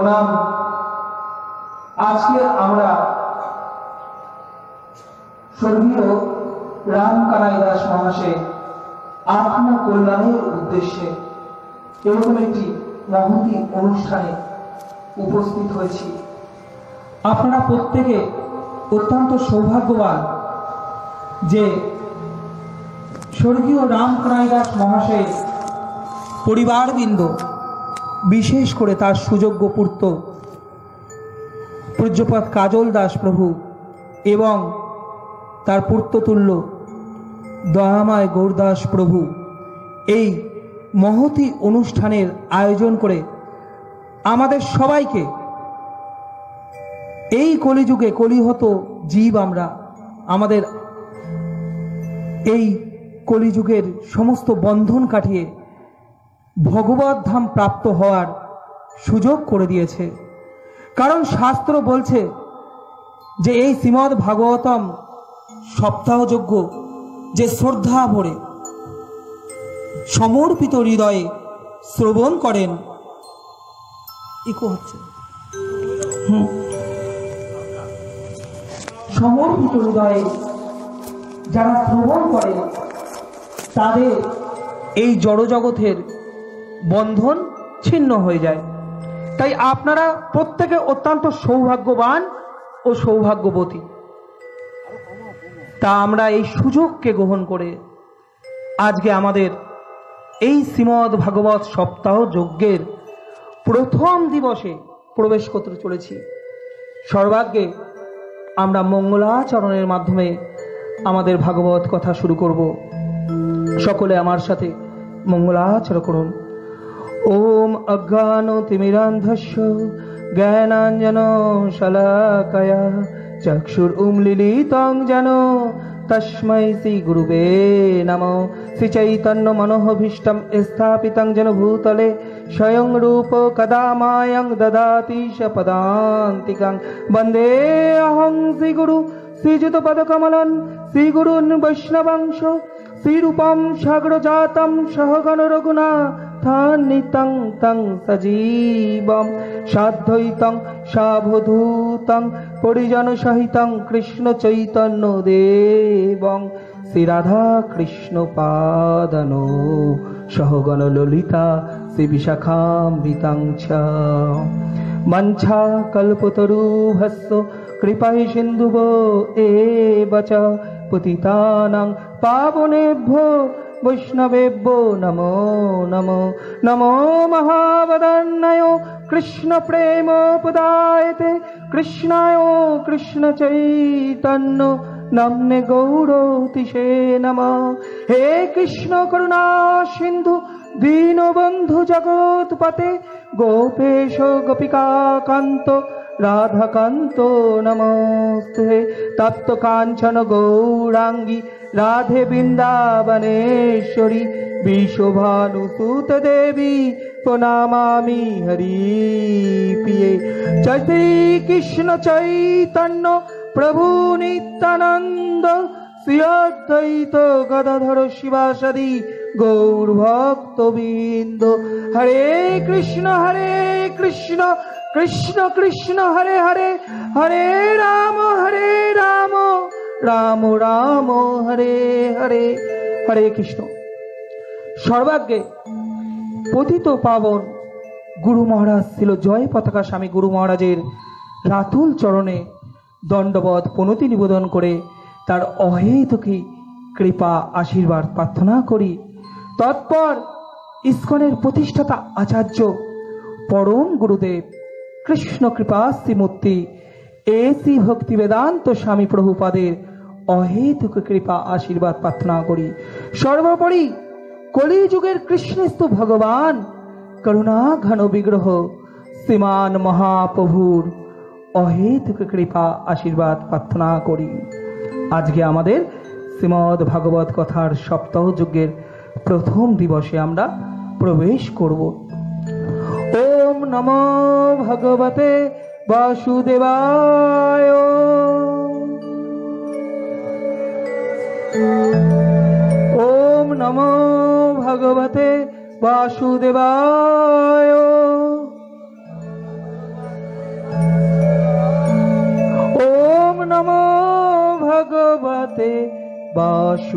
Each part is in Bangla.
প্রণাম। আজকে আমরা স্বর্গীয় রামকানাই দাস মহাশয় আত্মা কল্যাণের উদ্দেশ্যে এরকম একটি মহতী অনুষ্ঠানে উপস্থিত হয়েছি। আপনারা প্রত্যেকে অত্যন্ত সৌভাগ্যবান যে স্বর্গীয় রামকানাই দাস মহাশয়ের পরিবারবৃন্দ, বিশেষ করে তার সুযোগ্য পুত্র পূজ্যপাদ কাজল দাস প্রভু এবং তার পুত্রতুল্য দয়াময় গৌরদাস প্রভু এই মহতী অনুষ্ঠানের আয়োজন করে আমাদের সবাইকে, এই কলিযুগে কলিহত জীব আমরা, আমাদের এই কলিযুগের সমস্ত বন্ধন কাটিয়ে ভগবত ধাম প্রাপ্ত হওয়ার সুযোগ করে দিয়েছে। কারণ শাস্ত্র বলছে যে এই শ্রীমদ্ ভাগবতম সপ্তাহযজ্ঞ যে শ্রদ্ধা ভরে সমর্পিত হৃদয়ে শ্রবণ করেন, সমর্পিত হৃদয়ে যারা শ্রবণ করে তাদের এই জড়জগতের বন্ধন ছিন্ন হয়ে যায়। তাই আপনারা প্রত্যেকে অত্যন্ত সৌভাগ্যবান ও সৌভাগ্যবতী। তা আমরা এই সুযোগকে গ্রহণ করে আজকে আমাদের এই শ্রীমদ্ ভাগবত সপ্তাহ যজ্ঞের প্রথম দিবসে প্রবেশ করতে চলেছি। সর্বাগ্যে আমরা মঙ্গলাচরণের মাধ্যমে আমাদের ভাগবত কথা শুরু করব। সকলে আমার সাথে মঙ্গলাচরণ করুন। ওম অজ্ঞানতিমিরান্ধস্য জ্ঞানাঞ্জন শলাকয়া চক্ষুরুন্মিলিतं যেন তস্मै শ্রী গুরুবে নমঃ। শ্রী চৈতন্য মনোভীষ্টং স্থাপিतं যেন ভূতলে স্বয়ং রূপ কদা মায়ং দদাতি পদান্তিকং। বন্দে অহং শ্রী গুরু শ্রীযুত পদকমলং শ্রীগুরুন বৈষ্ণবাংশ শ্রীরূপম সাগ্রজাতম সহগণ রঘুনাথান্বিতং তং সজীবম সাদ্বৈতং সাবধূতং পরিজন সহিতং কৃষ্ণ চৈতন্য দেবং শ্রী রাধা কৃষ্ণ পাদনো সহগণ ললিতা শ্রী বিশাখাম্বিতং চ। মঞ্ছা কল্পতরুভস্য কৃপা সিন্ধুভো এব চ পতিতানাং পাবনেভ্যো বৈষ্ণবেভ্যো নমো নমো। নমো মহাবদান্নায় কৃষ্ণ প্রেমোপদায়তে কৃষ্ণায় কৃষ্ণ চৈতন্য নাম্নে গৌরতিশে নমঃ। হে কৃষ্ণ করুণা সিন্ধু দীনবন্ধু জগৎপতে গোপেশ গোপিকা কান্ত রাধাকান্ত নমস্তে। তপ্ত কাঞ্চন গৌরাঙ্গী রাধে বৃন্দাবনেশ্বরী বিশ্বভানুসুত দেবী প্রণামামি হরি প্রিয়ে। জয় শ্রী কৃষ্ণ চৈতন্য প্রভু নিত্যানন্দ শ্রী অদ্বৈত গদাধর শিবাসাদি গৌর ভক্তবৃন্দ। হরে কৃষ্ণ কৃষ্ণ কৃষ্ণ হরে হরে, হরে রাম রাম রাম হরে হরে। হরে কৃষ্ণ। সর্বাগ্যে পতিত পাবন গুরু মহারাজ ছিল জয় পতাকা স্বামী গুরু মহারাজের রাতুল চরণে দণ্ডবধ প্রণতি নিবেদন করে তার অহেতুকী কৃপা আশীর্বাদ প্রার্থনা করি। তৎপর ইস্কনের প্রতিষ্ঠাতা আচার্য পরম গুরুদেব কৃষ্ণ কৃপা শ্রীমূর্তি এসি ভক্তি বেদান্ত স্বামী প্রভুপাদের অহেতুক কৃপা আশীর্বাদ প্রার্থনা করি। সর্বোপরি কলিযুগের কৃষ্ণস্তু ভগবান করুণা ঘন বিগ্রহ শ্রীমান মহাপ্রভুর অহেতুক কৃপা আশীর্বাদ প্রার্থনা করি। আজকে আমাদের শ্রীমদ্ ভাগবত কথার সপ্তাহ যজ্ঞের প্রথম দিবসে আমরা প্রবেশ করব। ওম নমো ভগবতে বাসুদেবায়। ওম নমো ভগবতে বাসুদেবায়। প্রিয়তে বাসুদেবায়।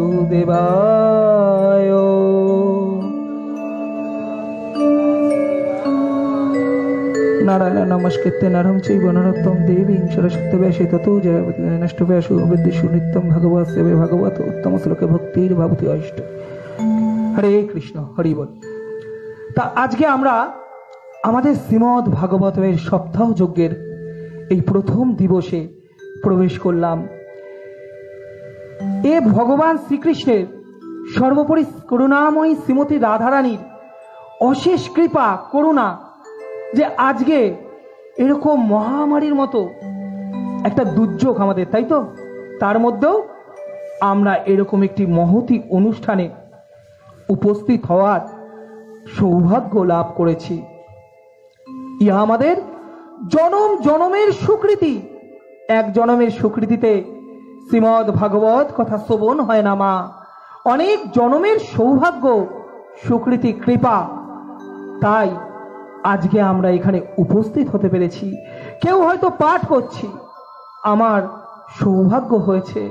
নারায়ণ নমস্কৃত্যে নরং চৈব নরোত্তমং দেবীং সরস্বতী ব্যাসে ততো জয়বতী নষ্ট ব্যাসু বিদ্যেষু নিত্যং ভগবৎ সেবে ভগবত উত্তম শ্লোকে ভক্তির ভাবতি অষ্ট। হরে কৃষ্ণ, হরি বল। তা আজকে আমরা আমাদের শ্রীমদ্ ভাগবতের সপ্তাহ যজ্ঞের এই প্রথম দিবসে প্রবেশ করলাম। এ ভগবান শ্রীকৃষ্ণের সর্বোপরি করুণাময়ী শ্রীমতী রাধারানীর অশেষ কৃপা করুণা যে আজকে এরকম মহামারীর মতো একটা দুর্যোগ আমাদের, তাই তো, তার মধ্যেও আমরা এরকম একটি মহতী অনুষ্ঠানে উপস্থিত হওয়ার সৌভাগ্য লাভ করেছি। ইহা আমাদের জনম জনমের স্বীকৃতি। এক জনমের স্বীকৃতিতে শ্রীমদ্ ভাগবত কথা শ্রবণ হয় না মা, অনেক জনমের সৌভাগ্য, স্বীকৃতি, কৃপা। তাই আজকে আমরা এখানে উপস্থিত হতে পেরেছি। কেউ হয়তো পাঠ করছি, আমার সৌভাগ্য হয়েছে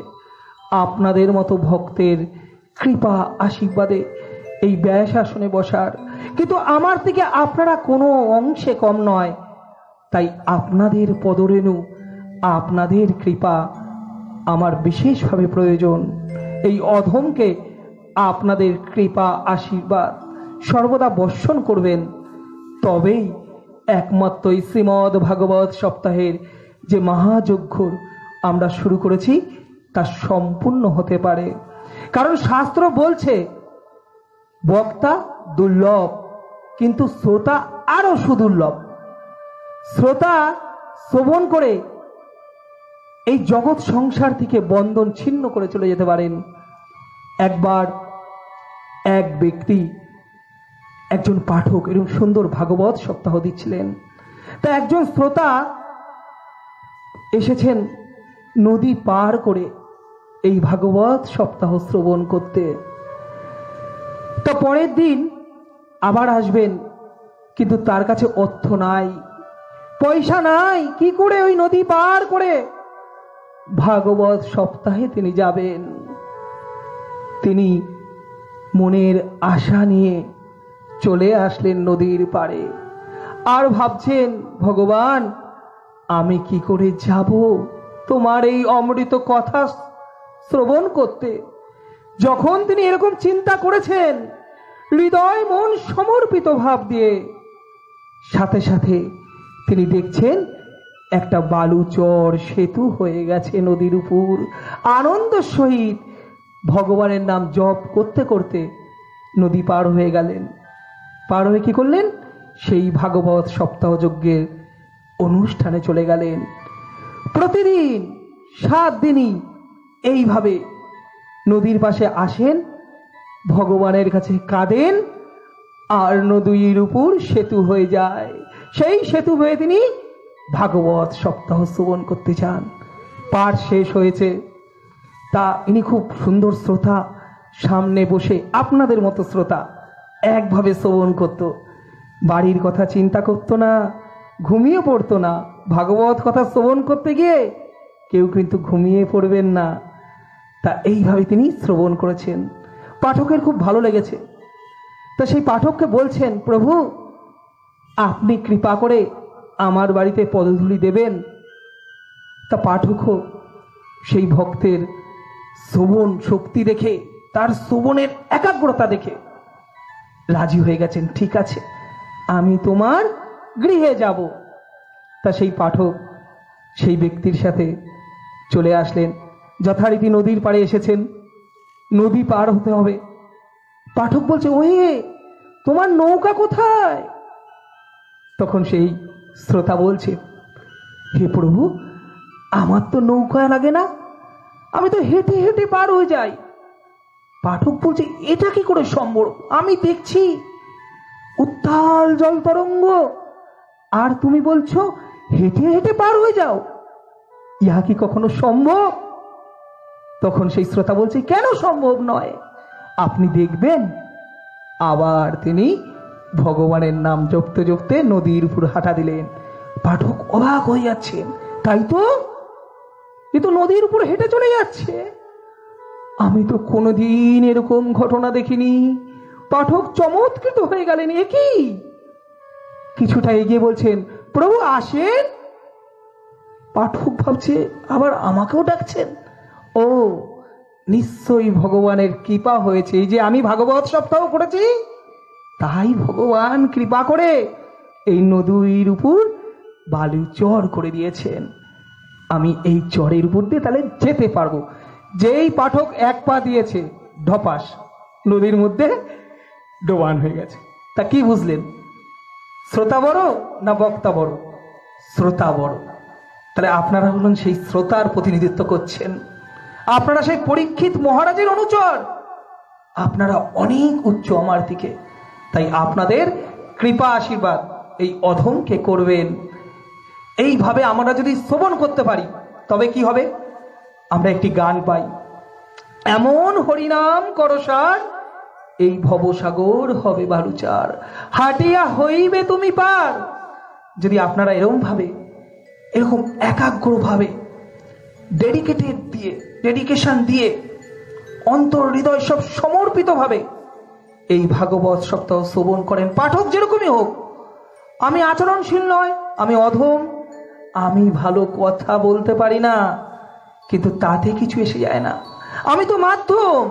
আপনাদের মতো ভক্তের কৃপা আশীর্বাদে এই ব্যাস আসনে বসার। কিন্তু আমার থেকে আপনারা কোনো অংশে কম নয়, তাই আপনাদের পদরেণু, আপনাদের কৃপা আমার বিশেষভাবে প্রয়োজন। এই অধমকে আপনাদের কৃপা আশীর্বাদ সর্বদা বর্ষণ করবেন, তবেই একমাত্র শ্রীমদ্ ভাগবত সপ্তাহের যে মহাযজ্ঞ আমরা শুরু করেছি তা সম্পূর্ণ হতে পারে। কারণ শাস্ত্র বলছে বক্তা দুর্লভ, কিন্তু শ্রোতা আরো সুদুর্লভ। শ্রোতা শ্রবণ করে এই জগৎ সংসার থেকে বন্ধন ছিন্ন করে চলে যেতে পারেন। একবার এক ব্যক্তি, একজন পাঠক এরকম সুন্দর ভাগবত সপ্তাহ দিচ্ছিলেন। তা একজন শ্রোতা এসেছেন নদী পার করে এই ভাগবত সপ্তাহ শ্রবণ করতে। তা পরের দিন আবার আসবেন, কিন্তু তার কাছে অর্থ নাই, পয়সা নাই, কি করে ওই নদী পার করে ভাগবত সপ্তাহে তিনি যাবেন। তিনি মনের আশা নিয়ে চলে আসলেন নদীর পাড়ে, আর ভাবছেন ভগবান আমি কি করে যাব তোমার এই অমৃত কথা শ্রবণ করতে। যখন তিনি এরকম চিন্তা করেছেন, হৃদয় মন সমর্পিত ভাব দিয়ে, সাথে সাথে তিনি দেখছেন একটা বালুচর সেতু হয়ে গেছে নদীর উপর। আনন্দ সহিত ভগবানের নাম জপ করতে করতে নদী পার হয়ে গেলেন। পার হয়ে কি করলেন? সেই ভাগবত সপ্তাহ যজ্ঞের অনুষ্ঠানে চলে গেলেন। প্রতিদিন 7 দিনই এইভাবে নদীর পাশে আসেন, ভগবানের কাছে কাঁদেন, আর নদীর উপর সেতু হয়ে যায়। সেই সেতু হয়ে তিনি ভাগবত সপ্তাহ শ্রবণ করতে চান। পাঠ শেষ হয়েছে, তা ইনি খুব সুন্দর শ্রোতা, সামনে বসে আপনাদের মতো শ্রোতা একভাবে শ্রবণ করত, বাড়ির কথা চিন্তা করত না, ঘুমিয়ে পড়তো না। ভাগবত কথা শ্রবণ করতে গিয়ে কেউ কিন্তু ঘুমিয়ে পড়বেন না। তা এইভাবে তিনি শ্রবণ করেছেন। পাঠকের খুব ভালো লেগেছে। তা সেই পাঠককে বলছেন, প্রভু আপনি কৃপা করে আমার বাড়িতে পদধূলি দেবেন। তা পাঠকও সেই ভক্তের শ্রবণ শক্তি দেখে, তার শ্রবণের একাগ্রতা দেখে রাজি হয়ে গেছেন, ঠিক আছে আমি তোমার গৃহে যাব। তা সেই পাঠক সেই ব্যক্তির সাথে চলে আসলেন। যথারীতি নদীর পাড়ে এসেছেন, নদী পার হতে হবে। পাঠক বলছে, ওহে তোমার নৌকা কোথায়? তখন সেই শ্রোতা বলছে, হে প্রভু আমার তো নৌকা লাগে না, আমি তো হেঁটে হেঁটে পার হয়ে যাই। পাঠক বলছে, এটা কি করে সম্ভব? আমি দেখছি উত্তাল জল তরঙ্গ, আর তুমি বলছো হেঁটে হেঁটে পার হয়ে যাও, ইহা কি কখনো সম্ভব? তখন সেই শ্রোতা বলছে, কেন সম্ভব নয়, আপনি দেখবেন। আবার তিনি ভগবানের নাম জপতে জপতে নদীর উপর হাঁটা দিলেন। পাঠক অবাক হয়ে যাচ্ছেন, তাই তো, এ তো নদীর উপর হেঁটে চলে যাচ্ছে, আমি তো কোনোদিন এরকম ঘটনা দেখিনি। পাঠক চমৎকৃত হয়ে গেলেন। এ কি? কিছুটা এগিয়ে বলছেন, প্রভু আসেন। পাঠক ভাবছে আবার আমাকেও ডাকছেন। ও, নিশ্চয়ই ভগবানের কৃপা হয়েছে। এই যে আমি ভাগবত সপ্তাহ করেছি, তাই ভগবান কৃপা করে এই নদীর উপর বালু চর করে দিয়েছেন। আমি এই চরের উপর দিয়ে তাহলে যেতে পারবো। যেই পাঠক এক পা দিয়েছে, ধপাস নদীর মধ্যে ডোবান হয়ে গেছে। তা কি বুঝলেন? শ্রোতা বড় না বক্তা বড়? শ্রোতা বড়। তাহলে আপনারা হলেন সেই শ্রোতার প্রতিনিধিত্ব করছেন। আপনারা সেই পরীক্ষিত মহারাজের অনুচর। আপনারা অনেক উচ্চ আমার দিকে। তাই আপনাদের কৃপা আশীর্বাদ এই অধমকে করবেন। এইভাবে আমরা যদি শ্রবণ করতে পারি তবে কি হবে? আমরা একটি গান পাই, এমন হরিনাম করসার এই ভবসাগর হবে বালুচার, হাটিয়া হইবে তুমি পার। যদি আপনারা এরকম একাগ্রভাবে ডেডিকেশন দিয়ে অন্তর হৃদয় সব সমর্পিত ভাবে এই ভাগবত সপ্তাহ শ্রবণ করেন, পাঠক যেরকমই হোক। আমি আচরণশীল নয়, আমি অধম, আমি ভালো কথা বলতে পারি না, কিন্তু তাতে কিছু এসে যায় না। আমি তো মাধ্যম,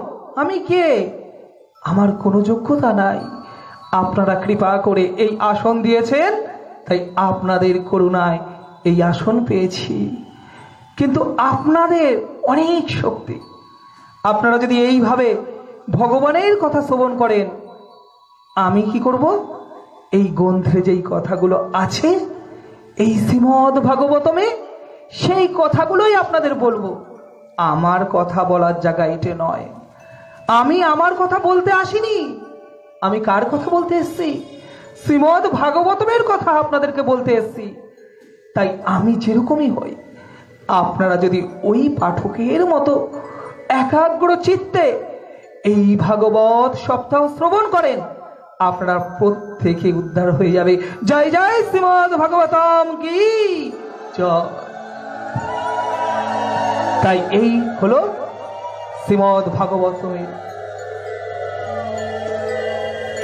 আমি কে? আমার কোনো যোগ্যতা নাই। আপনারা কৃপা করে এই আসন দিয়েছেন, তাই আপনাদের করুণায় এই আসন পেয়েছি। কিন্তু আপনাদের অনেক শক্তি। আপনারা যদি এইভাবে ভগবানের কথা শ্রবণ করেন, আমি কি করব? এই গ্রন্থে যেই কথাগুলো আছে এই শ্রীমদ্ ভাগবতমে, সেই কথাগুলোই আপনাদের বলবো। আমার কথা বলার জায়গা এটা নয়। আমি আমার কথা বলতে আসিনি। আমি কার কথা বলতে এসেছি? শ্রীমদ্ ভাগবতমের কথা আপনাদেরকে বলতে এসেছি। তাই আমি যেরকমই হই, আপনারা যদি ওই পাঠকের মতো একাগ্র চিত্তে এই ভাগবত সপ্তাহ শ্রবণ করেন, আপনারা প্রত্যেকে উদ্ধার হয়ে যাবে। জয় জয় শ্রীমদ্ ভাগবতম কি জয়। তাই এই হলো শ্রীমদ্ ভাগবতমের,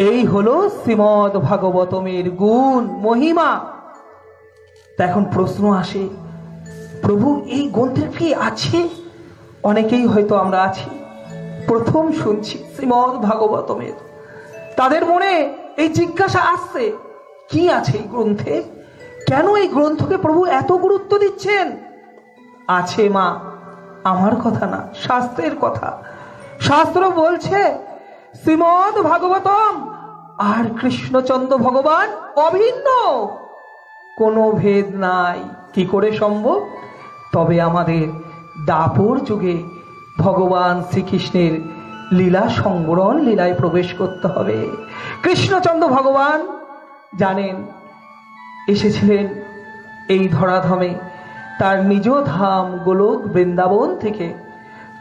এই হলো শ্রীমদ্ ভাগবতমের গুণ মহিমা। তা এখন প্রশ্ন আসে, প্রভু এই গ্রন্থের কি আছে? অনেকেই হয়তো আমরা আছি, প্রথম শুনছি শ্রীমদ্ ভাগবতমের। তাদের মনে এই জিজ্ঞাসা আসছে, কি আছে এই গ্রন্থে? কেন এই গ্রন্থকে প্রভু এত গুরুত্ব দিচ্ছেন? আছে মা, আমার কথা না, শাস্ত্রের কথা। শাস্ত্র বলছে শ্রীমদ্ ভাগবতম আর কৃষ্ণচন্দ্র ভগবান অভিন্ন, কোনো ভেদ নাই। কি করে সম্ভব? তবে আমাদের দাপর যুগে ভগবান শ্রীকৃষ্ণের লীলা সংবরণ লীলায় প্রবেশ করতে হবে। কৃষ্ণচন্দ্র ভগবান জানেন এসেছিলেন এই ধরাধামে তার নিজ ধাম গোলক বৃন্দাবন থেকে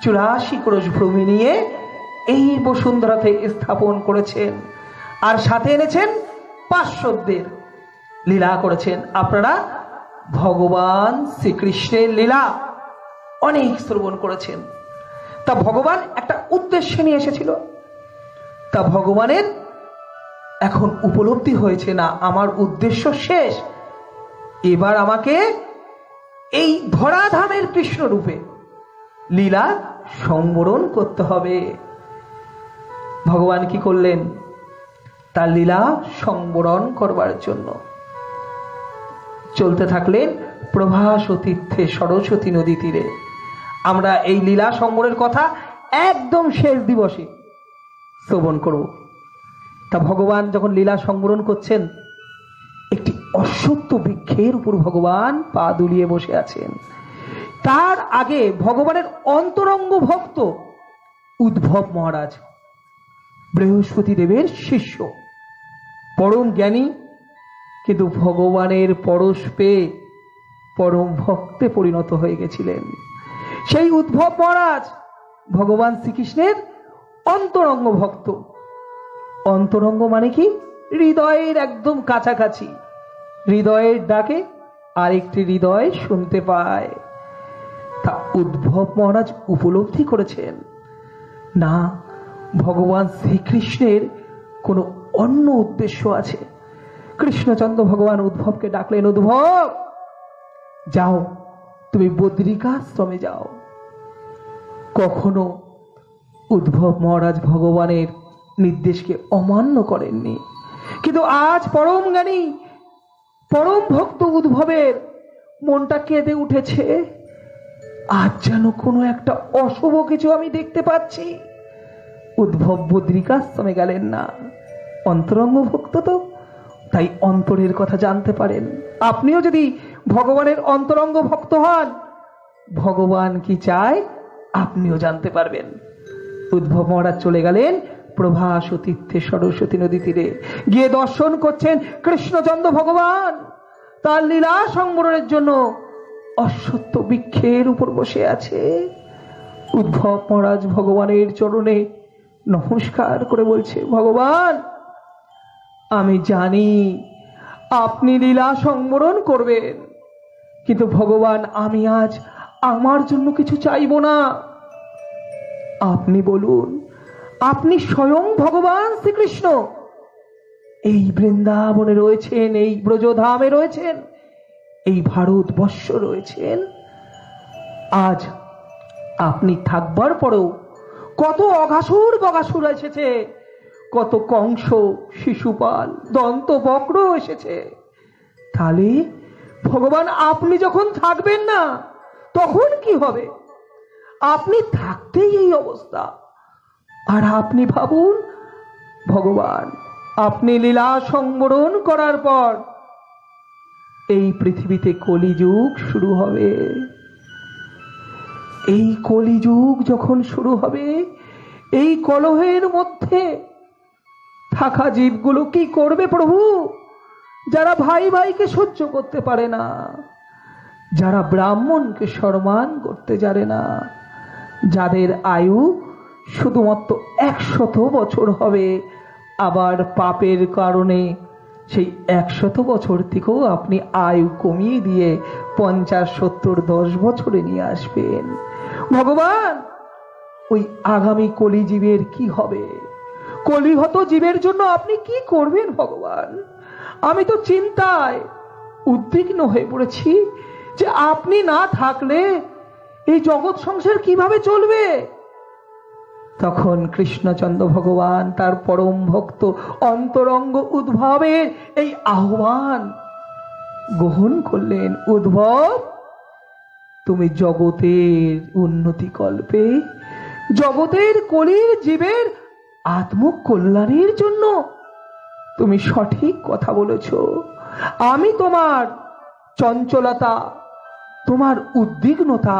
84 ক্রোশ ভূমি নিয়ে এই বসুন্ধরাতে স্থাপন করেছেন, আর সাথে এনেছেন পার্শ্বদের লীলা করেছেন। আপনারা ভগবান শ্রীকৃষ্ণের লীলা অনেক শ্রবণ করেছেন। তা ভগবান একটা উদ্দেশ্য নিয়ে এসেছিল। তা ভগবানের এখন উপলব্ধি হয়েছে, না আমার উদ্দেশ্য শেষ, এবার আমাকে এই ধরাধামের কৃষ্ণ রূপে লীলা সংবরণ করতে হবে। ভগবান কি করলেন? তার লীলা সংবরণ করবার জন্য চলতে থাকলেন প্রভাস তীর্থে সরস্বতী নদী তীরে। আমরা এই লীলা সংবরণের কথা একদম শেষ দিবসে শ্রবণ করব। তা ভগবান যখন লীলা সংবরণ করছেন, একটি অশ্বত্থ বৃক্ষের উপর ভগবান পা দুলিয়ে বসে আছেন। তার আগে ভগবানের অন্তরঙ্গ ভক্ত উদ্ধব মহারাজ, বৃহস্পতি দেবের শিষ্য, পরম জ্ঞানী, কিন্তু ভগবানের পরশ পেয়ে পরম ভক্তে পরিণত হয়ে গেছিলেন। সেই উদ্ধব মহারাজ ভগবান শ্রীকৃষ্ণের অন্তরঙ্গ ভক্ত। অন্তরঙ্গ মানে কি? হৃদয়ের একদম কাছাকাছি। হৃদয়ের ডাকে আরেকটি হৃদয় শুনতে পায়। তা উদ্ধব মহারাজ উপলব্ধি করেছেন না, ভগবান শ্রীকৃষ্ণের কোনো অন্য উদ্দেশ্য আছে। কৃষ্ণচন্দ্র ভগবান উদ্ধবকে ডাকলেন, উদ্ধব যাও, তুমি বদ্রিকাশ্রমে যাও। কখনো উদ্ধব মহারাজ ভগবানের নির্দেশকে অমান্য করেননি, কিন্তু আজ পরম জ্ঞানী পরম ভক্ত উদ্ধবের মনটা কেঁদে উঠেছে। আজ যেন কোনো একটা অশুভ কিছু আমি দেখতে পাচ্ছি। উদ্ধব বদ্রিকাশ্রমে গেলেন না, অন্তরঙ্গ ভক্ত তো, তাই অন্তরের কথা জানতে পারেন। আপনিও যদি ভগবানের অন্তরঙ্গ ভক্ত হন, ভগবান কি চায় আপনিও জানতে পারবেন। উদ্ধব মহারাজ চলে গেলেন প্রভাস তীর্থে সরস্বতী নদী তীরে, গিয়ে দর্শন করছেন কৃষ্ণচন্দ্র ভগবান তার লীলা সংবরণের জন্য অশ্বত্থ বৃক্ষের উপর বসে আছে। উদ্ধব মহারাজ ভগবানের চরণে নমস্কার করে বলছে, ভগবান আমি জানি আপনি লীলা সংবরণ করবেন, কিন্তু ভগবান আমি আজ আমার জন্য কিছু চাইব না। আপনি বলুন, আপনি স্বয়ং ভগবান শ্রীকৃষ্ণ এই বৃন্দাবনে রয়েছেন, এই ব্রজধামে রয়েছেন, এই ভারতবর্ষ রয়েছেন। আজ আপনি থাকবার পরেও কত অঘাসুর বগাসুর এসেছে, কত কংস শিশুপাল দন্তবক্র এসেছে। তাহলে ভগবান আপনি যখন থাকবেন না তখন কি হবে? আপনি থাকতেই এই অবস্থা। আর আপনি ভাবুন, ভগবান আপনি লীলা সংবরণ করার পর এই পৃথিবীতে কলিযুগ শুরু হবে। এই কলিযুগ যখন শুরু হবে, এই কলহের মধ্যে থাকা জীবগুলো কি করবে প্রভু? যারা ভাই ভাইকে সহ্য করতে পারে না, যারা ব্রাহ্মণকে সম্মান করতে জানে না, যাদের আয়ু শুধুমাত্র 100 বছর হবে, আবার পাপের কারণে সেই 100 বছর থেকেও আপনি আয়ু কমিয়ে দিয়ে 50, 70, 10 বছরে নিয়ে আসবেন। ভগবান ওই আগামী কলি জীবের কি হবে? কলিহত জীবের জন্য আপনি কি করবেন ভগবান? আমি তো চিন্তায় উদ্বিগ্ন হয়ে পড়েছি যে আপনি না থাকলে এই জগৎ সংসার কিভাবে চলবে। তখন কৃষ্ণচন্দ্র ভগবান তার পরম ভক্ত অন্তরঙ্গ উদ্ধবের এই আহ্বান গ্রহণ করলেন। উদ্ধব, তুমি জগতের উন্নতি কল্পে, জগতের কলির জীবের আত্মকল্যাণের জন্য তুমি সঠিক কথা বলেছ। আমি তোমার চঞ্চলতা, তোমার উদ্বিগ্নতা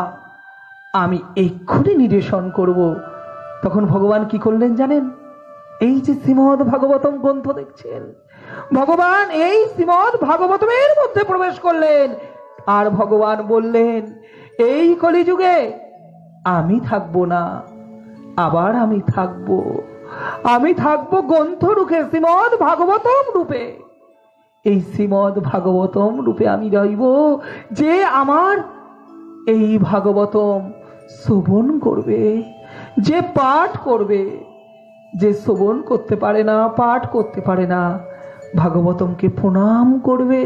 আমি এক্ষুনি নিরসন করব। তখন ভগবান কি করলেন জানেন? এই যে শ্রীমদ্ ভাগবতম গ্রন্থ দেখছেন, ভগবান এই শ্রীমদ্ ভাগবতমের মধ্যে প্রবেশ করলেন। আর ভগবান বললেন, এই কলিযুগে আমি থাকবো না, আবার আমি থাকবো। আমি থাকবো গ্রন্থ রূপে, শ্রীমদ্ ভাগবতম রূপে। এই শ্রীমদ্ ভাগবতম রূপে আমি রইব। যে আমার এই ভাগবতম শ্রবণ করবে, যে পাঠ করবে, যে শ্রবণ করতে পারে না, পাঠ করতে পারে না, ভাগবতমকে প্রণাম করবে,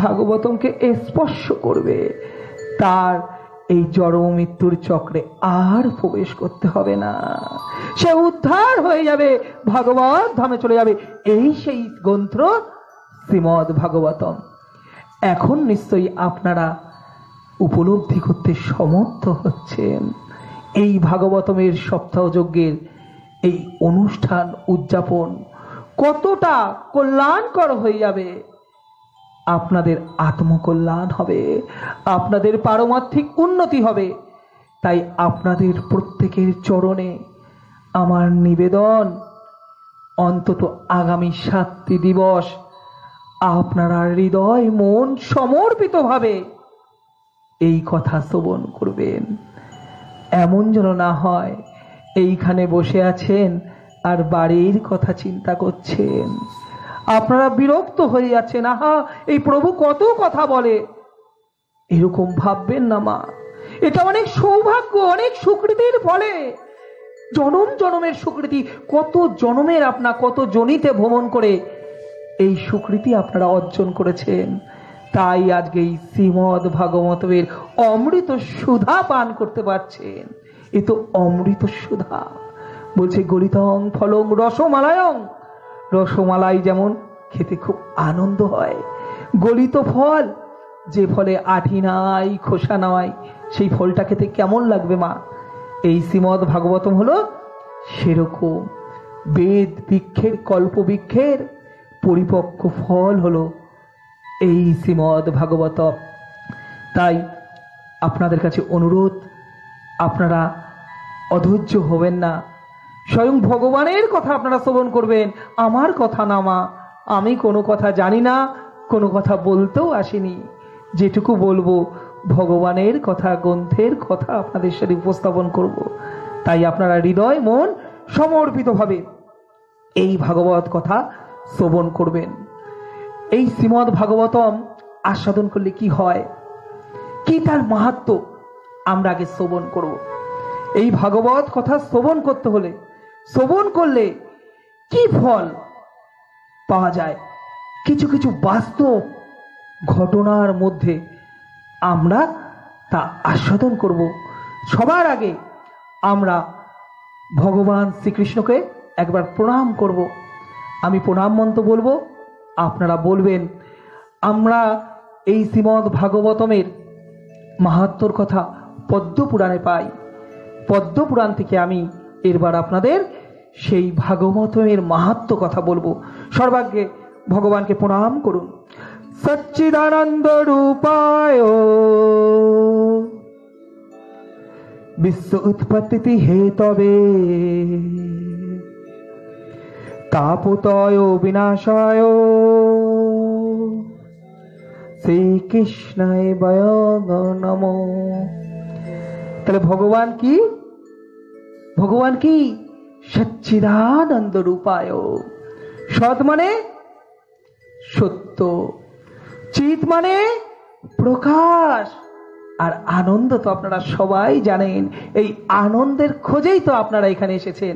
ভাগবতমকে স্পর্শ করবে, তার এই জড় মৃত্যুর চক্রে আর প্রবেশ করতে হবে না। সে উদ্ধার হয়ে যাবে, ভাগবত ধামে চলে যাবে। এই সেই গ্রন্থ শ্রীমদ্ ভাগবতম। এখন নিশ্চয়ই আপনারা উপলব্ধি করতে সমর্থ হচ্ছেন এই ভাগবতমের সপ্তাহ যজ্ঞের এই অনুষ্ঠান উদযাপন কতটা কল্যাণকর হয়ে যাবে। আপনাদের আত্মকল্যাণ হবে, আপনাদের পারমার্থিক উন্নতি হবে। তাই আপনাদের প্রত্যেকের চরণে আমার নিবেদন, অন্তত আগামী 7টি দিবস আপনারা হৃদয় মন সমর্পিত ভাবে এই কথা শ্রবণ করবেন। এমন যেন না হয় এইখানে বসে আছেন আর বাড়ির কথা চিন্তা করছেন, আপনারা বিরক্ত হয়ে যাচ্ছেন, আহা এই প্রভু কত কথা বলে, এরকম ভাববেন না মা। এটা অনেক সৌভাগ্য, অনেক সুকৃতির ফলে জনম জনমের সুকৃতি, কত জনমের আপনা কত জনিতে ভ্রমণ করে এই সুকৃতি আপনারা অর্জন করেছেন। তাই আজকে এই শ্রীমদ ভাগবতের অমৃত সুধা পান করতে পারছেন। এ তো অমৃত সুধা। বলছে গলিতং ফলং রসমালায়ং, রসমালাই যেমন খেতে খুব আনন্দ হয়, গলিত ফল, যে ফলে আঠি নাই খোসা নাই, সেই ফলটা খেতে কেমন লাগবে মা? এই শ্রীমদ ভাগবতম হলো সেরকম বেদ বৃক্ষের, কল্প বৃক্ষের পরিপক্ক ফল হলো এই শ্রীমদ ভাগবত। তাই আপনাদের কাছে অনুরোধ, আপনারা অধৈর্য হবেন না, স্বয়ং ভগবানের কথা আপনারা শ্রবণ করবেন। আমার কথা না মা, আমি কোনো কথা জানি না, কোনো কথা বলতেও আসিনি, যেটুকু বলবো ভগবানের কথা, গ্রন্থের কথা আপনাদের সাথে উপস্থাপন করব। তাই আপনারা হৃদয় মন সমর্পিতভাবে এই ভাগবত কথা শ্রবণ করবেন। এই শ্রীমদ ভাগবতম আস্বাদন করলে কি হয়, কি তার মাহাত্ম্য, আমরা আগে শ্রবণ করব। এই ভাগবত কথা শ্রবণ করতে হলে, শ্রবণ করলে কি ফল পাওয়া যায়, কিছু কিছু বাস্তব ঘটনার মধ্যে আমরা তা আস্বাদন করব। সবার আগে আমরা ভগবান শ্রীকৃষ্ণকে একবার প্রণাম করব। আমি প্রণাম মন্ত্র বলবো, আপনারা বলবেন। আমরা এই শ্রীমদ ভাগবতমের মাহাত্ম্যর কথা পদ্মপুরাণে পাই। পদ্মপুরাণ থেকে আমি এরবার আপনাদের সেই ভাগবতমের মাহাত্ম্য কথা বলবো। সর্বাগ্যে ভগবানকে প্রণাম করুন। সচ্চিদানন্দ রূপায় বিশ্ব উৎপত্তি হেতবে তাপতয় বিনাশায় শ্রীকৃষ্ণায় বয়ং নমো। তাহলে ভগবান কি? ভগবান কি? সচ্চিদানন্দ রূপায়। সৎ মানে সত্য, চিৎ মানে প্রকাশ, আর আনন্দ তো আপনারা সবাই জানেন। এই আনন্দের খোঁজেই তো আপনারা এখানে এসেছেন।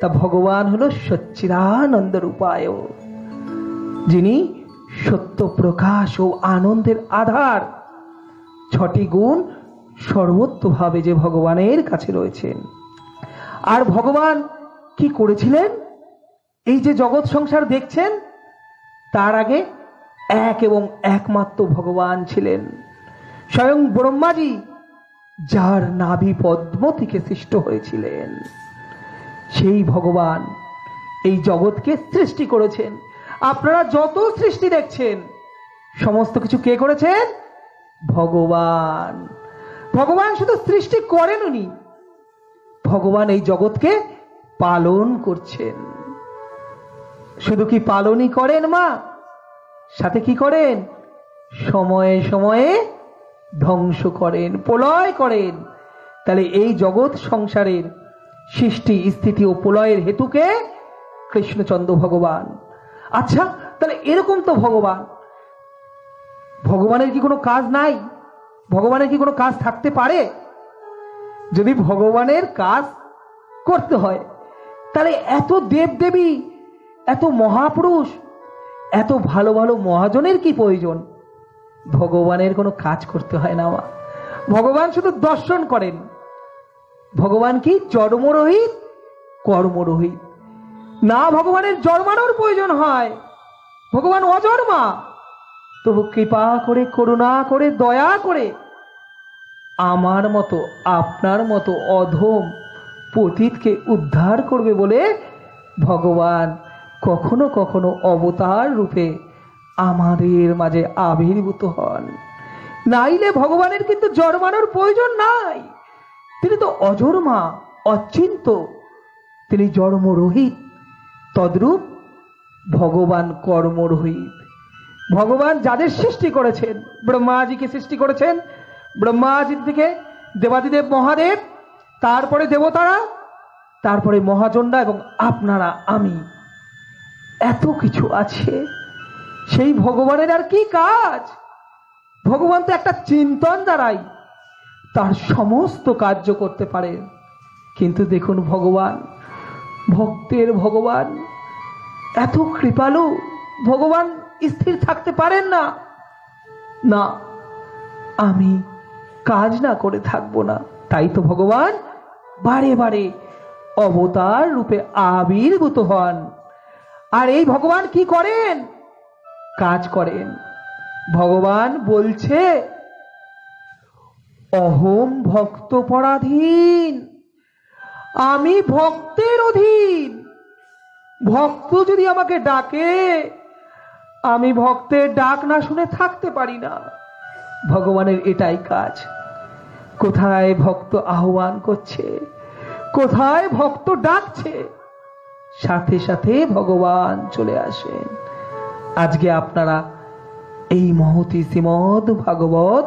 তা ভগবান হলো সচ্চিদানন্দ রূপায়, যিনি সত্য প্রকাশ ও আনন্দের আধার। ছটি গুণ সর্বত্রভাবে যে ভগবানের কাছে রয়েছেন। আর ভগবান কি করেছিলেন? এই যে জগৎ সংসার দেখছেন, তার আগে এক এবং একমাত্র ভগবান ছিলেন, স্বয়ং ব্রহ্মাজি, যার নাভি পদ্ম থেকে সৃষ্ট হয়েছিলেন। সেই ভগবান এই জগৎকে সৃষ্টি করেছেন। আপনারা যত সৃষ্টি দেখছেন, সমস্ত কিছু কে করেছেন? ভগবান। ভগবান শুধু সৃষ্টি করেননি, ভগবান এই জগৎকে পালন করছেন। শুধু কি পালনই করেন মা, সাথে কি করেন? সময়ে সময়ে ধ্বংস করেন, প্রলয় করেন। তাহলে এই জগৎ সংসারের সৃষ্টি স্থিতি ও প্রলয়ের হেতুকে কৃষ্ণচন্দ্র ভগবান। আচ্ছা, তাহলে এরকম তো ভগবান, ভগবানের কি কোনো কাজ নাই? ভগবানের কি কোনো কাজ থাকতে পারে? যদি ভগবানের কাজ করতে হয়, তাহলে এত দেবদেবী, এত মহাপুরুষ, এত ভালো ভালো মহাজনের কি প্রয়োজন? ভগবানের কোনো কাজ করতে হয় না। ভগবান শুধু দর্শন করেন। ভগবান কি? জন্মরহিত, কর্মরহিত। না ভগবানের জন্মানোর প্রয়োজন হয়, ভগবান অজন্মা। তবু কৃপা করে, করুণা করে, দয়া করে আমার মতো, আপনার মতো অধম পতিতকে উদ্ধার করবে বলে ভগবান কখনো কখনো অবতার রূপে আমাদের মাঝে আবির্ভূত হন। নাইলে ভগবানের কিন্তু জন্মানোর প্রয়োজন নাই। তিনি তো অজন্মা, অচিন্ত, তিনি জন্মরহিত। তদ্রূপ ভগবান কর্মরহিত। ভগবান যাদের সৃষ্টি করেছেন, ব্রহ্মাজিকে সৃষ্টি করেছেন, ব্রহ্মাজি থেকে দেবাদিদেব মহাদেব, তারপরে দেবতারা, তারপরে মহাচণ্ডা এবং আপনারা, আমি, এত কিছু আছে। সেই ভগবানের আর কি কাজ? ভগবান তো একটা চিন্তন দ্বারাই তার সমস্ত কার্য করতে পারে। কিন্তু দেখুন ভগবান, ভক্তের ভগবান এত কৃপালু, ভগবান স্থির থাকতে পারেন না। না, আমি কাজ না করে থাকবো না। তাই তো ভগবান বারে বারে অবতার রূপে আবির্ভূত হন। আর এই ভগবান কি করেন? কাজ করেন। ভগবান বলছে, অহম ভক্ত পরাধীন, আমি ভক্তের অধীন। ভক্ত যদি আমাকে ডাকে, আমি ভক্তের ডাক না শুনে থাকতে পারি না। ভগবানের এটাই কাজ। কোথায় ভক্ত আহ্বান করছে, কোথায় ভক্ত ডাকছে, সাথে সাথে ভগবান চলে আসেন। আজকে আপনারা এই মহতী শ্রীমদ ভাগবত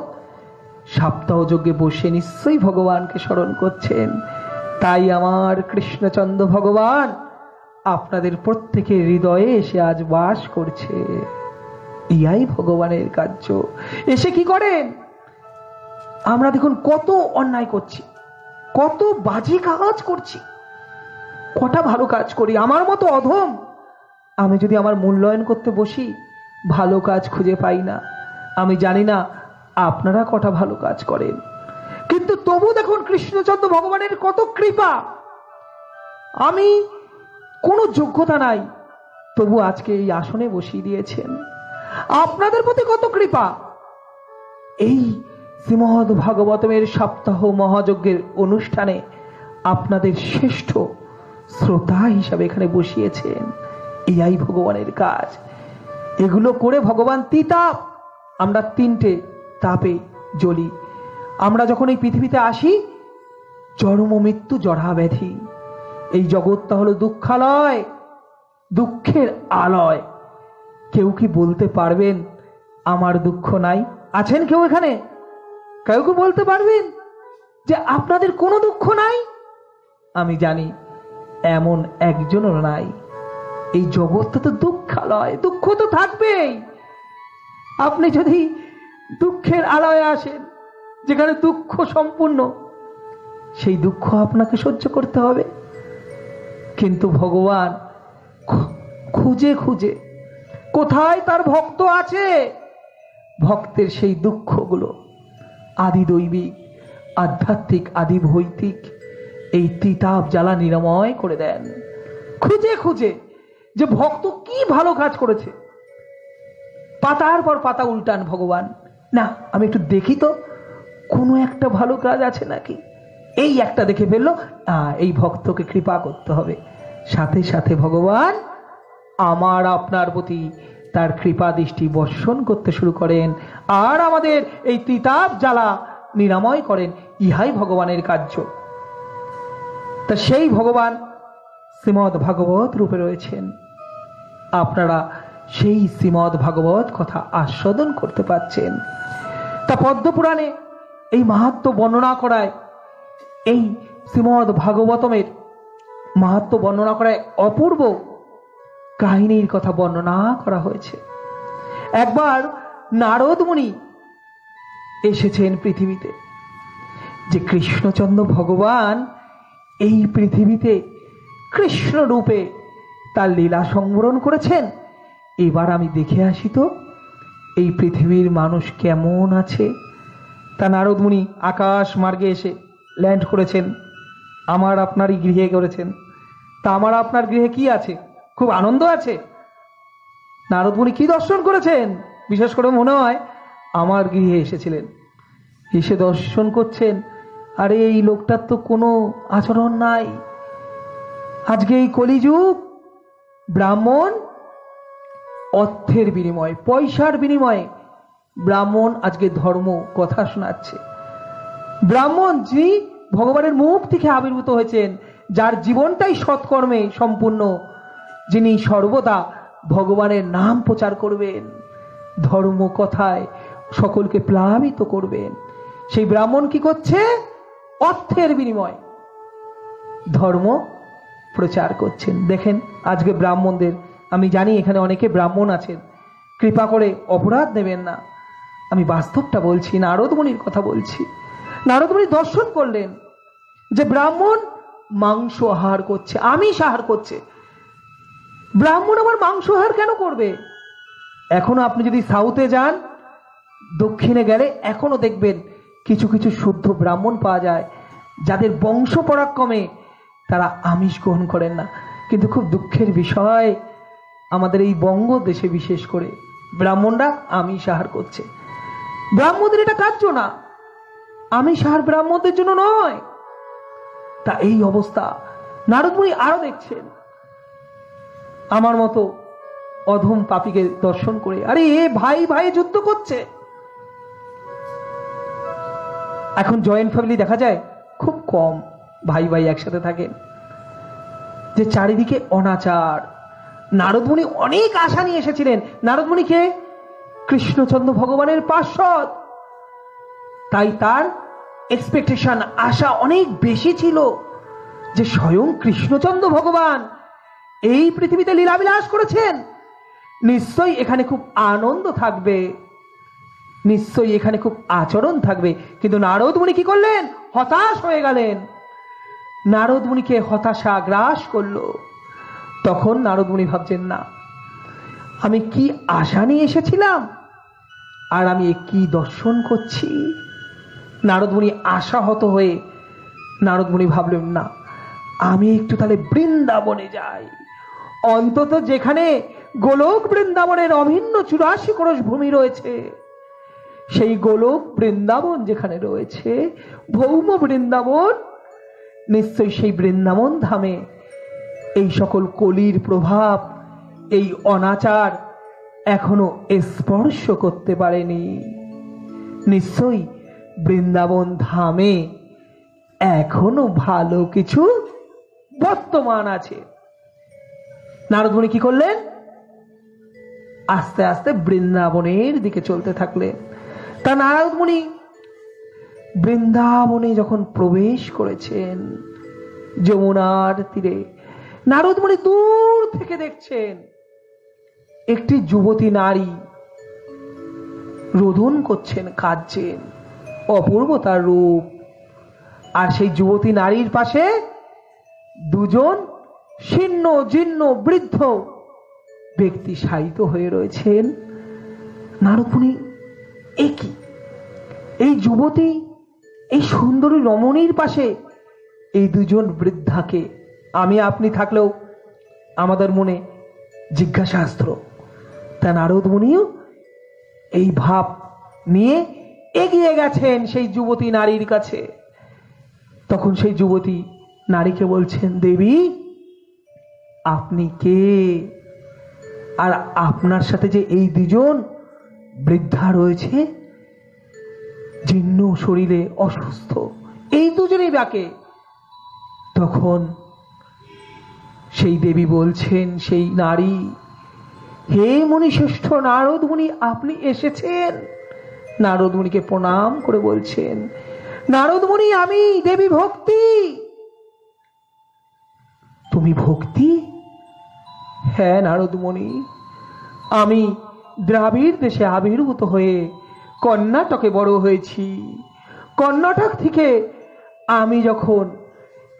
সপ্তাহ যজ্ঞে বসে নিশ্চয়ই ভগবানকে স্মরণ করছেন। তাই আমার কৃষ্ণচন্দ্র ভগবান আপনাদের প্রত্যেকের হৃদয়ে এসে আজ বাস করছে। ইহাই ভগবানের কার্য। এসে কি করেন? আমরা দেখুন কত অন্যায় করছি, কত বাজে কাজ করছি, কটা ভালো কাজ করি। আমার মতো অধম আমি যদি আমার মূল্যায়ন করতে বসি, ভালো কাজ খুঁজে পাই না। আমি জানি না আপনারা কটা ভালো কাজ করেন, কিন্তু তবু দেখুন কৃষ্ণচন্দ্র ভগবানের কত কৃপা। আমি কোনো যোগ্যতা নাই, তবু আজকে এই আসনে বসিয়ে দিয়েছেন। আপনাদের প্রতি কত কৃপা। এই শ্রীমদ ভাগবতমের সপ্তাহ মহাযজ্ঞের অনুষ্ঠানে আপনাদের শ্রেষ্ঠ শ্রোতা হিসাবে এখানে বসিয়েছেন। এই ভগবানের কাজ। এগুলো করে ভগবান তিতাপ, আমরা তিনটে তাপে জ্বলি। আমরা যখন এই পৃথিবীতে আসি, জন্ম মৃত্যু জরা ব্যাধি, এই জগৎটা হলো দুঃখালয়, দুঃখের আলয়। কেউ কি বলতে পারবেন আমার দুঃখ নাই? আছেন কেউ এখানে? কেউ কি বলতে পারবেন যে আপনাদের কোনো দুঃখ নাই? আমি জানি এমন একজনও নাই। এই জগৎটা তো দুঃখালয়, দুঃখ তো থাকবেই। আপনি যদি দুঃখের আলয়ে আসেন, যেখানে দুঃখ সম্পূর্ণ, সেই দুঃখ আপনাকে সহ্য করতে হবে। কিন্তু ভগবান খুঁজে খুঁজে কোথায় তার ভক্ত আছে, ভক্তের সেই দুঃখগুলো আদি দৈবিক, আধ্যাত্মিক, আদি ভৌতিক এই তিতাব জ্বালা নিরাময় করে দেন। খুঁজে খুঁজে যে ভক্ত কি ভালো কাজ করেছে, পাতার পর পাতা উল্টান ভগবান। না, আমি একটু দেখি তো কোনো একটা ভালো কাজ আছে নাকি। এই একটা দেখে ফেললো, এই ভক্তকে কৃপা করতে হবে। সাথে সাথে ভগবান আমার আপনার প্রতি তার কৃপা দৃষ্টি বর্ষণ করতে শুরু করেন, আর আমাদের এই তিতাব জ্বালা নিরাময় করেন। ইহাই ভগবানের কার্য। তা সেই ভগবান শ্রীমদ ভাগবত রূপে রয়েছেন। আপনারা সেই শ্রীমদ ভাগবত কথা আস্বাদন করতে পারছেন। তা পদ্মপুরাণে এই মাহাত্ম্য বর্ণনা করায়, এই শ্রীমদ ভাগবতমের মাহাত্ম্য বর্ণনা করায় অপূর্ব কাহিনীর কথা বর্ণনা করা হয়েছে। একবার নারদ মুনি এসেছেন পৃথিবীতে, যে কৃষ্ণচন্দ্র ভগবান এই পৃথিবীতে কৃষ্ণ রূপে তার লীলা সংবরণ করেছেন। এবার আমি দেখে আসি তো এই পৃথিবীর মানুষ কেমন আছে। তা নারদ মুনি আকাশ মার্গে এসে ল্যান্ড করেছেন, আমার আপনারই গৃহে করেছেন। তা আমার আপনার গৃহে কি আছে? খুব আনন্দ আছে। নারদ মুনি কি দর্শন করেছেন? বিশেষ করে মনে হয় আমার গৃহে এসেছিলেন, এসে দর্শন করছেন, আরে এই লোকটার তো কোনো আচরণ নাই। আজকে এই কলিযুগ, ব্রাহ্মণ অর্থের বিনিময়ে, পয়সার বিনিময়ে ব্রাহ্মণ আজকে ধর্ম কথা শোনাচ্ছে। ব্রাহ্মণ যিনি ভগবানের মুখ থেকে আবির্ভূত হয়েছেন, যার জীবনটাই সৎকর্মে সম্পূর্ণ, যিনি সর্বদা ভগবানের নাম প্রচার করবেন, ধর্ম কথায় সকলকে প্লাবিত করবেন, সেই ব্রাহ্মণ কি করছে? অর্থের বিনিময়ে ধর্ম প্রচার করছেন। দেখেন আজকে ব্রাহ্মণদের, আমি জানি এখানে অনেকে ব্রাহ্মণ আছেন, কৃপা করে অপরাধ নেবেন না, আমি বাস্তবটা বলছি, নারদ মুনির কথা বলছি। নারদ মুনি দর্শন করলেন যে ব্রাহ্মণ মাংস আহার করছে, আমিষ আহার করছে। ব্রাহ্মণ আবার মাংস আহার কেন করবে? এখনো আপনি যদি সাউথে যান, দক্ষিণে গেলে এখনো দেখবেন কিছু কিছু শুদ্ধ ব্রাহ্মণ পাওয়া যায় যাদের বংশ পরাক্রমে তারা আমিষ গ্রহণ করেন না। কিন্তু খুব দুঃখের বিষয়, আমাদের এই বঙ্গ দেশে বিশেষ করে ব্রাহ্মণরা আমিষ আহার করছে। ব্রাহ্মণদের এটা কার্য না, আমিষ আহার ব্রাহ্মণদের জন্য নয়। তা এই অবস্থা নারদ মুনি আরো দেখছেন আমার মতো অধম পাপীকে দর্শন করে, আরে এ ভাই ভাই যুদ্ধ করছে। এখন জয়েন্ট ফ্যামিলি দেখা যায় খুব কম, ভাই ভাই একসাথে থাকেন, যে চারিদিকে অনাচার। নারদ মুনি অনেক আশা নিয়ে এসেছিলেন। নারদ মুনিকে কৃষ্ণচন্দ্র ভগবানের পার্ষদ, তাই তার এক্সপেকটেশন, আশা অনেক বেশি ছিল যে স্বয়ং কৃষ্ণচন্দ্র ভগবান এই পৃথিবীতে লীলাবিলাস করেছেন, নিশ্চয়ই এখানে খুব আনন্দ থাকবে, নিশ্চয়ই এখানে খুব আচরণ থাকবে। কিন্তু নারদ মুনি কি করলেন? হতাশ হয়ে গেলেন। নারদ মুনিকে হতাশা গ্রাস করলো। তখন নারদ মুনি ভাবছেন, না, আমি কি আশা নিয়ে এসেছিলাম আর আমি কি দর্শন করছি। নারদ মুনি আশাহত হয়ে নারদ মুনি ভাবলেন, না, আমি একটু তাহলে বৃন্দাবনে যাই, অন্তত যেখানে গোলক বৃন্দাবনের অভিন্ন 84 করশ ভূমি রয়েছে, সেই গোলক বৃন্দাবন যেখানে রয়েছে, ভৌম বৃন্দাবন, নিশ্চয়ই সেই বৃন্দাবন ধামে এই সকল কলির প্রভাব, এই অনাচার এখনো স্পর্শ করতে পারেনি। নিশ্চয়ই বৃন্দাবন ধামে এখনো ভালো কিছু বর্তমান আছে। নারদ মুনি কি করলেন? আস্তে আস্তে বৃন্দাবনের দিকে চলতে থাকলেন। তা নারদ মুনি বৃন্দাবনে যখন প্রবেশ করেছেন, যমুনার তীরে, নারদ মুনি দূর থেকে দেখছেন একটি যুবতী নারী রোদন করছেন, কাঁদছেন, অপূর্ব তার রূপ। আর সেই যুবতী নারীর পাশে দুজন শীর্ণ জীর্ণ বৃদ্ধ ব্যক্তি শায়িত হয়ে রয়েছেন। নারদ মুনি, এ কি? এই যুবতী, এই সুন্দরী রমণীর পাশে এই দুজন বৃদ্ধাকে আমি আপনি থাকলেও আমাদের মনে জিজ্ঞাসাস্ত্র। তা নারদ মুনিও এই ভাব নিয়ে এগিয়ে গেছেন সেই যুবতী নারীর কাছে। তখন সেই যুবতী নারীকে বলছেন, দেবী, আপনি কে? আর আপনার সাথে যে এই দুজন বৃদ্ধা রয়েছে, জীর্ণ শরীরে, অসুস্থ, এই দুজনেই বাকে। তখন সেই দেবী বলছেন, সেই নারী, হে মুনিশ্রেষ্ঠ নারদ মুনি, আপনি এসেছেন। নারদ মুনিকে প্রণাম করে বলছেন, নারদ মুনি, আমি দেবী ভক্তি। তুমি ভক্তি? হ্যাঁ নারদ মুনি, আমি দ্রাবিড় দেশে আবির্ভূত হয়ে কর্ণাটকে বড় হয়েছি। কর্ণাটক থেকে আমি যখন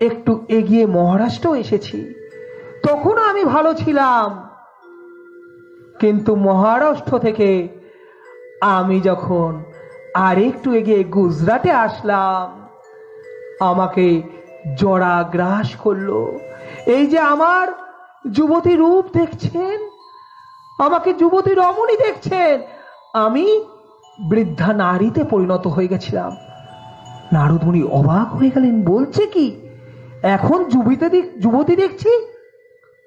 একটু এগিয়ে মহারাষ্ট্র এসেছি, তখন আমি ভালো ছিলাম, কিন্তু মহারাষ্ট্র থেকে আমি যখন আর একটু এগিয়ে গুজরাটে আসলাম, আমাকে জড়া গ্রাস করলো। এই যে আমার যুবতী রূপ দেখছেন, আমাকে যুবতী রমণী দেখছেন, আমি বৃদ্ধা নারীতে পরিণত হয়ে গেছিলাম। নারদ মুনি অবাক হয়ে গেলেন, বলছে কি? এখন যুবতী দেখছি,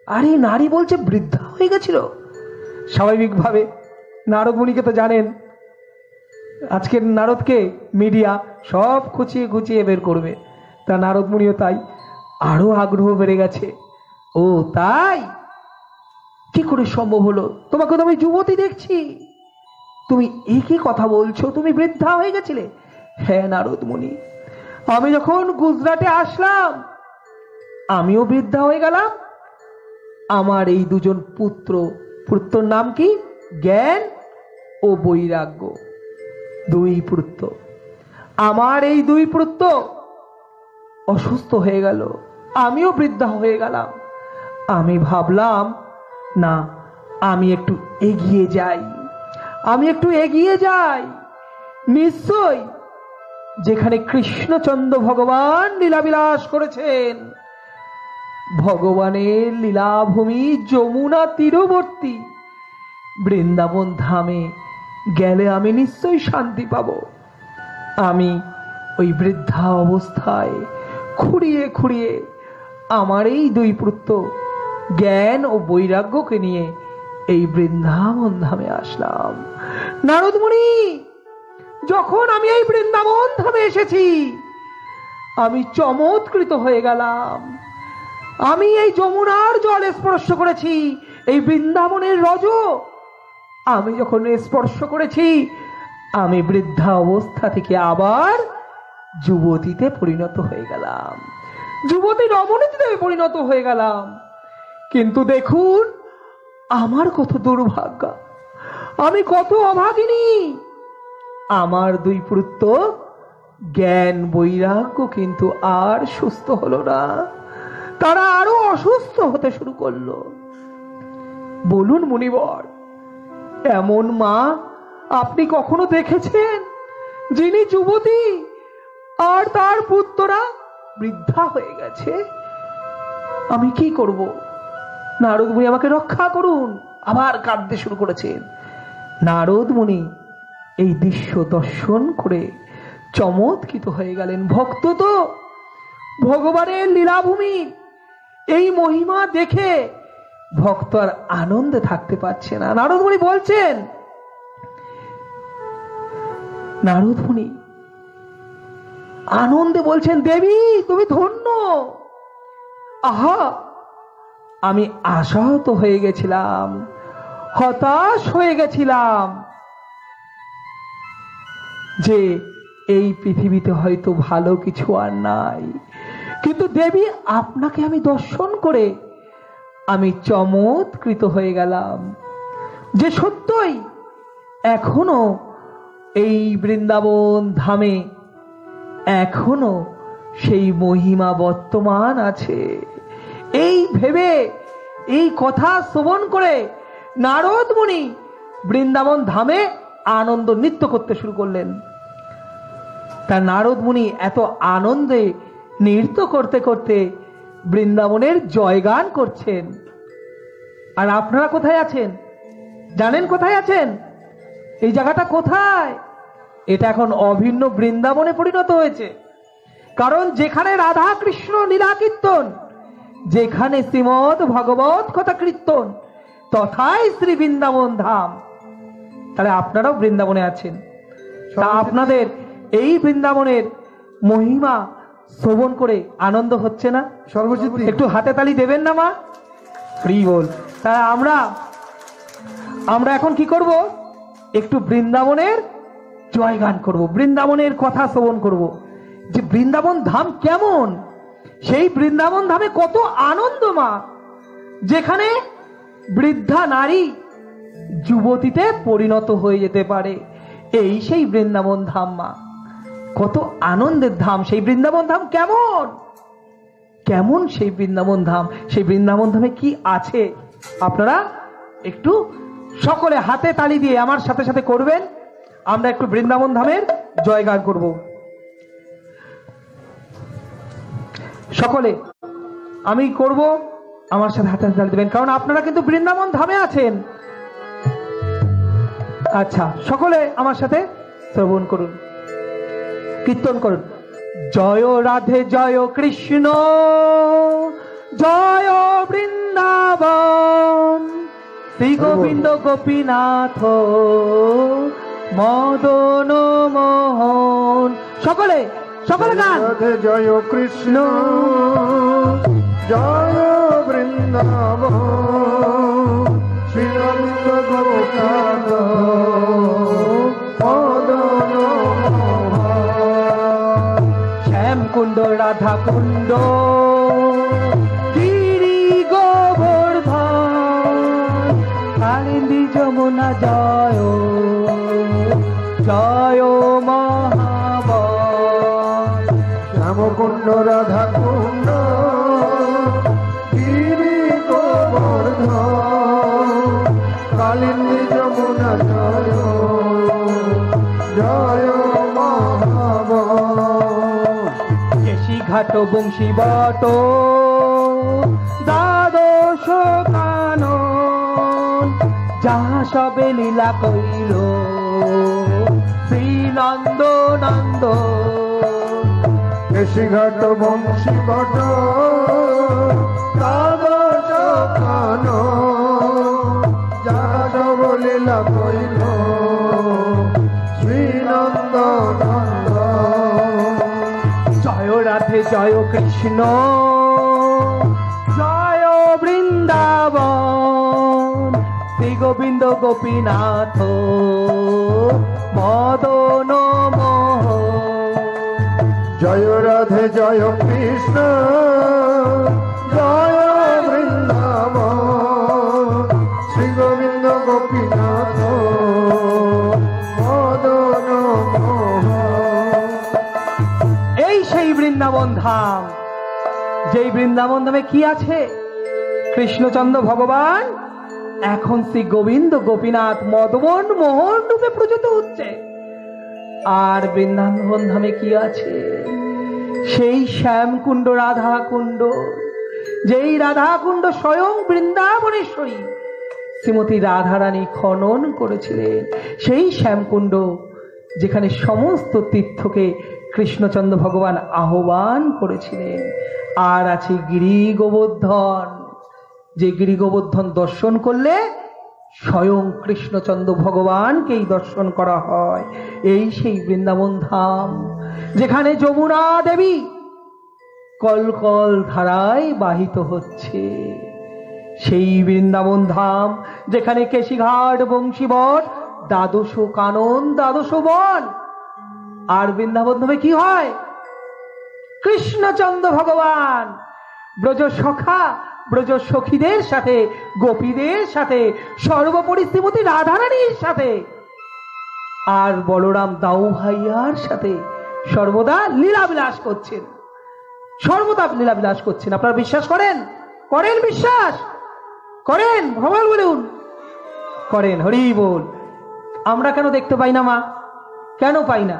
আরে নারী বলছে বৃদ্ধা হয়ে গেছিল। স্বাভাবিকভাবে নারদ মুনিকে তো জানেন, আজকের নারদকে মিডিয়া সব খুঁচিয়ে খুঁচিয়ে বের করবে। তা নারদ মুনিও তাই আরো আগ্রহ বেড়ে গেছে। ও তাই? কি করে সম্ভব হলো? তোমাকে তো আমি যুবতী দেখছি, তুমি একই কথা বলছো, তুমি বৃদ্ধা হয়ে গেছিলে? হ্যাঁ নারদ মুনি, আমি যখন গুজরাটে আসলাম, আমিও বৃদ্ধা হয়ে গেলাম। আমার এই দুজন পুত্রর নাম কি? জ্ঞান ও বৈরাগ্য, দুই পুত্র। আমার এই দুই পুত্র অসুস্থ হয়ে গেল, আমিও বৃদ্ধা হয়ে গেলাম। আমি ভাবলাম না, আমি একটু এগিয়ে যাই, আমি একটু এগিয়ে যাই। নিশ্চয় যেখানে কৃষ্ণচন্দ্র ভগবান লীলাবিলাস করেছেন, ভগবানের লীলাভূমি যমুনা তীরবর্তী বৃন্দাবন ধামে গেলে আমি নিশ্চয়ই শান্তি পাব। আমি ওই বৃদ্ধা অবস্থায় খুঁড়িয়ে খুঁড়িয়ে আমার এই দুই পুত্র জ্ঞান ও বৈরাগ্যকে নিয়ে এই বৃন্দাবন ধামে আসলাম। নারদ মুনি, যখন আমি এই বৃন্দাবন ধামে এসেছি, আমি চমৎকৃত হয়ে গেলাম। আমি এই যমুনার জল স্পর্শ করেছি, এই বৃন্দাবনের রজ আমি যখন স্পর্শ করেছি, আমি বৃদ্ধা অবস্থা থেকে আবার যুবতীতে পরিণত হয়ে গেলাম, যুবতী রমণীতে পরিণত হয়ে গেলাম। কিন্তু দেখুন আমার কত দুর্ভাগ্য, আমি কত অভাগিনী। আমার দুই পুত্র জ্ঞান বৈরাগ্য কিন্তু আর সুস্থ হলো না, তারা আরো অসুস্থ হতে শুরু করলো। বলুন মুনিবর, এমন মা আপনি কখনো দেখেছেন, যিনি যুবতী আর তার পুত্ররা বৃদ্ধা হয়ে গেছে? আমি কি করব? নারদ মুনি আমাকে রক্ষা করুন। আবার কাঁদতে শুরু করেছেন। নারদ মুনি এই দৃশ্য দর্শন করে চমৎকৃত হয়ে গেলেন। ভক্ত তো ভগবানের লীলাভূমি এই মহিমা দেখে ভক্ত আর আনন্দে থাকতে পারছে না। নারদ মুনি বলছেন, নারদ মুনি আনন্দে বলছেন, দেবী তুমি ধন্য। আহা, আমি আশাহত হয়ে গেছিলাম, হতাশ হয়ে গেছিলাম যে এই পৃথিবীতে হয়তো ভালো কিছু আর নাই, কিন্তু দেবী আপনাকে আমি দর্শন করে আমি চমৎকৃত হয়ে গেলাম যে সত্যই এখনো এই বৃন্দাবন ধামে এখনো সেই মহিমা বর্তমান আছে। এই ভেবে, এই কথা শ্রবণ করে নারদ মুনি বৃন্দাবন ধামে আনন্দ নৃত্য করতে শুরু করলেন। তার নারদ মুনি এত আনন্দে নৃত্য করতে করতে বৃন্দাবনের জয়গান করছেন। আর আপনারা কোথায় আছেন জানেন? কোথায় আছেন? এই জায়গাটা কোথায়? এটা এখন অভিন্ন বৃন্দাবনে পরিণত হয়েছে। কারণ যেখানে রাধা কৃষ্ণ লীলা কীর্তন, যেখানে শ্রীমদ ভগবত কথা কীর্তন, তথায় শ্রী বৃন্দাবন ধাম। তাহলে আপনারাও বৃন্দাবনে আছেন। তা আপনাদের এই বৃন্দাবনের মহিমা শ্রবণ করে আনন্দ হচ্ছে না? সর্বজিৎ একটু হাতে তালি দেবেন না মা? ফ্রি বল। তা আমরা এখন কি করব? একটু বৃন্দাবনের জয়গান করব, বৃন্দাবনের কথা শ্রবণ করব, যে বৃন্দাবন ধাম কেমন, সেই বৃন্দাবন ধামে কত আনন্দ মা, যেখানে বৃদ্ধা নারী যুবতীতে পরিণত হয়ে যেতে পারে। এই সেই বৃন্দাবন ধাম মা, কত আনন্দের ধাম। সেই বৃন্দাবন ধাম কেমন কেমন সেই বৃন্দাবন ধাম, সেই বৃন্দাবন ধামে কি আছে আপনারা একটু সকলে হাতে তালি দিয়ে আমার সাথে সাথে করবেন। আমরা একটু বৃন্দাবন ধামের জয়গান করব। সকলে আমি করব, আমার সাথে হাতে তালি দেবেন, কারণ আপনারা কিন্তু বৃন্দাবন ধামে আছেন। আচ্ছা, সকলে আমার সাথে শ্রবণ করুন, কীর্তন করুন। জয় রাধে জয় কৃষ্ণ, জয় বৃন্দাবন, শ্রী গোবিন্দ গোপীনাথ মদন মোহন। সকলে সকলে গান। রাধে জয় কৃষ্ণ, জয় বৃন্দাবন, শ্রী গোবিন্দ গোপীনাথ মদন মোহন। শ্যাম কুণ্ড রাধা কুণ্ড গিরি গোবর্ধন, কালিন্দী যমুনা জয় জয় মহাবন। শ্যাম কুণ্ড রাধা কুণ্ড ঘাট বংশী বট দ্বাদশ কানন যাহা সবে লীলা কইল শ্রীনন্দ নন্দ কেশিঘাট বংশী বট দ্বাদশ কানন যাহা সবে লীলা কইল শ্রীনন্দ নন্দ। জয় রাধে জয় কৃষ্ণ জয় বৃন্দাবন শ্রী গোবিন্দ গোপীনাথ মদন মোহন। জয় রাধে জয় কৃষ্ণ জয় বৃন্দাবন শ্রী গোবিন্দ গোপীনাথ মদন মোহন। এই সেই বৃন্দাবন ধাম, যেই বৃন্দাবন ধামে কি আছে? কৃষ্ণচন্দ্র ভগবান এখন শ্রী গোবিন্দ গোপীনাথ মদন মোহন রূপে পূজিত হচ্ছে। আর বৃন্দাবন ধামে কি আছে? সেই শ্যামকুণ্ড রাধা কুণ্ড, যেই রাধা কুণ্ড স্বয়ং বৃন্দাবনেশ্বরী শ্রীমতী রাধারানী খনন করেছিলেন। সেই শ্যামকুণ্ড যেখানে সমস্ত তীর্থকে কৃষ্ণচন্দ্র ভগবান আহ্বান করেছিলেন। আর আছে গিরি গোবর্ধন, যে গিরি গোবর্ধন দর্শন করলে স্বয়ং কৃষ্ণচন্দ্র ভগবানকেই দর্শন করা হয়। এই সেই বৃন্দাবন ধাম যেখানে যমুনা দেবী কলকল ধারায় বাহিত হচ্ছে। সেই বৃন্দাবন ধাম যেখানে কেশিঘাট বংশীবট দ্বাদশ কানন দ্বাদশ বন। আর বৃন্দাবন ধামে কি হয়? কৃষ্ণচন্দ্র ভগবান ব্রজ সখা ব্রজ সখীদের সাথে, গোপীদের সাথে, সর্বোপরি শ্রীমতী রাধারানীর সাথে আর বলরাম দাউ ভাইয়ার সাথে সর্বদা লীলাবিলাস করছেন, সর্বদা লীলাবিলাস করছেন। আপনারা বিশ্বাস করেন? করেন? বিশ্বাস করেন? ভগবান বলুন করেন। হরি বল। আমরা কেন দেখতে পাই না মা? কেন পাই না?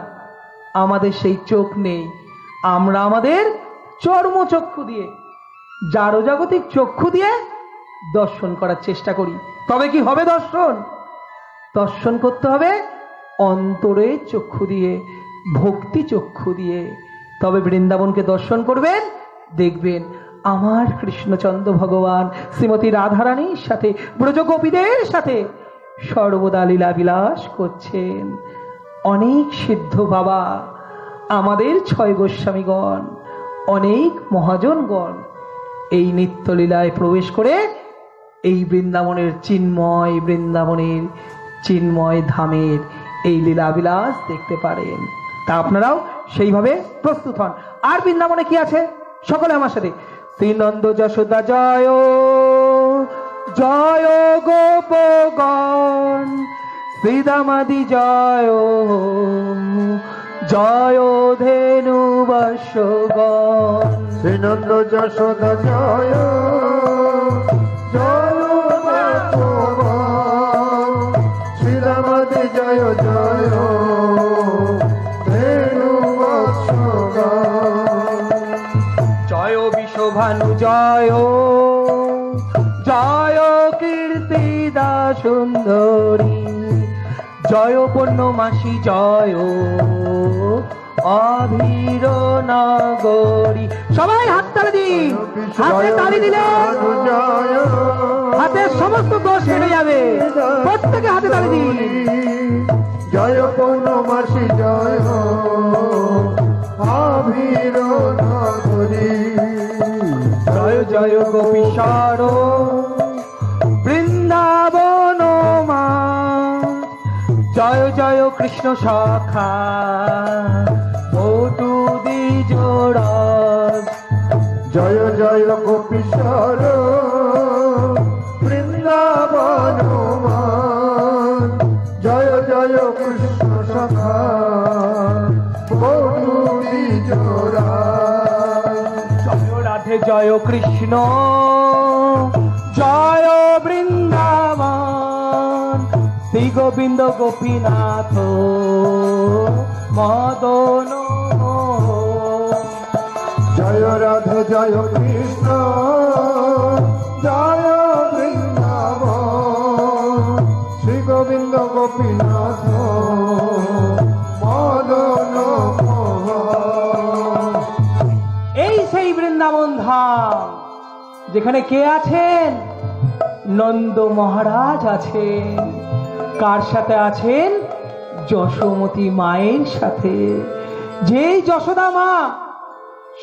আমাদের সেই চোখ নেই। আমরা আমাদের চর্মচক্ষু দিয়ে, জাগতিক চক্ষু দিয়ে দর্শন করার চেষ্টা করি। তবে কি হবে দর্শন? দর্শন করতে হবে অন্তরে চক্ষু দিয়ে, ভক্তি চক্ষু দিয়ে। তবে বৃন্দাবনকে দর্শন করবেন, দেখবেন আমার কৃষ্ণচন্দ্র ভগবান শ্রীমতী রাধারানীর সাথে, ব্রজগোপীদের সাথে সর্বদা লীলা বিলাস করছেন। অনেক সিদ্ধ বাবা, আমাদের 6 গোস্বামীগণ, অনেক মহাজনগণ এই নিত্যলীলায় প্রবেশ করে এই বৃন্দাবনের চিন্ময়, বৃন্দাবনের চিন্ময় ধামের এই লীলাবিলাস দেখতে পারেন। তা আপনারাও সেইভাবে প্রস্তুত হন। আর বৃন্দাবনে কি আছে? সকলে আমার সাথে শ্রীনন্দ যশোদা জয় জয় গোপগণ, শ্রীদামাদি জয় জয় ধেনু বর্ষগণ। শ্রীনন্দ যশোদা জয় জয় গোপগণ, শ্রীরামদি জয় জয় ধেনু বৎসগণ। জয় বিশ্বভানু জয় জয় কীর্তিদা সুন্দরী, জয় পূর্ণমাসী জয় অধীর নগরী। সবাই হাত তালি দিন। হাতে তালি দিলে হাতের সমস্ত দোষ কেটে যাবে। প্রত্যেকে হাতে তালি দিন। জয় পৌর্ণমাসী জয় অধীর নগরী। জয় জয় গোপীশ্বর বৃন্দাবন মা, জয় জয় কৃষ্ণ সখা বটু দ্বিজরস। জয় জয় গোপীশ্বর বৃন্দাবন মা, জয় জয় কৃষ্ণ সখা বটু দ্বিজরস। জয় রাধে জয় কৃষ্ণ জয় বৃন্দাবন, শ্রী গোবিন্দ গোপীনাথ মদন মোহন। জয় কৃষ্ণ জয় বৃন্দাবন শ্রী গোবিন্দ গোপীনাথ মদন মোহন। এই সেই বৃন্দাবন ধাম যেখানে কে আছেন? নন্দ মহারাজ আছেন। কার সাথে আছেন? যশোমতী মায়ের সাথে। যেই যশোদা মা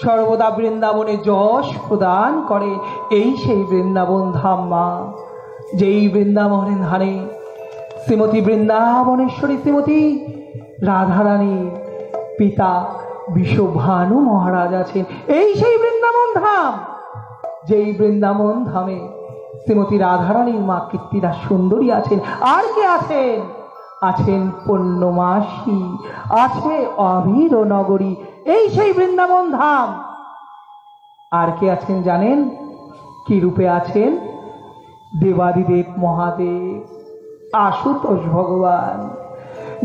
সর্বদা বৃন্দাবনে যশ প্রদান করে, এই সেই বৃন্দাবন ধাম মা। যেই বৃন্দাবনের ধারে শ্রীমতী বৃন্দাবনেশ্বরী শ্রীমতী রাধারানীর পিতা বিশ্বভানু মহারাজ আছেন, এই সেই বৃন্দাবন ধাম। যেই বৃন্দাবন ধামে শ্রীমতী রাধারানীর মা কীর্তিদা সুন্দরী আছেন। আর কে আছেন? আছেন পূর্ণমাসী, আছে অভির নগরী, এই সেই বৃন্দাবন ধাম। আর কে আছেন জানেন? কি রূপে আছেন? দেবাদিদেব মহাদেব, আশুতোষ ভগবান।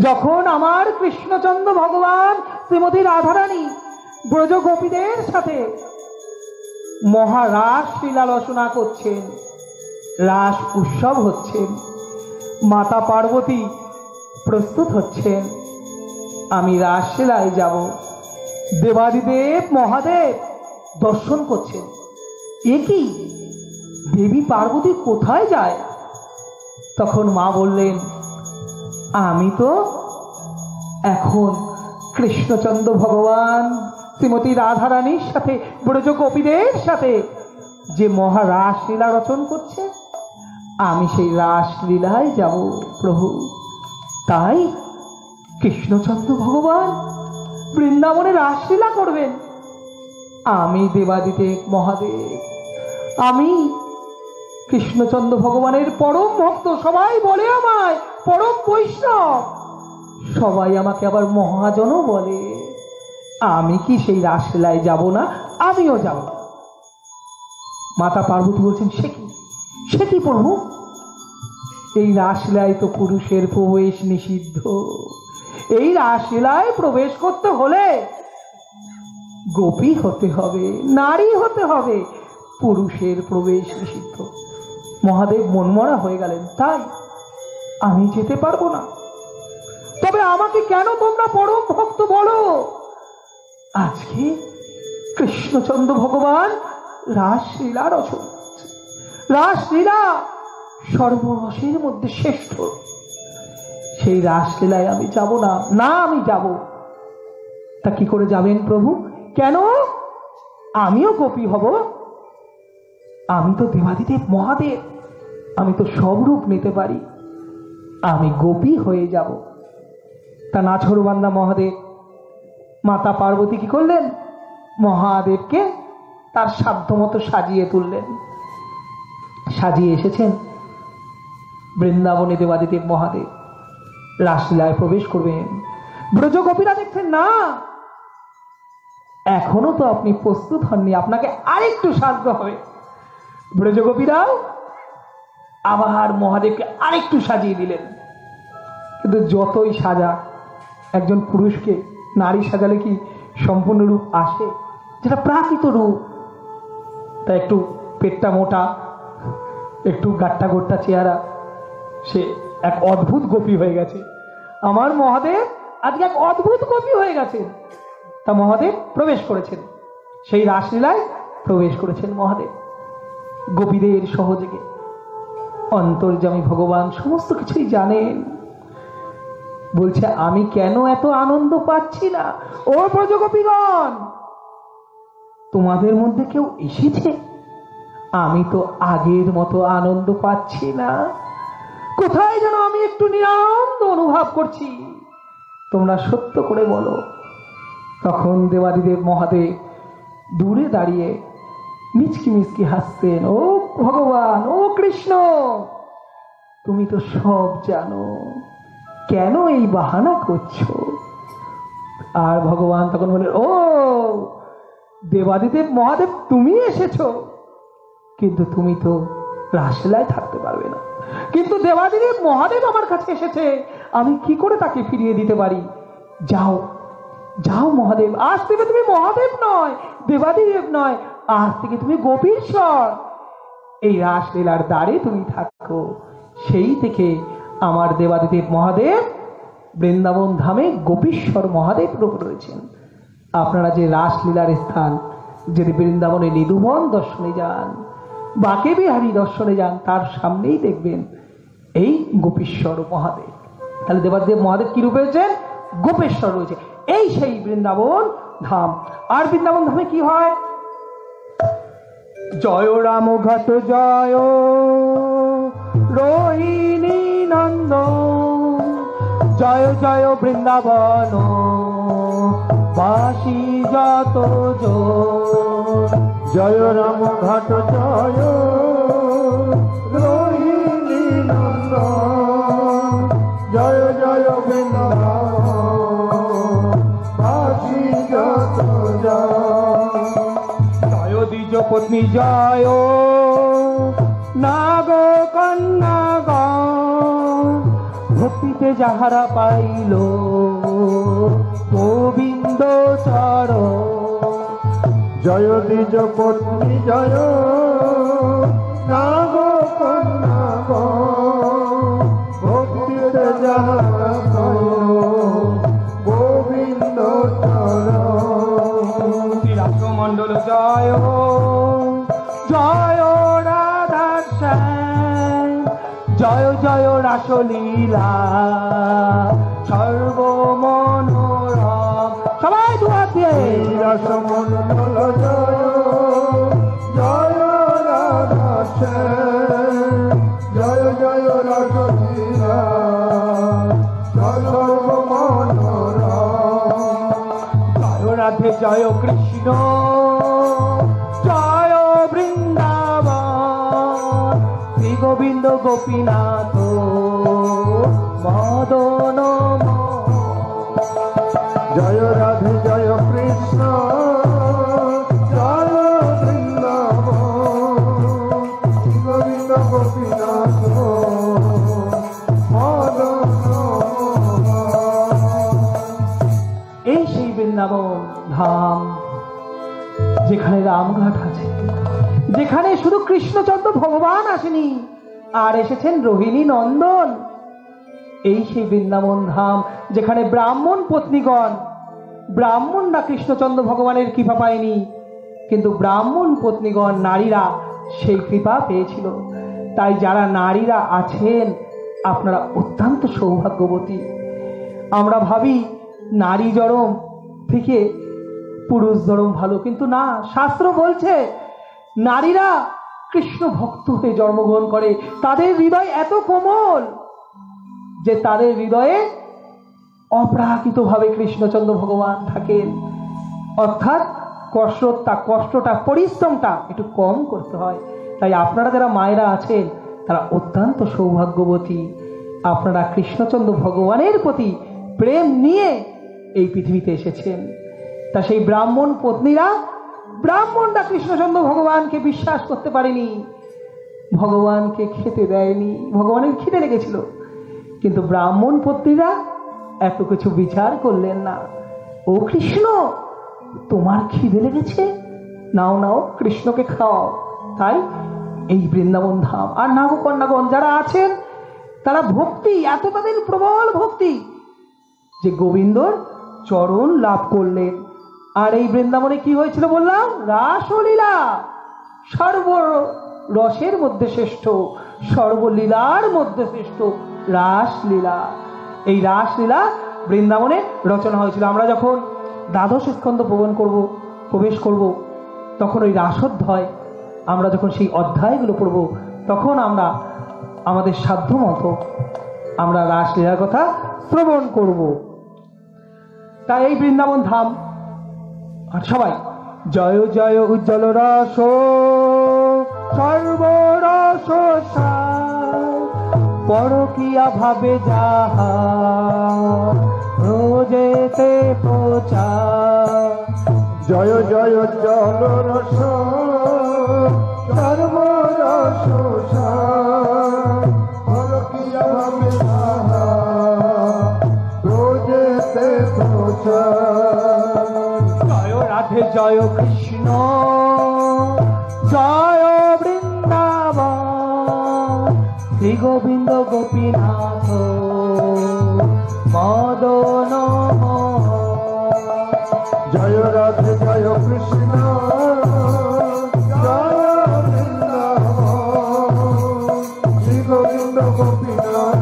যখন আমার কৃষ্ণচন্দ্র ভগবান শ্রীমতী রাধারানী ব্রজ গোপীদের সাথে মহারাস লীলা রচনা করছেন, রাস উৎসব হচ্ছেন, মাতা পার্বতী প্রস্তুত হচ্ছেন, আমি রাসলীলায় যাব। দেবাদিদেব মহাদেব দর্শন করছেন। এ কি, দেবী পার্বতী কোথায় যায়? তখন মা বললেন, আমি তো এখন কৃষ্ণচন্দ্র ভগবান শ্রীমতী রাধারানীর সাথে ব্রজ গোপীদের সাথে যে মহারাস লীলা রচন করছে, আমি সেই রাসলীলায় যাব প্রভু। তাই কৃষ্ণচন্দ্র ভগবান বৃন্দাবনে রাসলীলা করবেন। আমি দেবাদিদেব মহাদেব, আমি কৃষ্ণচন্দ্র ভগবানের পরম ভক্ত। সবাই বলে আমায় পরম বৈষ্ণব, সবাই আমাকে আবার মহাজনও বলে। আমি কি সেই রাসলীলায় যাব না? আমিও যাব। মাতা পার্বতী বলছেন, সে কি প্রভু? এই রাসলীলায় তো পুরুষের প্রবেশ নিষিদ্ধ। এই রাসলীলায় প্রবেশ করতে হলে গোপী হতে হবে, নারী হতে হবে, পুরুষের প্রবেশ নিষিদ্ধ। মহাদেব মনমরা হয়ে গেলেন, তাই আমি যেতে পারবো না। তবে আমাকে কেন তোমরা পরম ভক্ত বলো? আজকে কৃষ্ণচন্দ্র ভগবান রাসলীলা রচনা, রাসলীলা সর্বরসের মধ্যে শ্রেষ্ঠ। সেই রাসলীলায় আমি যাব না। না, আমি যাব। তা কি করে যাবেন প্রভু? কেন? আমিও গোপী হব। আমি তো দেবাদিদেব মহাদেব, আমি তো সব রূপ নিতে পারি। আমি গোপী হয়ে যাব। তা নাছরবান্দা মহাদেব, মাতা পার্বতী কি করলেন? মহাদেবকে তার সাধ্যমতো সাজিয়ে তুললেন। সাজিয়ে এসেছেন বৃন্দাবনে দেবাদিদেব মহাদেব রাসলীলায় প্রবেশ করবেন। ব্রজ গোপীরা দেখছেন, না, এখনো তো আপনি প্রস্তুত হননি, আপনাকে আরেকটু সাজতে হবে। ব্রজ গোপীরাও আবার মহাদেবকে আরেকটু সাজিয়ে দিলেন। কিন্তু যতই সাজা, একজন পুরুষকে নারী সাজালে কি সম্পূর্ণ রূপ আসে? যেটা প্রাকৃত রূপ, তা একটু পেটটা মোটা, একটু গাট্টা গোট্টা চেহারা, সে এক অদ্ভুত গোপী হয়ে গেছে। আমার মহাদেব আজকে এক অদ্ভুত গোপী হয়ে গেছেন। তা মহাদেব প্রবেশ করেছেন, সেই রাসলীলায় প্রবেশ করেছেন মহাদেব গোপীদের সহযোগে। অন্তর্যামী ভগবান সমস্ত কিছুই জানেন। বলছে, আমি কেন এত আনন্দ পাচ্ছি না? ও ব্রজগোপীগণ, তোমাদের মধ্যে কেউ এসেছে? আমি তো আগের মতো আনন্দ পাচ্ছি না। কোথায় যেন আমি একটু নিরানন্দ অনুভব করছি। তোমরা সত্য করে বলো। তখন দেবাদিদেব মহাদেব দূরে দাঁড়িয়ে মিচকি মিচকি হাসতেন। ও ভগবান, ও কৃষ্ণ, তুমি তো সব জানো, কেন এই বাহানা করছো? আর ভগবান তখন বললেন, ও দেবাদিদেব মহাদেব, তুমি এসেছো, কিন্তু তুমি তো রাসলীলায় থাকতে পারবে না। কিন্তু দেবাদিদেব মহাদেব আমার কাছে এসেছে, আমি কি করে তাকে ফিরিয়ে দিতে পারি? যাও যাও মহাদেব, আজ থেকে তুমি মহাদেব নয়, দেবাদিদেব নয়, আজ থেকে তুমি গোপীশ্বর, এই রাসলীলার দ্বারে তুমি থাকো। সেই থেকে আমার দেবাদিদেব মহাদেব বৃন্দাবন ধামে গোপীশ্বর মহাদেব রূপ রয়েছেন। আপনারা যে রাসলীলার স্থান, যদি বৃন্দাবনে নিধুবন দর্শনে যান, বাকে বিহারী দর্শনে যান, তার সামনেই দেখবেন এই গোপীশ্বর মহাদেব। তাহলে দেবাদেব মহাদেব কি রূপে রয়েছেন? গোপেশ্বর রয়েছে। এই সেই বৃন্দাবন ধাম। আর বৃন্দাবন ধামে কি হয়? জয় রাম ঘট জয় রোহিণী নন্দ, জয় জয় বৃন্দাবন বাসী যত জয় রাম ঘাট জয় রোহিণী নন্দ, জয় জয় বৃন্দাবাসী যত জয় দ্বিজ পত্নী জয় নাগ কন্যা ভক্তিতে যাহারা পাইল গোবিন্দ চর। জয় দ্বিজ পত্নী জয় নাগ কন্যা ভক্তিতে যাহারা পাইল গোবিন্দ চর। রাষ্ট্রমণ্ডল জয় জয় রাধা শ্যাম, জয় জয় রাসলীলা সর্বমনোরম। সবাই দুহাত দিয়ে রাসমণ্ডল জয় জয় রাধা শ্যাম, জয় জয় রাসলীলা সর্বমনোরম। জয় রাধে জয় কৃষ্ণ জয় বৃন্দাবন, শ্রী গোবিন্দ গোপীনাথ মদন জয় রাধে জয় কৃষ্ণ জয় বৃন্দাবন, গোবিন্দ গোপীনাথ মদন। এই সেই বৃন্দাবন ধাম যেখানে রামঘাট আছে, যেখানে শুধু কৃষ্ণচন্দ্র ভগবান আসেনি, আর এসেছেন রোহিণী নন্দন। এই সেই বৃন্দাবন ধাম যেখানে ব্রাহ্মণ পত্নীগণ, ব্রাহ্মণরা কৃষ্ণচন্দ্র ভগবানের কৃপা পায়নি, কিন্তু ব্রাহ্মণ পত্নীগণ নারীরা সেই কৃপা পেয়েছিল। তাই যারা নারীরা আছেন আপনারা অত্যন্ত সৌভাগ্যবতী। আমরা ভাবি নারী জনম থেকে পুরুষ জনম ভালো, কিন্তু না, শাস্ত্র বলছে নারীরা কৃষ্ণ ভক্ত হয়ে জন্মগ্রহণ করে। তাদের হৃদয় এত কোমল যে তাদের হৃদয়ে অপ্রাকৃতভাবে কৃষ্ণচন্দ্র ভগবান থাকেন। অর্থাৎ কষ্টটা পরিশ্রমটা একটু কম করতে হয়। তাই আপনারা যারা মায়েরা আছেন তারা অত্যন্ত সৌভাগ্যবতী। আপনারা কৃষ্ণচন্দ্র ভগবানের প্রতি প্রেম নিয়ে এই পৃথিবীতে এসেছেন। তা সেই ব্রাহ্মণ পত্নীরা, ব্রাহ্মণরা কৃষ্ণচন্দ্র ভগবানকে বিশ্বাস করতে পারেনি, ভগবানকে খেতে দেয়নি, ভগবানের খিদে লেগেছিল, কিন্তু ব্রাহ্মণ পত্নীরা এত কিছু বিচার করলেন না। ও কৃষ্ণ, তোমার খিদে লেগেছে, নাও নাও কৃষ্ণকে খাও। তাই এই বৃন্দাবন ধাম আর নাগকন্যাগণ যারা আছেন তারা ভক্তি, এত তাদের প্রবল ভক্তি যে গোবিন্দর চরণ লাভ করলেন। আর এই বৃন্দাবনে কি হয়েছিল বললাম? রাসলীলা। সর্বরসের মধ্যে শ্রেষ্ঠ, সর্বলীলার মধ্যে শ্রেষ্ঠ রাসলীলা। এই রাসলীলা বৃন্দাবনে রচনা হয়েছিল। আমরা যখন দ্বাদশ স্কন্ধ প্রবেশ করব তখন ওই রাসোধ্যায় আমরা যখন সেই অধ্যায়গুলো পড়ব তখন আমরা আমাদের সাধ্য মতো আমরা রাসলীলার কথা শ্রবণ করব। তাই এই বৃন্দাবন ধাম, আর সবাই জয় জয় উজ্জ্বল রস সর্বরস পরকিয়া ভাবে যাহা রোজেতে পোচা। জয় জয় জল রস সর্বরস পরকিয়া ভাবে যাহা রোজেতে পোচা। জয় রাধে জয় কৃষ্ণ জয় বৃন্দাবন শ্রী গোবিন্দ গোপীনাথ মদন জয় রাধে জয় কৃষ্ণ জয় বৃন্দাবন শ্রী গোবিন্দ গোপীনাথ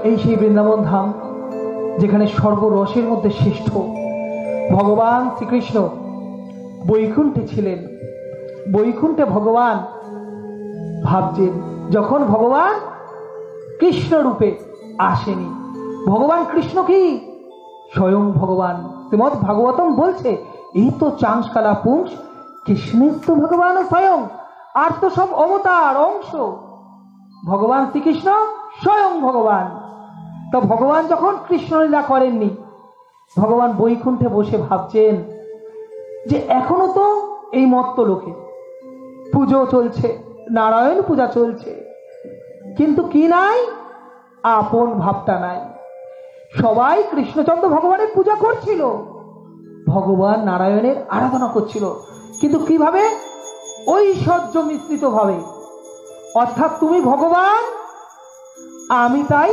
এই সেই বৃন্দাবন ধাম যেখানে সর্বরসের মধ্যে শ্রেষ্ঠ ভগবান শ্রীকৃষ্ণ বৈকুণ্ঠে ছিলেন। বৈকুণ্ঠে ভগবান ভাবছেন, যখন ভগবান কৃষ্ণ রূপে আসেনি, ভগবান কৃষ্ণ কি স্বয়ং ভগবান। শ্রীমদ্ ভাগবতম বলছে, এই তো চাংসকালা পুংস কৃষ্ণের তো ভগবান স্বয়ং, আর তো সব অবতার অংশ। ভগবান শ্রীকৃষ্ণ স্বয়ং ভগবান। তো ভগবান যখন কৃষ্ণলীলা করেননি, ভগবান বৈকুণ্ঠে বসে ভাবছেন যে এখনো তো এই মত্ত লোকে পুজো চলছে, নারায়ণ পূজা চলছে, কিন্তু কি নাই, আপন ভাবটা নাই। সবাই কৃষ্ণচন্দ্র ভগবানের পূজা করছিল, ভগবান নারায়ণের আরাধনা করছিল, কিন্তু কিভাবে? ঐশ্বর্য মিশ্রিত ভাবে। অর্থাৎ তুমি ভগবান, আমি তাই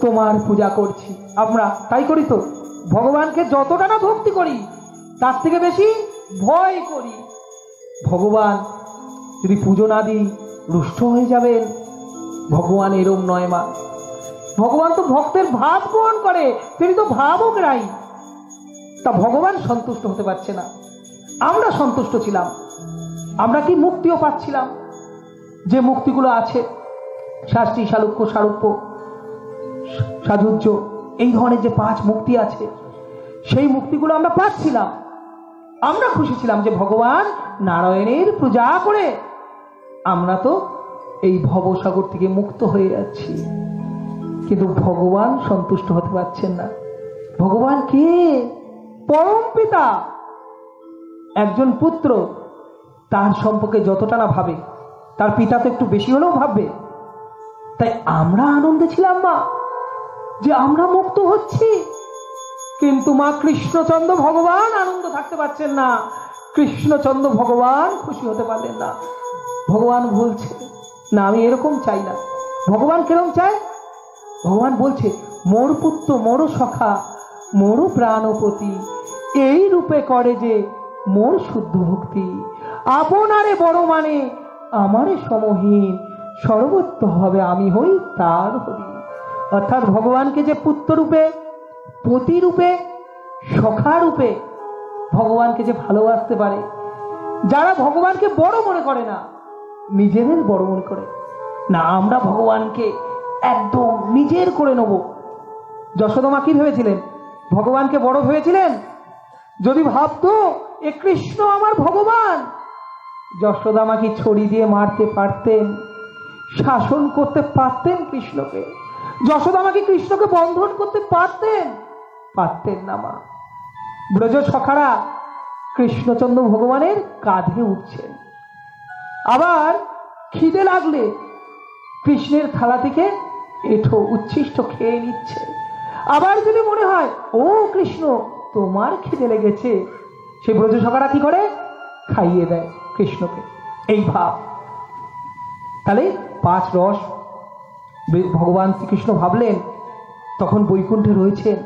তোমার পূজা করছি। আমরা তাই করি তো, ভগবানকে যতটা না ভক্তি করি তার থেকে বেশি ভয় করি। ভগবান যদি পুজো না দিই রুষ্ট হয়ে যাবেন। ভগবান এরম নয় মা, ভগবান তো ভক্তের ভাব গ্রহণ করে, তিনি তো ভাবক রাই। তা ভগবান সন্তুষ্ট হতে পারছে না, আমরা সন্তুষ্ট ছিলাম। আমরা কি মুক্তিও পাচ্ছিলাম, যে মুক্তিগুলো আছে শাস্ত্রী, শালুক্য, সারূপ্য, সাধুর্য, এই ধরনের যে 5 মুক্তি আছে, সেই মুক্তিগুলো আমরা পাচ্ছিলাম। আমরা খুশি ছিলাম যে ভগবান নারায়ণের পূজা করে আমরা তো এই ভবসাগর থেকে মুক্ত হয়ে যাচ্ছি। কিন্তু ভগবান সন্তুষ্ট হতে পারছেন না। ভগবান কে? পরম পিতা। একজন পুত্র তার সম্পর্কে যতটা না ভাবে, তার পিতা তো একটু বেশি হলেও ভাববে। তাই আমরা আনন্দে ছিলাম মা, যে আমরা মুক্ত হচ্ছি, কিন্তু মা কৃষ্ণচন্দ্র ভগবান আনন্দ থাকতে পারছেন না, কৃষ্ণচন্দ্র ভগবান খুশি হতে পারলেন না। ভগবান বলছে না, আমি এরকম চাই না। ভগবান কিরকম চায়? ভগবান বলছে, মোর পুত্র মোর সখা মোর প্রাণপতি, এই রূপে করে যে মোর শুদ্ধ ভক্তি, আপনারে বড় মানে আমারে সমহীন, সর্বত্র হবে আমি হই তার হরি। অর্থাৎ ভগবানকে যে পুত্র রূপে, পতি রূপে, সখা রূপে ভগবানকে যে ভালোবাসতে পারে, যারা ভগবানকে বড় মনে করে না, নিজেদের বড় মনে করে না, আমরা ভগবানকে একদম নিজের করে নেব। যশোদা মা কি ভেবেছিলেন? ভগবানকে বড় ভেবেছিলেন। যদি ভাবতো এ কৃষ্ণ আমার ভগবান, যশোদা মা কি ছড়ি দিয়ে মারতে পারতেন? শাসন করতে পারতেন কৃষ্ণকে? যশোদা মা কি কৃষ্ণকে বন্ধন করতে পারতেন? পারতেন না মা। ব্রজ সখারা কৃষ্ণচন্দ্র ভগবানের কাঁধে উঠছেন। আবার খিদে লাগলে কৃষ্ণের থালা থেকে এঠো উচ্ছিষ্ট খেয়ে নিচ্ছে। আবার যদি মনে হয় ও কৃষ্ণ তোমার খিদে লেগেছে, সেই ব্রজ সখারা কি করে? খাইয়ে দেয় কৃষ্ণকে। এই ভাব। তাহলে 5 রস ভগবান শ্রীকৃষ্ণ ভাবলেন, তখন বৈকুণ্ঠে রয়েছেন,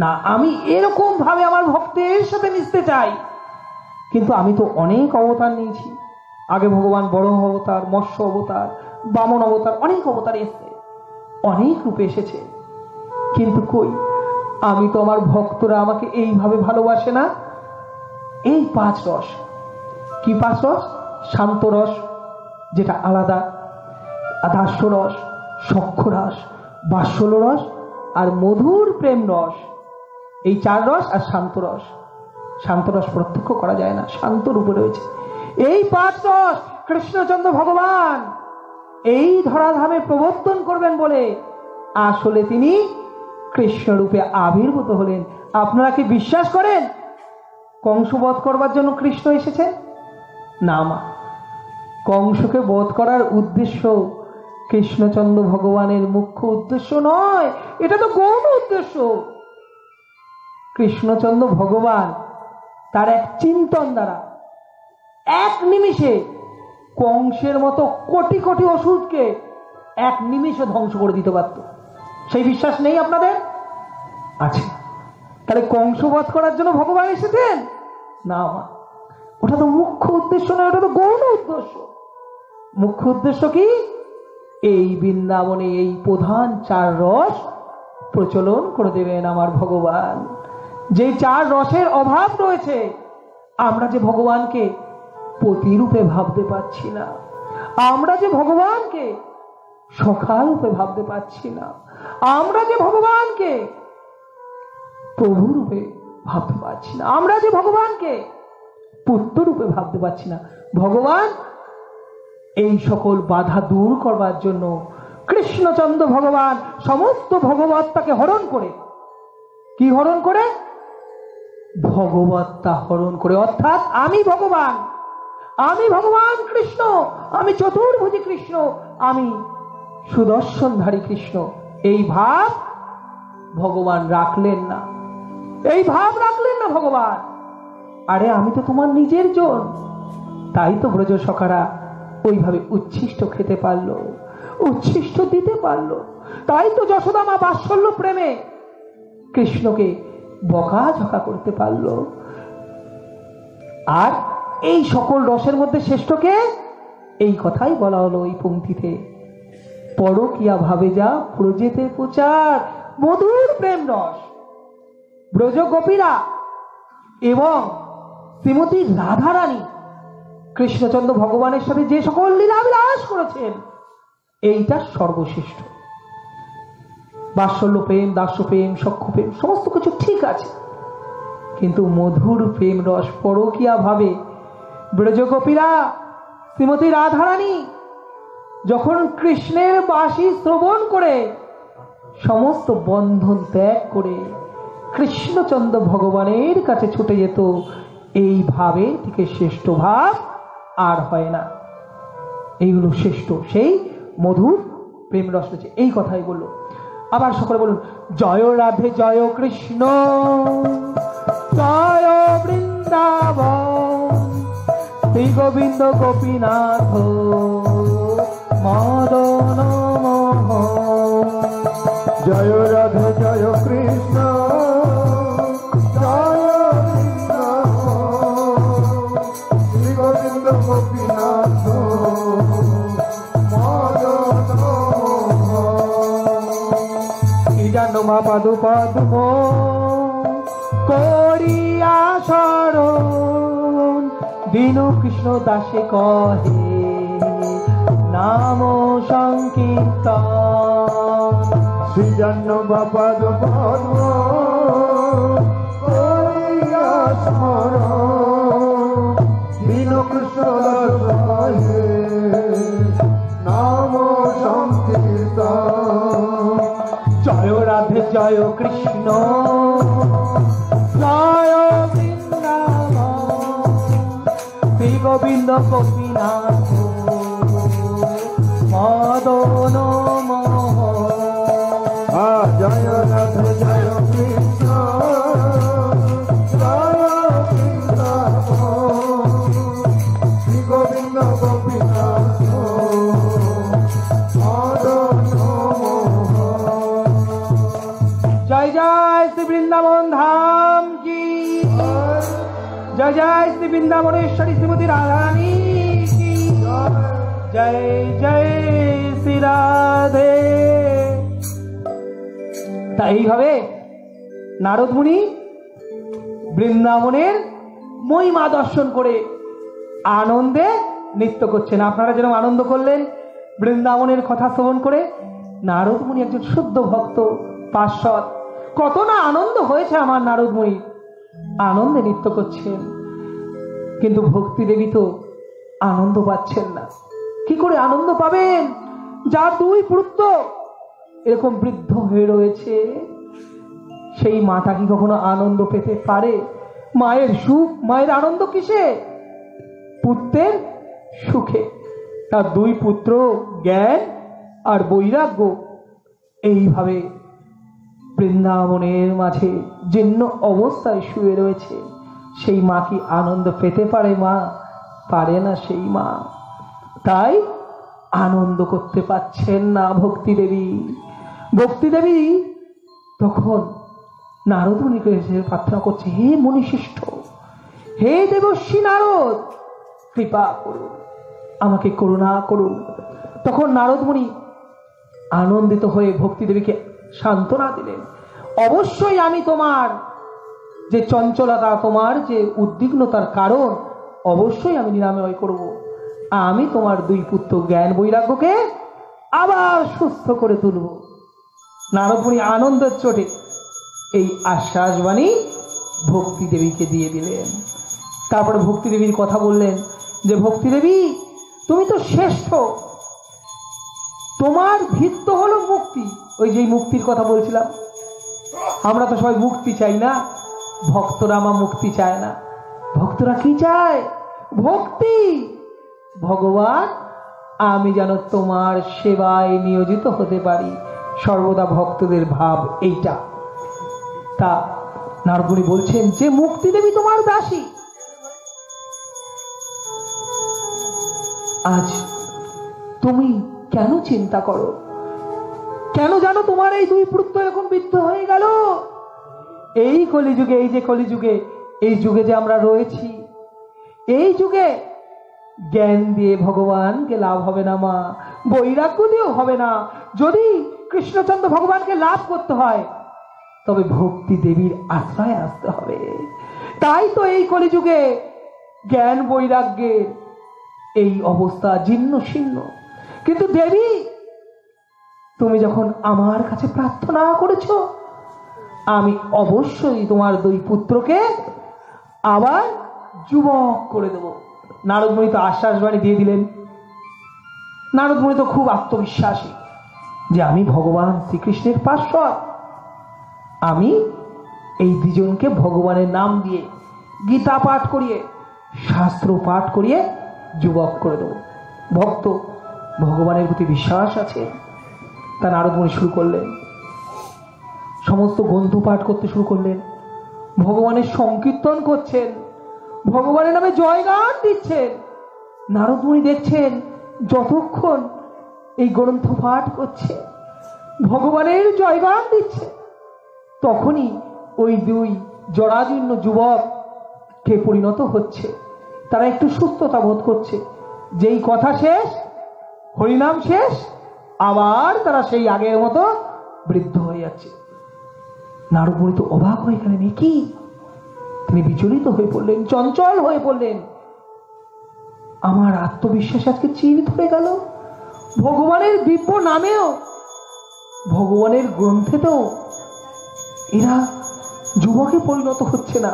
না আমি এরকম ভাবে আমার ভক্তের সাথে মিশতে চাই। কিন্তু আমি তো অনেক অবতার নিয়েছি। আগে ভগবান বড় অবতার, মৎস্য অবতার, বামন অবতার, অনেক অবতার এসেছে, অনেক রূপে এসেছে, কিন্তু কই, আমি তো আমার ভক্তরা আমাকে এইভাবে ভালোবাসে না। এই 5 রস কি? 5 রস? শান্ত রস যেটা আলাদা, দাস্য রস, সখ্য রস, বাৎসল্য রস আর মধুর প্রেম রস। এই 4 রস আর শান্ত রস। শান্ত রস প্রত্যক্ষ করা যায় না, শান্ত রূপে রয়েছে। এই 5 রস কৃষ্ণচন্দ্র ভগবান এই ধরাধামে প্রবর্তন করবেন বলে আসলে তিনি কৃষ্ণ রূপে আবির্ভূত হলেন। আপনারা কি বিশ্বাস করেন কংস বধ করবার জন্য কৃষ্ণ এসেছেন? না মা, কংসকে বধ করার উদ্দেশ্য কৃষ্ণচন্দ্র ভগবানের মুখ্য উদ্দেশ্য নয়, এটা তো গৌণ উদ্দেশ্য। কৃষ্ণচন্দ্র ভগবান তার এক চিন্তন দ্বারা এক নিমিষে কংসের মতো কোটি কোটি অসুরকে এক নিমিষে ধ্বংস করে দিতে পারত। সেই বিশ্বাস নেই আপনাদের? আছে। তাহলে কংসবধ করার জন্য ভগবান এসেছেন না? ওটা তো মুখ্য উদ্দেশ্য নয়, ওটা তো গৌণ উদ্দেশ্য। মুখ্য উদ্দেশ্য কি? এই বৃন্দাবনে এই প্রধান 4 রস প্রচলন করে দেবেন আমার ভগবান। যে 4 রসের অভাব রয়েছে, আমরা যে ভগবানকে পতিরূপে ভাবতে পারছি না, আমরা যে ভগবানকে সখা রূপে ভাবতে পারছি না, আমরা যে ভগবানকে প্রভু রূপে ভাবতে পারছি না, আমরা যে ভগবানকে পুত্র রূপে ভাবতে পারছি না। ভগবান এই সকল বাধা দূর করবার জন্য কৃষ্ণচন্দ্র ভগবান সমস্ত ভগবত্তাকে হরণ করে, কি হরণ করে? ভগবত্তা হরণ করে। অর্থাৎ আমি ভগবান, আমি ভগবান কৃষ্ণ, আমি চতুর্ভুজী কৃষ্ণ, আমি সুদর্শনধারী কৃষ্ণ, এই ভাব ভগবান রাখলেন না। এই ভাব রাখলেন না ভগবান। আরে আমি তো তোমার নিজের জন। তাই তো ব্রজ সখারা ওইভাবে উচ্ছিষ্ট খেতে পারলো, উচ্ছিষ্ট দিতে পারলো। তাই তো যশোদা মা বাৎসল্য প্রেমে কৃষ্ণকে বকাঝকা করতে পারলো। আর এই সকল রসের মধ্যে শ্রেষ্ঠকে এই কথাই বলা হলো এই পংক্তিতে, পরকিয়া ভাবে যা প্রজেতে প্রচার মধুর প্রেম রস। ব্রজ গোপীরা এবং শ্রীমতী রাধারানী কৃষ্ণচন্দ্র ভগবানের সাথে যে সকল লীলা বিলাস করেছেন, এইটা সর্বশ্রেষ্ঠ। বাৎসল্য প্রেম, দাস্য প্রেম, সখ্য প্রেম সমস্ত কিছু ঠিক আছে, কিন্তু মধুর প্রেম রস পরকিয়া ভাবে ব্রজগোপীরা শ্রীমতী রাধারানী যখন কৃষ্ণের বাঁশি শ্রবণ করে সমস্ত বন্ধন ত্যাগ করে কৃষ্ণচন্দ্র ভগবানের কাছে ছুটে যেত, এই ভাবের থেকে শ্রেষ্ঠ ভাব আর হয় না। এইগুলো শ্রেষ্ঠ, সেই মধুর প্রেম রস রয়েছে। এই কথাই বললো। আবার সকলে বলুন, জয় রাধে জয় কৃষ্ণ, জয় বৃন্দাবন, শ্রী গোবিন্দ গোপীনাথ মদন মোহন। জয় রাধে জয় কৃষ্ণ, জয় বৃন্দাবন, শ্রী গোবিন্দ গোপীনাথ মদন মোহন। জানমা পাদু পদ্ম করিয়া শরণ, দীন কৃষ্ণ দাসে কহে নাম সংকীর্তন। শ্রীজন্য বাপাদ পদ্ম করিয়া স্মরণ, দীন কৃষ্ণ দাস কহে নাম সংকীর্তন। জয় রাধে জয় কৃষ্ণ, জয় বৃন্দাবন, শ্রী গোবিন্দ গোপীনাথ মদন মোহন। জয় রাধে জয় কৃষ্ণ, জয় বৃন্দাবন, শ্রী গোবিন্দ গোপীনাথ মদন মোহন। জয় জয় শ্রী বৃন্দাবন ধাম কি, জয় জয় শ্রী বৃন্দাবনেশ্বরী শ্রীমতী রাধারানী কি, জয় জয় শ্রী রাধে। তাই এইভাবে নারদ মুনি বৃন্দাবনের মহিমা দর্শন করে আনন্দে নৃত্য করছেন। আপনারা যেরকম আনন্দ করলেন বৃন্দাবনের কথা শ্রবণ করে, নারদ মুনি একজন শুদ্ধ ভক্ত পার্শ্বদ, কত না আনন্দ হয়েছে আমার নারদ মুনি, আনন্দে নৃত্য করছেন। কিন্তু ভক্তি দেবী তো আনন্দ পাচ্ছেন না। কি করে আনন্দ পাবেন যার 2 পুত্র এরকম বৃদ্ধ হয়ে রয়েছে? সেই মাতা কি কখনো আনন্দ পেতে পারে? মায়ের সুখ, মায়ের আনন্দ কিসে? পুত্রের সুখে। তার 2 পুত্র জ্ঞান আর বৈরাগ্য এইভাবে বৃন্দাবনের মাঝে জীর্ণ অবস্থায় শুয়ে রয়েছে, সেই মা কি আনন্দ পেতে পারে? মা পারে না সেই মা। তাই আনন্দ করতে পারছেন না ভক্তি দেবী। ভক্তি দেবী তখন নারদ মুনিকে এসে প্রার্থনা করছে, হে মুনিশ্রেষ্ঠ, হে দেবর্ষী নারদ, কৃপা করুন, আমাকে করুণা করুন। তখন নারদ মুনি আনন্দিত হয়ে ভক্তি দেবীকে সান্ত্বনা দিলেন, অবশ্যই আমি তোমার যে চঞ্চলতা, তোমার যে উদ্বিগ্নতার কারণ, অবশ্যই আমি নিরাময় করব। আমি তোমার দুই পুত্র জ্ঞান বৈরাগ্যকে আবার সুস্থ করে তুলব। নারদ মুনি আনন্দের চোটে এই আশ্বাসবাণী ভক্তি দেবীকে দিয়ে দিলেন। তারপরে ভক্তি দেবীর কথা বললেন যে, ভক্তি দেবী তুমি তো শ্রেষ্ঠ, তোমার ভিত্ত হলো মুক্তি। ওই যে মুক্তির কথা বলছিলাম, আমরা তো সবাই মুক্তি চাই না, ভক্তরা আমার মুক্তি চায় না। ভক্তরা কি চায়? ভক্তি। ভগবান আমি যেন তোমার সেবায় নিয়োজিত হতে পারি, সর্বদা ভক্তদের ভাব এইটা। তা নারদ মুনি বলছেন যে মুক্তি দেবী তোমার দাসী, আজ তুমি কেন চিন্তা করো? কেন জানো তোমার এই দুই পুত্র এখন বৃদ্ধ হয়ে গেল? এই কলিযুগে, এই যে কলিযুগে, এই যুগে যে আমরা রয়েছি, এই যুগে জ্ঞান দিয়ে ভগবানকে লাভ হবে না মা, বৈরাগ্য দিয়েও হবে না। যদি কৃষ্ণচন্দ্র ভগবানকে লাভ করতে হয় তবে ভক্তি দেবীর আশ্রয়ে আসতে হবে। তাই তো এই কলিযুগে জ্ঞান বৈরাগ্যের এই অবস্থা জীর্ণ শীর্ণ। কিন্তু দেবী তুমি যখন আমার কাছে প্রার্থনা করেছো, আমি অবশ্যই তোমার দুই পুত্রকে আবার যুবক করে দেব। নারদ মুনি তো আশ্বাসবাণী দিয়ে দিলেন। নারদ মুনি তো খুব আত্মবিশ্বাসী যে আমি ভগবান শ্রীকৃষ্ণের পার্শ্বদ, আমি এই দুজনকে ভগবানের নাম দিয়ে, গীতা পাঠ করিয়ে, শাস্ত্র পাঠ করিয়ে যুবক করে দেব। ভক্ত ভগবানের প্রতি বিশ্বাস আছে। তা নারদ মুনি শুরু করলেন, সমস্ত গ্রন্থ পাঠ করতে শুরু করলেন, ভগবানের সংকীর্তন করছেন, ভগবানের নামে জয়গান দিচ্ছেন। নারদ মুনি দেখছেন যতক্ষণ এই গ্রন্থ পাঠ করছে, ভগবানের জয়গান দিচ্ছে, তখনই ওই দুই জরাজীর্ণ যুবককে পরিণত হচ্ছে। তারা একটু সুস্থতা বোধ করছে। যেই কথা শেষ, হরিনাম শেষ, আবার তারা সেই আগের মতো বৃদ্ধ হয়ে যাচ্ছে। নারদ মুনি তো অবাক হয়ে গেলেন, কি? তিনি বিচলিত হয়ে পড়লেন, চঞ্চল হয়ে পড়লেন। আমার আত্মবিশ্বাস আজকে চির ধরে গেল। ভগবানের দিব্য নামেও, ভগবানের গ্রন্থেতেও এরা যুবকে পরিণত হচ্ছে না।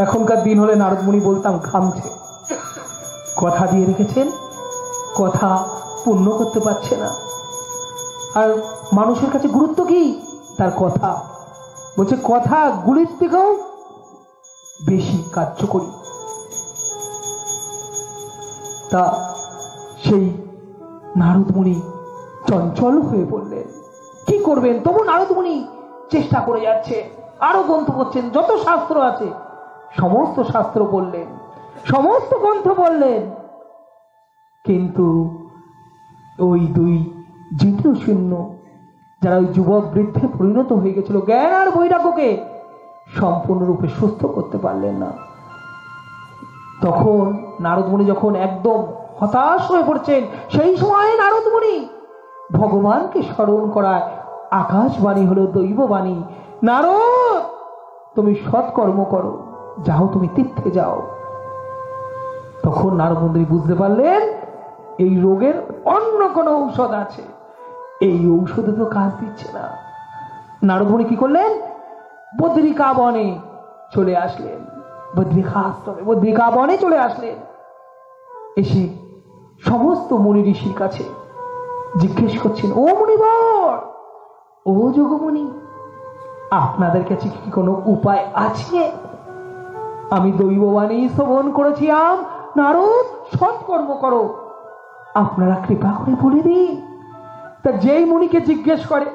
এখনকার দিন হলে নারদ মুনি বলতাম ঘামছে। কথা দিয়ে রেখেছেন, কথা পূর্ণ করতে পারছে না। আর মানুষের কাছে গুরুত্ব কি? তার কথা। বলছে কথা গুলির থেকেও বেশি কার্যকরী। তা সেই নারদ মুনি চঞ্চল হয়ে পড়লেন। কি করবেন? তবু নারদ মুনি চেষ্টা করে যাচ্ছে, আরো গ্রন্থ করছেন, যত শাস্ত্র আছে সমস্ত শাস্ত্র বললেন, সমস্ত গ্রন্থ বললেন। কিন্তু ওই দুই জীর্ণ শূন্য যারা ওই যুবক বৃদ্ধে পরিণত হয়ে গেছিল, জ্ঞান আর বৈরাগ্যকে সম্পূর্ণরূপে সুস্থ করতে পারলেন না। তখন নারদ মুনি যখন একদম হতাশ হয়ে পড়ছেন, সেই সময় নারদ মুনি ভগবানকে স্মরণ করায় আকাশবাণী হলো দৈববাণী, নারদ তুমি সৎকর্ম করো, যাও তুমি তীর্থে যাও। তখন নারদ মুনি বুঝতে পারলেন এই রোগের অন্য কোনো ঔষধ আছে, এই ঔষধে তো কাজ দিচ্ছে না। নারদ মুনি কি করলেন? বদ্রিকা বনে চলে আসলেন, বদ্রিকা বনে চলে আসলেন। এসে সমস্ত মুনি ঋষির কাছে জিজ্ঞেস করছেন, ও মুনিবর, ও যোগমুনি, আপনাদের কাছে কি কোনো উপায় আছে? আমি দৈববাণী শ্রবণ করেছিলাম, নারদ সৎকর্ম করো, আপনারা কৃপা করে বলে দিন তা যেই মুনিকে জিজ্ঞেস করে,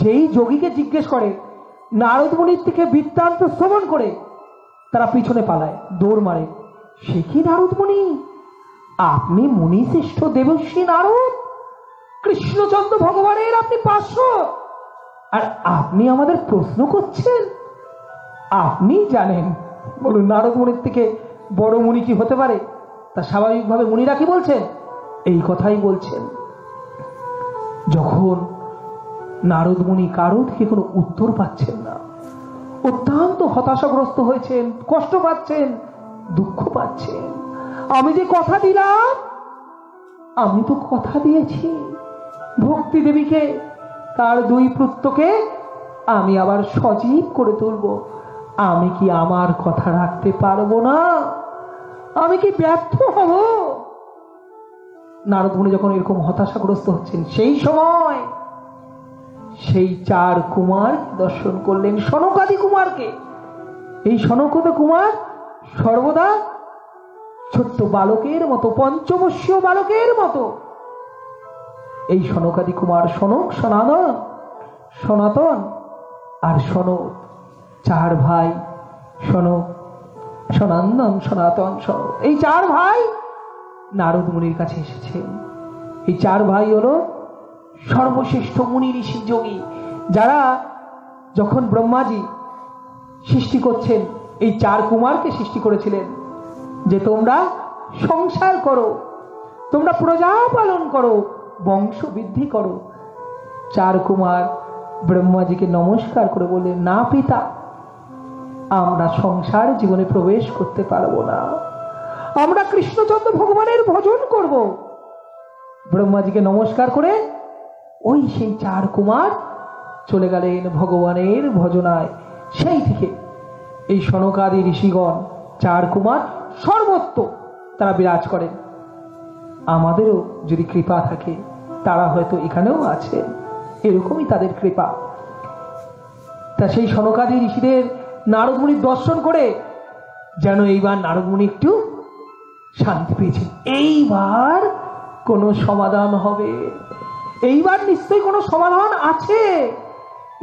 যেই যোগীকে জিজ্ঞেস করে, নারদ মুনির থেকে বৃত্তান্ত শ্রবণ করে তারা পিছনে পালায়, দৌড় মারে। সে কি নারদ মুনি? আপনি মুনি শ্রেষ্ঠ দেবশ্রী নারদ, কৃষ্ণচন্দ্র ভগবানের আপনি পার্শ্ব, আর আপনি আমাদের প্রশ্ন করছেন? আপনি জানেন, বলুন নারদ মুনির থেকে বড় মুনি কি হতে পারে? তা স্বাভাবিকভাবে মুনিরা কি বলছেন? এই কথাই বলছেন। যখন নারদ মুনি কারো থেকে কোনো উত্তর পাচ্ছেন না, অত্যন্ত হতাশাগ্রস্ত হয়েছেন, কষ্ট পাচ্ছেন, দুঃখ পাচ্ছেন। আমি যে কথা দিলাম, আমি তো কথা দিয়েছি ভক্তি দেবীকে, তার দুই পুত্রকে আমি আবার সজীব করে তুলব। আমি কি আমার কথা রাখতে পারবো না? আমি কি ব্যর্থ হব? নারদ মুনি যখন এরকম হতাশাগ্রস্ত হচ্ছেন, সেই সময় সেই চার কুমার দর্শন করলেন, সনকাদি কুমারকে। এই সনকাদি কুমার সর্বদা ছোট্ট বালকের মতো, পঞ্চবর্ষীয় বালকের মতো। এই সনকাদি কুমার সনক, সনাতন আর সনক, চার ভাই। সনক, সনাতন, সনাতন, সনক, এই চার ভাই নারদ মুনির কাছে এসেছেন। এই চার ভাই হলো সর্বশ্রেষ্ঠ মুনি, ঋষি, যোগী, যারা যখন ব্রহ্মাজি সৃষ্টি করছেন এই চার কুমারকে সৃষ্টি করেছিলেন যে তোমরা সংসার করো, তোমরা প্রজা পালন করো, বংশ বৃদ্ধি করো। চার কুমার ব্রহ্মাজিকে নমস্কার করে বললেন, না পিতা, আমরা সংসার জীবনে প্রবেশ করতে পারবো না, আমরা কৃষ্ণচন্দ্র ভগবানের ভজন করব। ব্রহ্মাজিকে নমস্কার করে ওই সেই চার কুমার চলে গেলেন ভগবানের ভজনায়। সেই থেকে এই সনকাদি ঋষিগণ, চার কুমার সর্বত্র তারা বিরাজ করেন। আমাদেরও যদি কৃপা থাকে, তারা হয়তো এখানেও আছেন, এরকমই তাদের কৃপা। তা সেই সনকাদি ঋষিদের নারদ মুনির দর্শন করে যেন এইবার নারদ মুনি একটু শান্তি পেয়েছেন। এইবার কোনো সমাধান হবে, এইবার নিশ্চয়ই কোনো সমাধান আছে।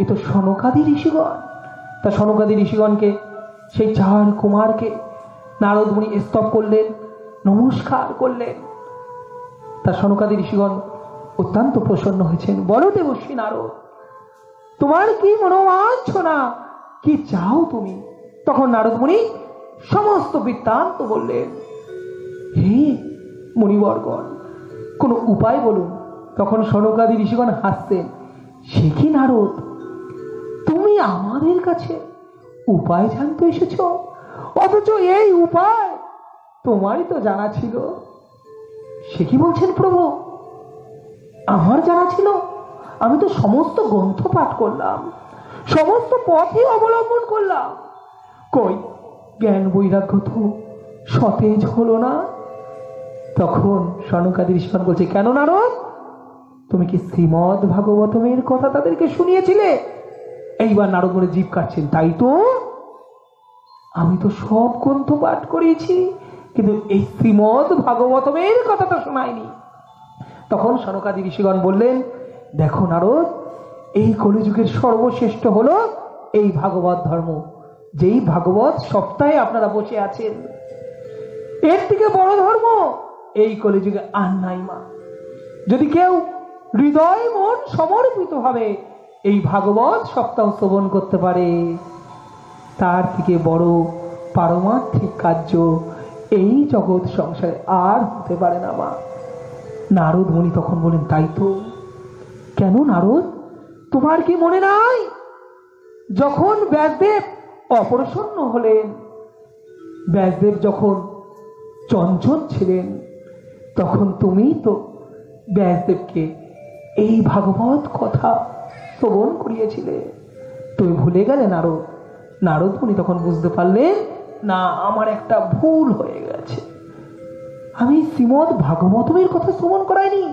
এ তো সনকাদি ঋষিগণ। তা সনকাদি ঋষিগণকে, সেই চার কুমারকে নারদ মুনি স্তব করলেন, নমস্কার করলেন। তা সনকাদি ঋষিগণ অত্যন্ত প্রসন্ন হয়েছেন। বলো দেবশ্রী নারদ, তোমার কি মনোবাঞ্ছনা, কি চাও তুমি? তখন নারদ মুনি সমস্ত বৃত্তান্ত বললেন। হে মুনিবরগণ, কোনো উপায় বলুন। তখন সনকাদি ঋষিগণ হাসতেন। সে কি নারদ, তুমি আমাদের কাছে উপায় জানতে এসেছ? অথচ এই উপায় তোমারই তো জানা ছিল। সে কি বলছেন প্রভু, আমার জানা ছিল? আমি তো সমস্ত গ্রন্থ পাঠ করলাম, সমস্ত পথই অবলম্বন করলাম, কই জ্ঞান বৈরাগ্য তো সতেজ হলো না। তখন সনকাদি ঋষিগণ বলছে, কেন নারদ, তুমি কি শ্রীমদ্ ভাগবতমের কথা তাদেরকে শুনিয়েছিলে? এইবার নারদ মুনি জিভ কাটছেন, তাই তো, আমি তো সব গ্রন্থ পাঠ করিয়েছি, কিন্তু এই শ্রীমদ্ ভাগবতমের কথা তো শোনায়নি। তখন সনকাদি ঋষিগণ বললেন, দেখো নারদ, এই কলিযুগের সর্বশ্রেষ্ঠ হলো এই ভাগবত ধর্ম, যেই ভাগবত সপ্তাহে আপনারা বসে আছেন, এর থেকে বড় ধর্ম এই কলিযুগে আর নাই মা। যদি কেউ হৃদয় মন সমর্পিত ভাবে এই ভাগবত সপ্তাহ শ্রবণ করতে পারে, তার থেকে বড় পারমার্থিক কার্য এই জগৎ সংসারে আর হতে পারে না মা। নারদ মুনি তখন বলেন, তাই তো। কেন নারদ, তোমার কি মনে নাই, যখন ব্যাসদেব অপ্রসন্ন হলেন, ব্যাসদেব যখন চঞ্চল ছিলেন, তখন তুমি তো ব্যাসদেবকে এই ভাগবত কথা শ্রবণ করিয়েছিলে, তুমি ভুলে গেলে নারদ? নারদ মুনি তখন বুঝতে পারলেন, না, আমার একটা ভুল হয়ে গেছে, আমি শ্রীমদ্ ভাগবতমের কথা শ্রবণ করাইনি।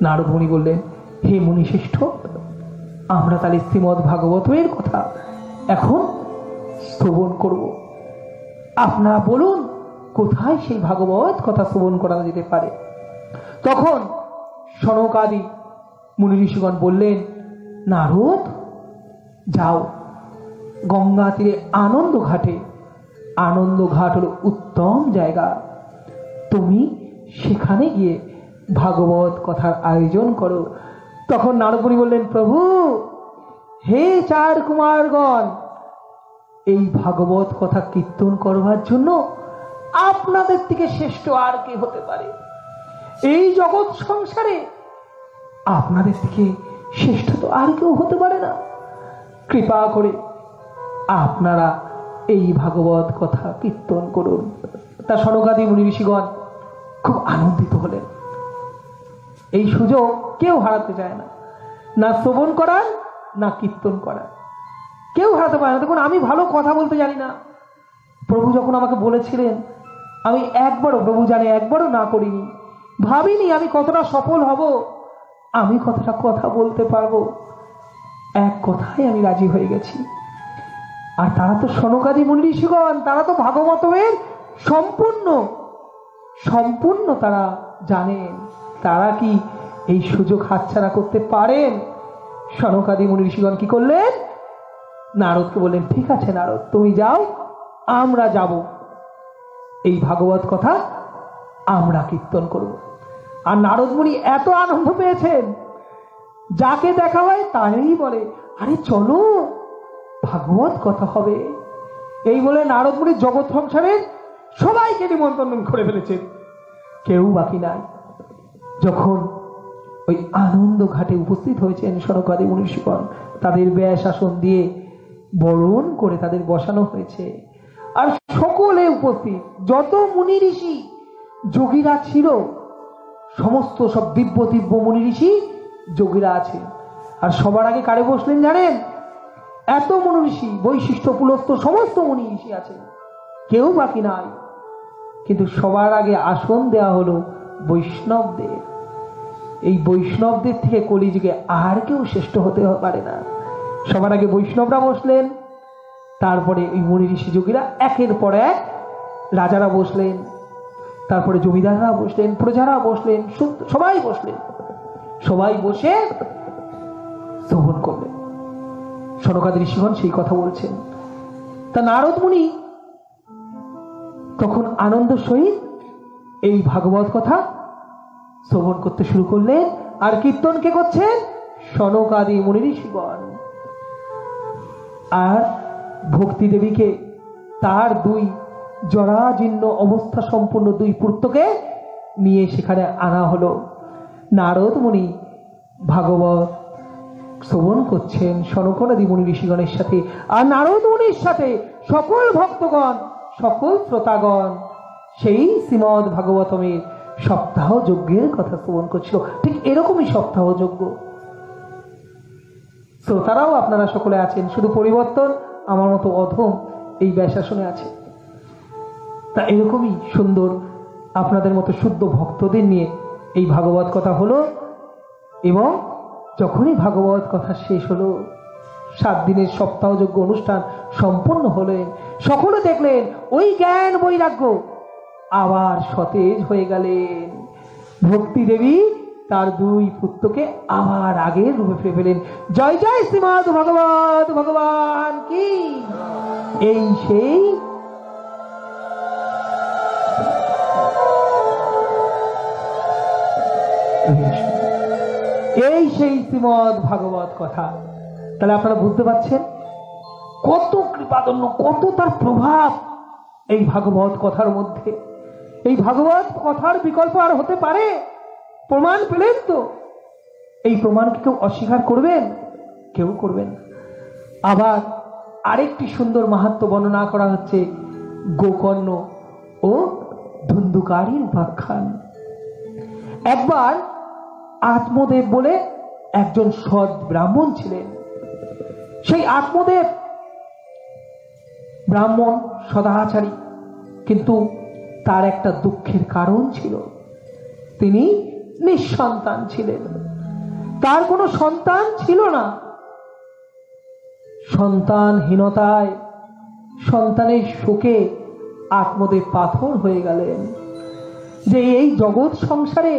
নারদ মুনি বললেন, হে মুনি শ্রেষ্ঠ, আমরা তাহলে শ্রীমদ্ ভাগবতমের কথা এখন শ্রবণ করব। আপনারা বলুন, কোথায় সেই ভাগবত কথা শ্রবণ করা যেতে পারে? তখন সনকাদি মুনি ঋষিগণ বললেন, নারদ যাও গঙ্গা তীরে আনন্দ ঘাটে, আনন্দ ঘাট হলো উত্তম জায়গা, তুমি সেখানে গিয়ে ভাগবত কথার আয়োজন করো। তখন নারদ মুনি বললেন, প্রভু হে চার কুমারগণ, এই ভাগবত কথা কীর্তন করবার জন্য আপনাদের থেকে শ্রেষ্ঠ আর কে হতে পারে? এই জগৎ সংসারে আপনাদের থেকে শ্রেষ্ঠ তো আর কেউ হতে পারে না। কৃপা করে আপনারা এই ভাগবত কথা কীর্তন করুন। তা সনকাদি মুনি ঋষিগণ খুব আনন্দিত হলেন। এই সুযোগ কেউ হারাতে চায় না, না শ্রবণ করার না কীর্তন করার, কেউ হারাতে পারে না। দেখুন, আমি ভালো কথা বলতে জানি না, প্রভু যখন আমাকে বলেছিলেন আমি একবারও, প্রভু জানে, একবারও না করিনি, ভাবিনি আমি কতটা সফল হব, আমি কতটা কথা বলতে পারবো। এক কথায় আমি রাজি হয়ে গেছি। আর তারা তো সনকাদি মুনি ঋষিগণ, তারা তো ভাগবতের সম্পূর্ণ সম্পূর্ণ তারা জানেন, তারা কি এই সুযোগ হাতছাড়া করতে পারেন? সনকাদি মুনি ঋষিগণ কি করলেন? নারদকে বললেন, ঠিক আছে নারদ, তুমি যাও, আমরা যাব, এই ভাগবত কথা আমরা কীর্তন করব। আর নারদ মুনি এত আনন্দ পেয়েছেন, যাকে দেখা হয় তারই বলে, আরে চলো ভাগবত কথা হবে। এই বলে নারদ মুনি জগৎ সংসারের সবাইকে নিমন্ত্রণ করে ফেলেছেন, কেউ বাকি নাই। যখন ওই আনন্দ ঘাটে উপস্থিত হয়েছেন সনকাদি মুনি ঋষিগণ, তাদের ব্যাস আসন দিয়ে বরণ করে তাদের বসানো হয়েছে। আর সকলে উপস্থিত, যত মুনি ঋষি যোগীরা ছিল, সমস্ত সব দিব্য দিব্য মুনি ঋষি যোগীরা আছে। আর সবার আগে কারে বসলেন জানেন? এত মুনি ঋষি, বৈশিষ্ট্য পুলস্ত সমস্ত মুনি ঋষি আছে, কেউ বাকি নাই। কিন্তু সবার আগে আসন দেয়া হলো বৈষ্ণবদের। এই বৈষ্ণবদের থেকে কলিযুগে আর কেউ শ্রেষ্ঠ হতে পারে না। সবার আগে বৈষ্ণবরা বসলেন, তারপরে ওই মুনি ঋষি যোগীরা একের পর এক, রাজারা বসলেন, তারপরে জমিদাররা বসলেন, প্রজারা বসলেন, সবাই বসলেন। সবাই বসে শ্রবণ করলেন। সনকাদি ঋষিগণ সেই কথা বলছেন। তা নারদ মুনি তখন আনন্দ সহিত এই ভাগবত কথা শ্রবণ করতে শুরু করলেন। আর কীর্তন কে করছেন? সনকাদি মুনি ঋষিগণ। আর ভক্তি দেবীকে, তার দুই জরাজীর্ণ অবস্থা সম্পূর্ণ দুই পুত্রকে নিয়ে সেখানে আনা হলো। নারদ মুনি ভাগবত শ্রবণ করছেন সনকাদি মুনি ঋষিগণের সাথে। আর নারদ মুনির সাথে সকল ভক্তগণ, সকল শ্রোতাগণ সেই শ্রীমদ ভাগবতমের সপ্তাহ যজ্ঞের কথা শ্রবণ করছিল। ঠিক এরকমই সপ্তাহ যজ্ঞ। শ্রোতারাও আপনারা সকলে আছেন, শুধু পরিবর্তন আমার মতো অধম এই ব্যাসাসনে আছে। তা এরকমই সুন্দর আপনাদের মতো শুদ্ধ ভক্তদের নিয়ে এই ভাগবত কথা হলো। এবং যখনই ভাগবত কথা শেষ হলো, 7 দিনের সপ্তাহযজ্ঞ অনুষ্ঠান সম্পন্ন হলেন, সকলে দেখলেন ওই জ্ঞান বৈরাগ্য আবার সতেজ হয়ে গেলেন। ভক্তি দেবী তার দুই পুত্রকে আবার আগের রূপে ফিরে পেলেন। জয় জয় শ্রীমদ ভগবত ভগবান কি। এই সেই শ্রীমদ ভাগবত কথা। তাহলে আপনারা বুঝতে পারছেন কত কৃপাদন্য, কত তার প্রভাব এই ভাগবত কথার মধ্যে। এই ভাগবত কথার বিকল্প আর হতে পারে? প্রমাণ পেলেন তো। এই প্রমাণকে কেউ অস্বীকার করবেন? কেউ করবেন। আবার আরেকটি সুন্দর মাহাত্ম্য বর্ণনা করা হচ্ছে গোকর্ণ ও ধুন্ধুকারীর উপাখ্যান। একবার আত্মদেব বলে একজন সৎ ব্রাহ্মণ ছিলেন। সেই আত্মদেব ব্রাহ্মণ, সদাচারী, কিন্তু তার একটা দুঃখের কারণ ছিল, তিনি নিঃসন্তান ছিলেন। তার কোনো সন্তান ছিল না। সন্তানহীনতায়, সন্তানের শোকে আত্মদেব পাথর হয়ে গেলেন যে এই জগৎ সংসারে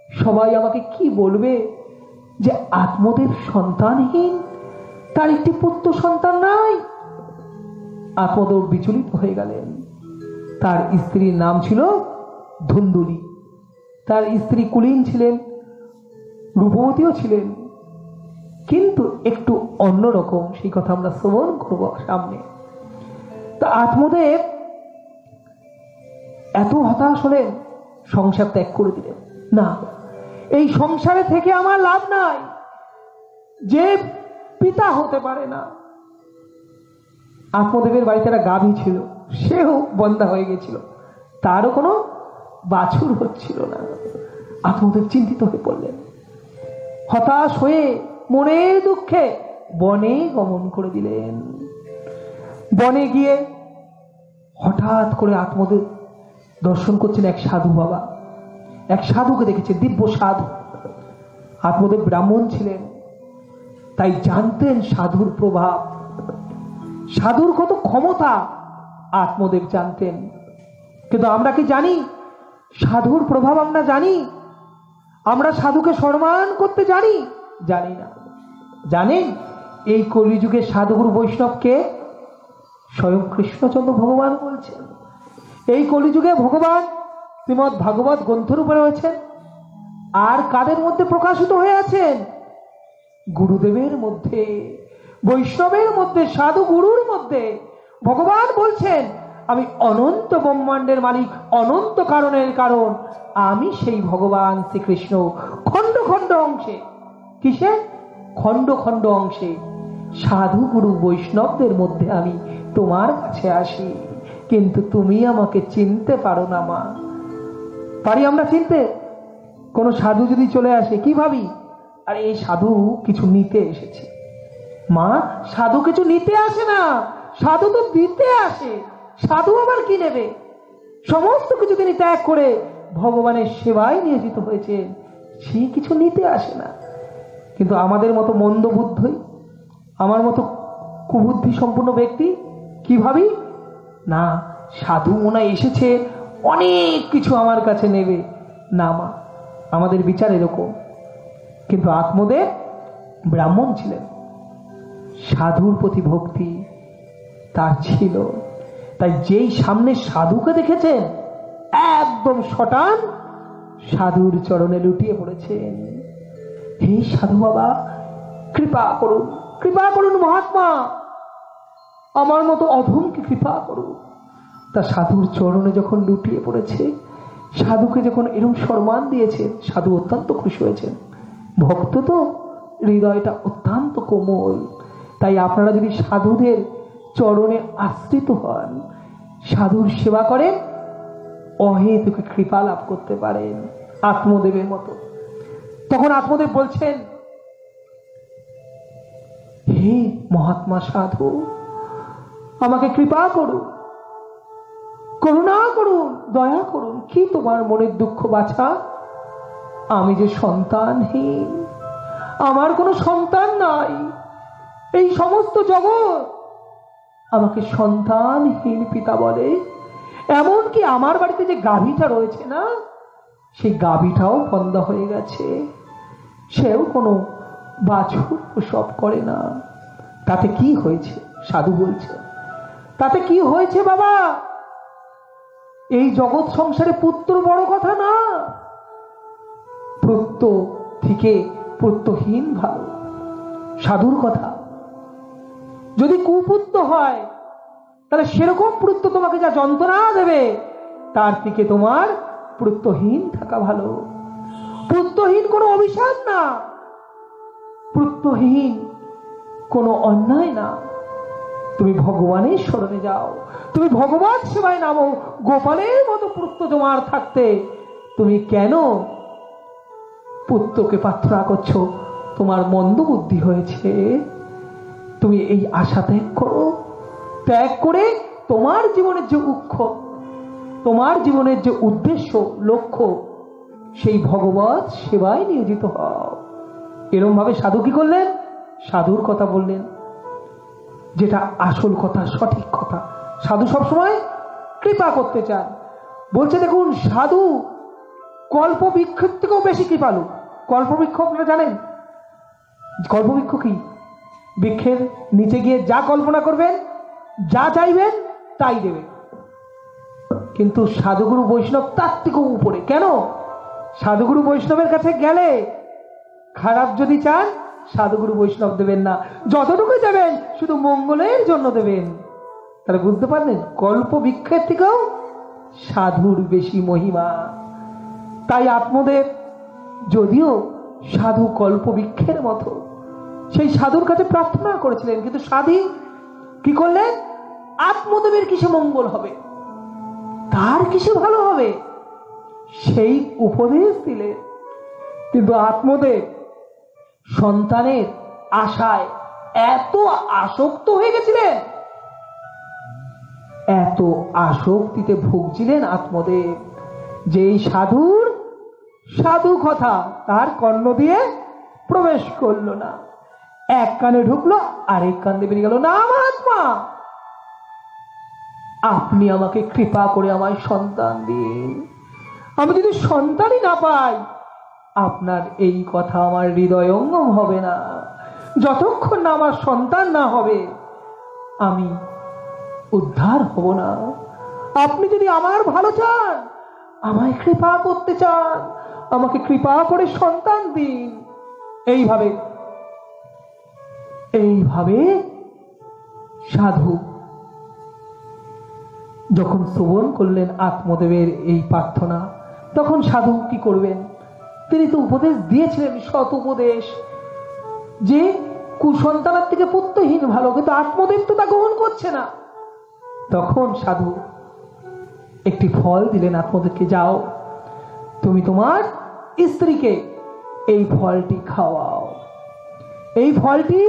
সবাই আমাকে কি বলবে যে আত্মদেব সন্তানহীন, তার একটি পুত্র সন্তান নাই। আত্মদেব বিচলিত হয়ে গেলেন। তার স্ত্রীর নাম ছিল ধুন্দুলি। তার স্ত্রী কুলীন ছিলেন, রূপবতীও ছিলেন, কিন্তু একটু অন্যরকম। সেই কথা আমরা শ্রবণ করব সামনে। তা আত্মদেব এত হতাশ হলেন, সংসার ত্যাগ করে দিলেন। না, এই সংসারে থেকে আমার লাভ নাই। যে পিতা হতে পারে না। আত্মদেবের বাড়িতে একটা গাভী ছিল, সেও বন্ধা হয়ে গেছিল, তারও কোনো বাছুর হচ্ছিল না। আত্মদেব চিন্তিত হয়ে পড়লেন। হতাশ হয়ে মনের দুঃখে বনে গমন করে দিলেন। বনে গিয়ে হঠাৎ করে আত্মদেব দর্শন করছেন এক সাধু বাবা। এক সাধুকে দেখেছে, দিব্য সাধু। আত্মদেব ব্রাহ্মণ ছিলেন, তাই জানতেন সাধুর প্রভাব, সাধুর কত ক্ষমতা আত্মদেব জানতেন। কিন্তু আমরা কি জানি সাধুর প্রভাব? আমরা জানি? আমরা সাধুকে সম্মান করতে জানি? জানি না। জানেন এই কলিযুগে সাধুগুরু বৈষ্ণবকে স্বয়ং কৃষ্ণচন্দ্র ভগবান বলছেন। এই কলিযুগে ভগবান শ্রীমৎ ভাগবত গ্রন্থের উপরে রয়েছেন। আর কাদের মধ্যে প্রকাশিত হয়ে আছেন? গুরুদেবের মধ্যে, বৈষ্ণবের মধ্যে, সাধু গুরুর মধ্যে। ভগবান বলছেন, আমি অনন্ত ব্রহ্মাণ্ডের মালিক, অনন্ত কারণের কারণ। আমি সেই ভগবান শ্রীকৃষ্ণ খণ্ড খণ্ড অংশে। কিসে? খণ্ড খণ্ড অংশে সাধু গুরু বৈষ্ণবদের মধ্যে আমি তোমার কাছে আসি, কিন্তু তুমি আমাকে চিনতে পারো না মা। পারি আমরা চিনতে? কোন সাধু যদি চলে আসে কি ভাবি? আর এই সাধু কিছু নিতে এসেছে। মা, সাধু কিছু নিতে আসে না, সাধু তো দিতে আসে। সাধু আবার কি নেবে? সমস্ত কিছু তিনি ত্যাগ করে ভগবানের সেবায় নিয়োজিত হয়েছেন, সে কিছু নিতে আসে না। কিন্তু আমাদের মতো মন্দ বুদ্ধি, আমার মতো কুবুদ্ধি সম্পূর্ণ ব্যক্তি কি ভাবি? না, সাধু মনে এসেছে অনেক কিছু আমার কাছে নেবে। না মা, আমাদের বিচার এরকম। কিন্তু আত্মদেব ব্রাহ্মণ ছিলেন, সাধুর প্রতি ভক্তি তার ছিল। তাই যেই সামনে সাধুকে দেখেছেন একদম শটান সাধুর চরণে লুটিয়ে পড়েছেন। হে সাধু বাবা, কৃপা করুন, কৃপা করুন মহাত্মা, আমার মতো অধমকে কৃপা করুন। তা সাধুর চরণে যখন লুটিয়ে পড়েছে, সাধুকে যখন এরকম সম্মান দিয়েছেন, সাধু অত্যন্ত খুশি হয়েছেন। ভক্ত তো হৃদয়টা অত্যন্ত কোমল। তাই আপনারা যদি সাধুদের চরণে আশ্রিত হন, সাধুর সেবা করেন, অহেতুক কৃপা লাভ করতে পারেন আত্মদেবের মতো। তখন আত্মদেব বলছেন, হে মহাত্মা সাধু, আমাকে কৃপা করুন, করুণা করুন, দয়া করুন। কি তোমার মনের দুঃখ বাছা? আমি যে সন্তানহীন, আমার কোনো সন্তান নাই। এই সমস্ত জগৎ আমাকে সন্তানহীন পিতা বলে। এমনকি আমার বাড়িতে যে গাভীটা রয়েছে না, সেই গাভীটাও বন্ধ হয়ে গেছে, সেও কোনো বাছুর প্রসব করে না। তাতে কি হয়েছে? সাধু বলছে, তাতে কি হয়েছে বাবা? এই জগৎ সংসারে পুত্র বড় কথা না, পুত্র থেকে পুত্রহীন ভালো। সাধুর কথা। যদি কুপুত্র হয়, তাহলে সেরকম পুত্র তোমাকে যা যন্ত্রণা দেবে, তার থেকে তোমার পুত্রহীন থাকা ভালো। পুত্রহীন কোনো অভিশাপ না, পুত্রহীন কোনো অন্যায় না। তুমি ভগবানের শরণে যাও, তুমি ভগবান সেবায় নামো। গোপালের মতো পুত্র তোমার থাকতে তুমি কেন পুত্রকে প্রার্থনা করছো? তোমার মন্দ বুদ্ধি হয়েছে। তুমি এই আশা ত্যাগ করো, ত্যাগ করে তোমার জীবনের যে উৎস, তোমার জীবনের যে উদ্দেশ্য, লক্ষ্য, সেই ভগবত সেবায় নিয়োজিত হও। এরকম ভাবে সাধু কি করলেন? সাধুর কথা বললেন, যেটা আসল কথা, সঠিক কথা। সাধু সবসময় কৃপা করতে চান। বলছে দেখুন, সাধু কল্পবৃক্ষের থেকেও বেশি কৃপালু। কল্পবৃক্ষ আপনারা জানেন? কল্পবৃক্ষ কি? বৃক্ষের নিচে গিয়ে যা কল্পনা করবেন, যা চাইবেন তাই দেবে। কিন্তু সাধুগুরু বৈষ্ণব তার থেকেও উপরে। কেন? সাধুগুরু বৈষ্ণবের কাছে গেলে খারাপ যদি চান, সাধুগুরু বৈষ্ণব দেবেন না, যতটুকু দেবেন শুধু মঙ্গলের জন্য দেবেন। তাহলে বুঝতে পারলেন, কল্পবৃক্ষের থেকেও সাধুর বেশি মহিমা। তাই আত্মদেব যদিও সাধু কল্পবৃক্ষের মতো, সেই সাধুর কাছে প্রার্থনা করেছিলেন, কিন্তু সাধু কি করলেন? আত্মদেবের কিসে মঙ্গল হবে, তার কিসে ভালো হবে, সেই উপদেশ দিলেন। কিন্তু আত্মদেব সন্তানের আশায় এত আসক্ত হয়ে গেছিলেন, এত আসক্তিতে ভুগছিলেন আত্মদেব, যে এই সাধু কথা তার কর্ণ দিয়ে প্রবেশ করলো না। এক কানে ঢুকলো, আরেক কান দিয়ে বেরিয়ে গেল। না মহাত্মা, আপনি আমাকে কৃপা করে আমায় সন্তান দিন। আমি যদি সন্তানই না পাই, আপনার এই কথা আমার হৃদয়ঙ্গম হবে না। যতক্ষণ না আমার সন্তান না হবে, আমি উদ্ধার হব না। আপনি যদি আমার ভালো চান, আমায় কৃপা করতে চান, আমাকে কৃপা করে সন্তান দিন। এইভাবে সাধু যখন শ্রবণ করলেন আত্মদেবের এই প্রার্থনা, তখন সাধু কি করবেন? তিনি তো উপদেশ দিয়েছিলেন, সৎ উপদেশ, যে কুসন্তানের থেকে পুত্রহীন ভালো, কিন্তু আত্মদেব তো তা গ্রহণ করছে না। তখন সাধু একটি ফল দিলেন আত্মদেবকে, যাও তুমি তোমার স্ত্রীকে এই ফলটি খাওয়াও। এই ফলটি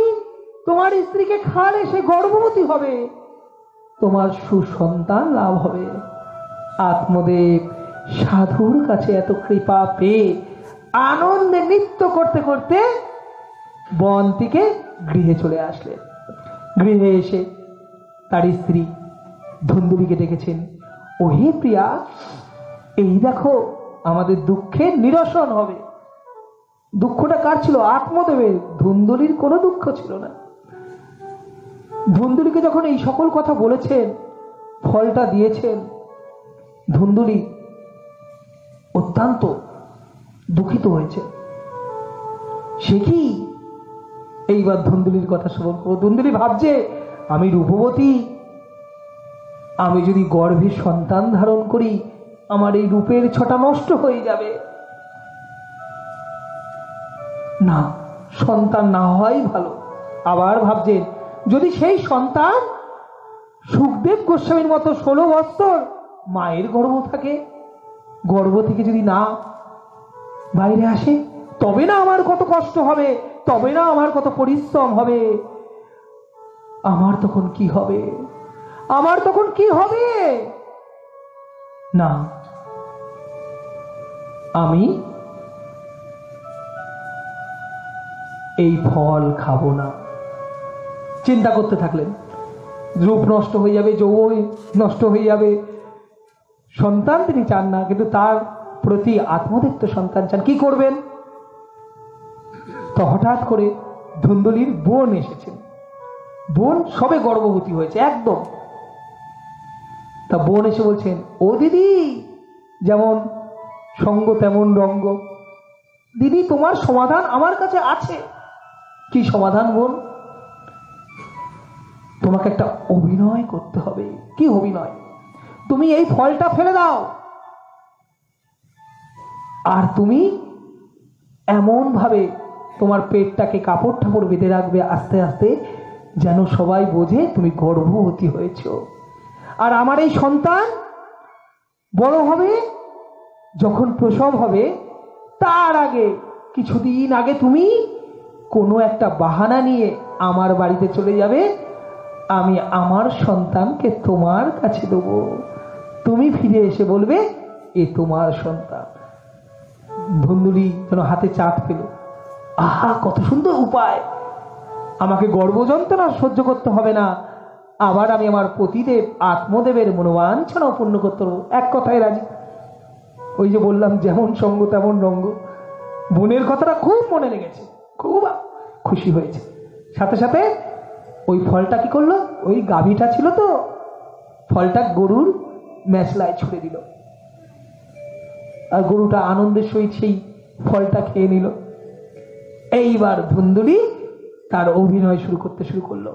তোমার স্ত্রীকে খাওয়ালে সে গর্ভবতী হবে, তোমার সুসন্তান লাভ হবে। আত্মদেব সাধুর কাছে এত কৃপা পেয়ে আনন্দে নৃত্য করতে করতে বন থেকে গৃহে চলে আসলেন। গৃহে এসে তার স্ত্রী ধুন্দুলিকে ডেকেছেন, ওহে প্রিয়া, এই দেখো আমাদের দুঃখের নিরসন হবে। দুঃখটা কার ছিল? আত্মদেবের। ধুন্দুলির কোনো দুঃখ ছিল না। ধুন্দুলিকে যখন এই সকল কথা বলেছেন, ফলটা দিয়েছেন, ধুন্দুলি অত্যন্ত দুঃখিত হয়েছে। সে কি এইবার ধুন্দুলির কথা শ্রবণ করবো? ধুন্দুলি ভাবছে, আমি রূপবতী, আমি যদি গর্ভে সন্তান ধারণ করি, আমার এই রূপের ছটা নষ্ট হয়ে যাবে। না, সন্তান না হওয়াই ভালো। আবার ভাবছেন, যদি সেই সন্তান সুখদেব গোস্বামীর মতো 16 বছর মায়ের গর্ভ থাকে, গর্ভ থেকে যদি না বাইরে আসে, তবে না আমার কত কষ্ট হবে, তবে না আমার কত পরিশ্রম হবে। আমার তখন কি হবে? আমার তখন কি হবে? না, আমি এই ফল খাবো না। চিন্তা করতে থাকলেন, রূপ নষ্ট হয়ে যাবে, যৌবন নষ্ট হয়ে যাবে। সন্তান তিনি চান না, কিন্তু তার প্রতি আত্মদেব তো সন্তান চান। কি করবেন? তো হঠাৎ করে ধুন্দুলির বোন এসেছেন। বোন সবে গর্ভবতী হয়েছে একদম। তা বোন এসে বলছেন, ও দিদি, যেমন সঙ্গ তেমন রঙ্গ। দিদি, তোমার সমাধান আমার কাছে আছে। কি সমাধান বোন? তোমাকে একটা অভিনয় করতে হবে। কি অভিনয়? তুমি এই ফলটা ফেলে দাও, আর তুমি এমন ভাবে তোমার পেটটাকে কাপড় ঠাপড় বেঁধে রাখবে আস্তে আস্তে, যেন সবাই বোঝে তুমি গর্ভবতী হয়েছ। আর আমার এই সন্তান বড় হবে, যখন প্রসব হবে তার আগে কিছুদিন আগে তুমি কোনো একটা বাহানা নিয়ে আমার বাড়িতে চলে যাবে। আমি আমার সন্তানকে তোমার কাছে দেবো, তুমি ফিরে এসে বলবে এ তোমার সন্তান। ধুন্দুলি যেন হাতে চাঁদ পেল। আহা, কত সুন্দর উপায়! আমাকে গর্ভযন্ত্রণা সহ্য করতে হবে না, আবার আমি আমার পতিদেব আত্মদেবের মনোবাঞ্ছনা পূর্ণ করতে পারবো। এক কথায় রাজি। ওই যে বললাম যেমন সঙ্গ তেমন রঙ্গ, বোনের কথাটা খুব মনে লেগেছে, খুব খুশি হয়েছে। সাথে সাথে ওই ফলটা কি করলো, ওই গাভীটা ছিল তো, ফলটা গরুর মেশলায় ছুঁড়ে দিল, আর গরুটা আনন্দের সহিত সেই ফলটা খেয়ে নিল। এইবার ধুন্দুলি তার অভিনয় করতে শুরু করলো।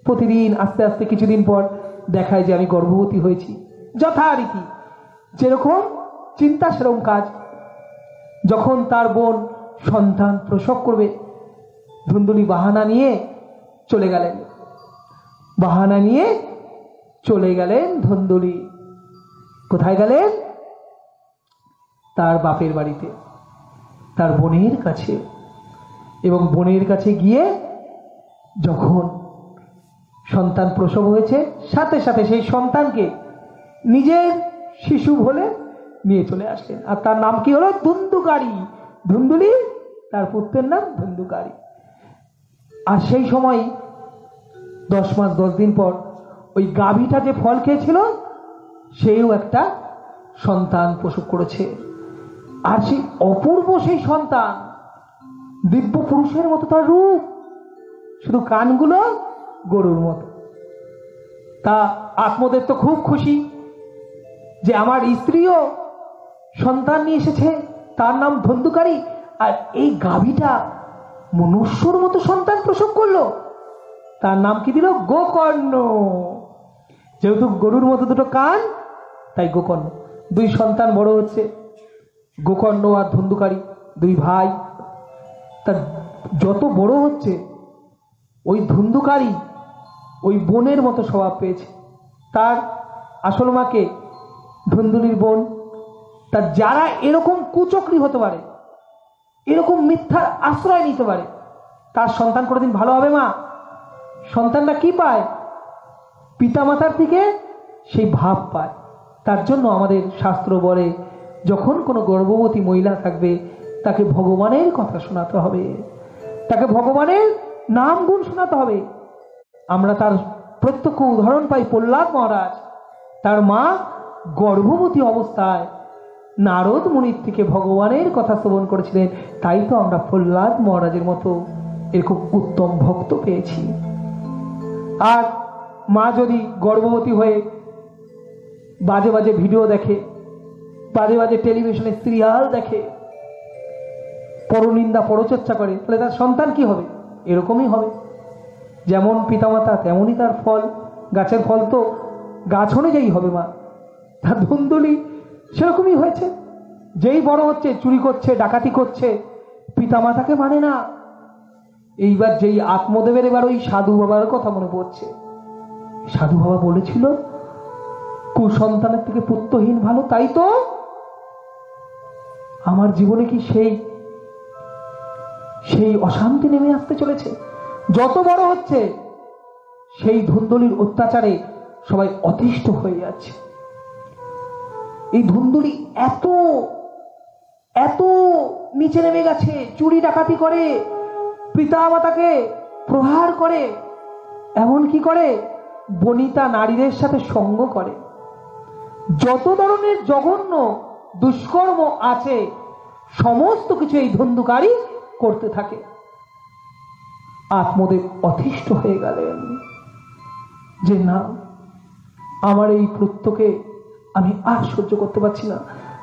প্রতিদিন আস্তে আস্তে কিছুদিন পর দেখায় যে আমি গর্ভবতী হয়েছি, যথারীতি যেরকম চিন্তা সেরকম কাজ। যখন তার বোন সন্তান প্রসব করবে, ধুন্দুলি বাহানা নিয়ে চলে গেলেন। বাহানা নিয়ে চলে গেলেন ধুন্দুলি। কোথায় গেলেন? তার বাপের বাড়িতে, তার বোনের কাছে। এবং বোনের কাছে গিয়ে যখন সন্তান প্রসব হয়েছে, সাথে সাথে সেই সন্তানকে নিজের শিশু বলে নিয়ে চলে আসলেন। আর তার নাম কি হলো? ধুন্দুকারী। ধুন্দুলি, তার পুত্রের নাম ধুন্দুকারী। আর সেই সময় 10 মাস 10 দিন পর ওই গাভীটা যে ফল খেয়েছিল সেও একটা সন্তান প্রসব করেছে। আর সেই অপূর্ব সেই সন্তান, দিব্য পুরুষের মতো তার রূপ, শুধু কানগুলো গরুর মতো। তা আত্মদেব তো খুব খুশি যে আমার স্ত্রীও সন্তান নিয়ে এসেছে, তার নাম ধুন্দুকারী, আর এই গাভীটা মনুষ্যর মতো সন্তান প্রসব করলো। তার নাম কি দিল? গোকর্ণ। যেহেতু গরুর মতো দুটো কান, তাই গোকর্ণ। 2 সন্তান বড় হচ্ছে, গোকর্ণ আর ধুন্দুকারী, 2 ভাই। তা যত বড় হচ্ছে ওই ধুন্দুকারী ওই বোনের মতো স্বভাব পেয়েছে। তার আসল মাকে ধুন্দুলির বোন। তা যারা এরকম কুচক্রী হতে পারে, এরকম মিথ্যার আশ্রয় নিতে পারে, তার সন্তান কোনোদিন ভালো হবে? মা সন্তানটা কি পায়? পিতামাতার থেকে সেই ভাব পায়। তার জন্য আমাদের শাস্ত্র বলে, যখন কোনো গর্ভবতী মহিলা থাকবে তাকে ভগবানের কথা শোনাতে হবে, তাকে ভগবানের নাম গুণ শোনাতে হবে। আমরা তার প্রত্যক্ষ উদাহরণ পাই প্রহ্লাদ মহারাজ। তার মা গর্ভবতী অবস্থায় নারদ মুনির থেকে ভগবানের কথা শ্রবণ করেছিলেন, তাই তো আমরা প্রহ্লাদ মহারাজের মতো এরকম উত্তম ভক্ত পেয়েছি। আর মা যদি গর্ভবতী হয়ে বাজে বাজে ভিডিও দেখে, বাজে বাজে টেলিভিশনে সিরিয়াল দেখে, পরনিন্দা পরচর্চা করে, তাহলে তার সন্তান কি হবে? এরকমই হবে। যেমন পিতামাতা তেমনই তার ফল। গাছের ফল তো গাছ অনুযায়ী হবে। মা তার ধুন্দুলি সেরকমই হয়েছে। যেই বড় হচ্ছে, চুরি করছে, ডাকাতি করছে, পিতামাতাকে মানে না। এইবার যেই আত্মদেবের এবার ওই সাধু বাবার কথা মনে পড়ছে। সাধু বাবা বলেছিল কুসন্তানের থেকে পুত্রহীন ভালো, তাই তো আমার জীবনে কি সেই অশান্তি নেমে আসতে চলেছে। যত বড় হচ্ছে সেই ধুন্দুলির অত্যাচারে সবাই অতিষ্ঠ হয়ে যাচ্ছে। এই ধুন্দুলি এত এত নিচে নেমে গেছে, চুরি ডাকাতি করে, পিতা মাতাকে প্রহার করে, এমন কি করে বনিতা নারীদের সাথে সঙ্গ করে। যত ধরনের জঘন্য দুষ্কর্ম আছে সমস্ত কিছু এই ধুন্দুকারী করতে থাকে। আত্মদেব অতিষ্ঠ হয়ে গেলেন যে না, আমার এই পুত্রকে আমি আর সহ্য করতে পারছি না।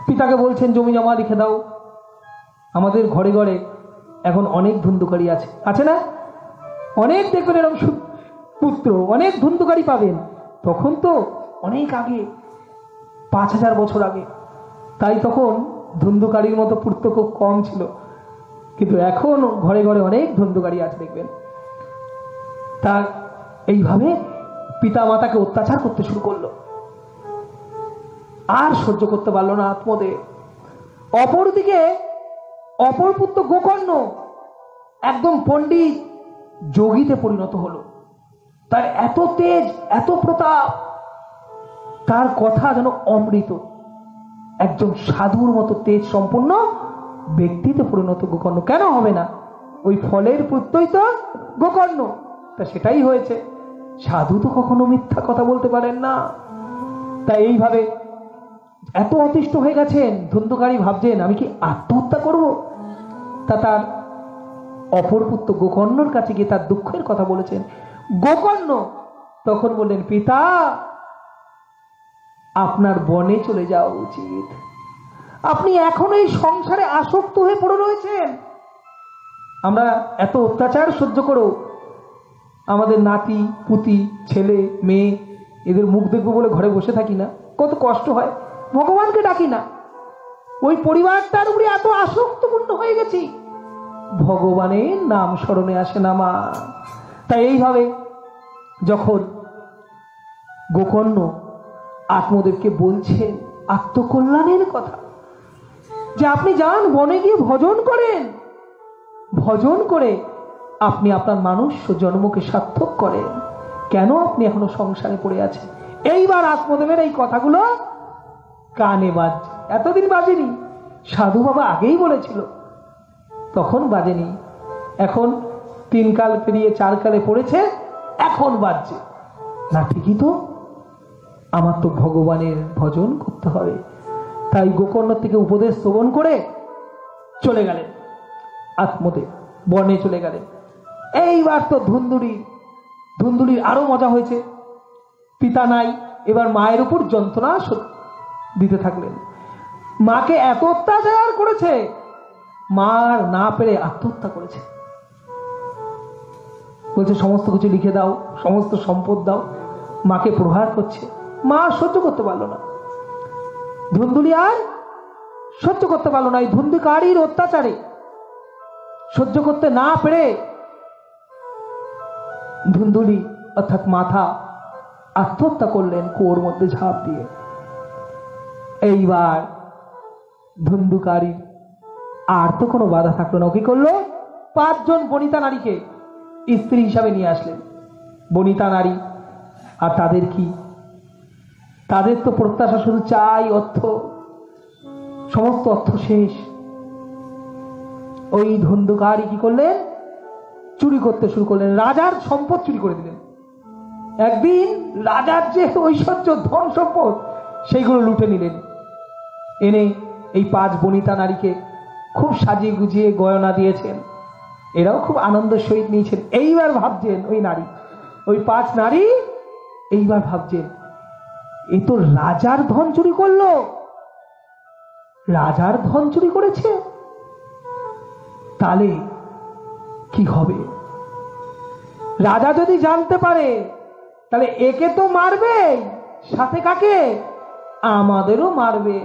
পিতাকে বলছেন জমি জমা লিখে দাও। আমাদের ঘরে ঘরে এখন অনেক ধুন্দুকারী আছে, আছে না? অনেক দেখবেন এরকম পুত্র, অনেক ধুন্দুকারী পাবেন। তখন তো অনেক আগে, 5000 বছর আগে, তাই তখন ধুন্দুকারীর মতো পুত্র খুব কম ছিল। কিন্তু এখন ঘরে ঘরে অনেক ধুন্দুকারী আছে দেখবেন। তা এইভাবে পিতা মাতাকে অত্যাচার করতে শুরু করলো। আর সহ্য করতে পারলো না আত্মদেব। অপরদিকে অপর পুত্র গোকর্ণ একদম পণ্ডিত যোগীতে পরিণত হলো। তার এত তেজ, এত প্রতাপ, তার কথা যেন অমৃত। একজন সাধুর মতো তেজ সম্পন্ন ব্যক্তিতে পরিণত গোকর্ণ। কেন হবে না? ওই ফলের পুত্রই তো গোকর্ণ। তা সেটাই হয়েছে। সাধু তো কখনো মিথ্যা কথা বলতে পারেন না। তাই এইভাবে এত অতিষ্ঠ হয়ে গেছেন। ধুন্ধুকারী ভাবছেন আমি কি আত্মহত্যা করব। তা তার অপর পুত্র গোকর্ণর কাছে গিয়ে তার দুঃখের কথা বলেছেন। গোকর্ণ তখন বললেন, পিতা আপনার বনে চলে যাওয়া উচিত। আপনি এখন এই সংসারে আসক্ত হয়ে পড়ে রয়েছেন। আমরা এত অত্যাচার সহ্য করো আমাদের নাতি পুতি ছেলে মেয়ে এদের মুখ দেখবো বলে ঘরে বসে থাকি না, কত কষ্ট হয়, ভগবানকে ডাকি না। ওই পরিবারটার উপরে এত আসক্তপূর্ণ হয়ে গেছি, ভগবানের নাম স্মরণে আসে না মা। তাই এইভাবে যখন গোকর্ণ আত্মদেবকে বলছেন আত্মকল্যাণের কথা, যে আপনি যান বনে গিয়ে ভজন করেন, ভজন করে আপনি আপনার মানুষ জন্মকে সার্থক করেন, কেন আপনি এখনো সংসারে পড়ে আছেন। এইবার আত্মদেবের এই কথাগুলো কানে বাজছে। এতদিন বাজেনি, সাধু বাবা আগেই বলেছিল, তখন বাজেনি। এখন 3 কাল পেরিয়ে 4 কালে পড়েছে, এখন বাজছে না। ঠিকই তো, আমার তো ভগবানের ভজন করতে হবে। তাই গোকর্ণ থেকে উপদেশ শ্রবণ করে চলে গেলেন আত্মদেব, বনে চলে গেলেন। এইবার তো ধুন্দুলির আরো মজা হয়েছে। পিতা নাই, এবার মায়ের উপর যন্ত্রণা দিতে থাকলেন। মাকে এত অত্যাচার করেছে, মার না পেরে আত্মহত্যা করেছে। বলছে সমস্ত কিছু লিখে দাও, সমস্ত সম্পদ দাও। মাকে প্রহার করছে, মা সহ্য করতে পারলো না। ধুন্দুলি আর সহ্য করতে পারলো না এই ধুন্ধুকারীর অত্যাচারে। সহ্য করতে না পেরে ধুন্দুলি অর্থাৎ মাথা আত্মহত্যা করলেন কুয়োর মধ্যে ঝাঁপ দিয়ে। এইবার ধুন্ধুকারী আর তো কোনো বাধা থাকলো না। কি করলো? 5 জন বনিতা নারীকে স্ত্রী হিসাবে নিয়ে আসলেন। বনিতা নারী, আর তাদের কি, তাদের তো প্রত্যাশা শুধু চাই অর্থ, সমস্ত অর্থ শেষ। ওই ধুন্ধুকারী কি করলেন? চুরি করতে শুরু করলেন, রাজার সম্পদ চুরি করে দিলেন। একদিন রাজার যে ঐশ্বর্য ধন সম্পদ সেইগুলো লুটে নিলেন। এনে এই 5 বনিতা নারীকে খুব সাজিয়ে গুজিয়ে গয়না দিয়েছেন। এরাও খুব আনন্দের সহিত নিয়েছেন। এইবার ভাবছেন ওই 5 নারী এইবার ভাবছেন, এই তো রাজার ধন চুরি করলো, রাজার ধন চুরি করেছে, তাহলে কি হবে? রাজা যদি জানতে পারে তাহলে একে তো মারবে, সাথে কাকে? আমাদেরও মারবে।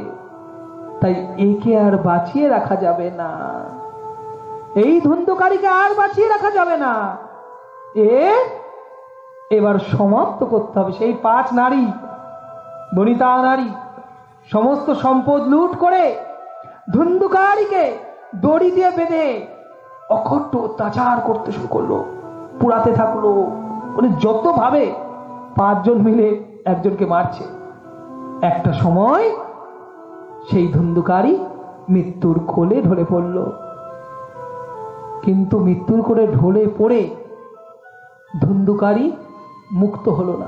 তাই একে আর বাঁচিয়ে রাখা যাবে না, এই ধুন্ধুকারীকে আর বাঁচিয়ে রাখা যাবে না, এবার সমাপ্ত করতে হবে। সেই 5 নারী বনিতা নারী সমস্ত সম্পদ লুট করে ধুন্ধুকারীকে দড়ি দিয়ে বেঁধে অকট্য অত্যাচার করতে শুরু করলো, পুরাতে থাকলো। মানে যত ভাবে 5 জন মিলে একজনকে মারছে। একটা সময় সেই ধুন্ধুকারী মৃত্যুর কোলে ঢলে পড়ল। কিন্তু মৃত্যুর কোলে ঢলে পড়ে ধুন্ধুকারী মুক্ত হলো না।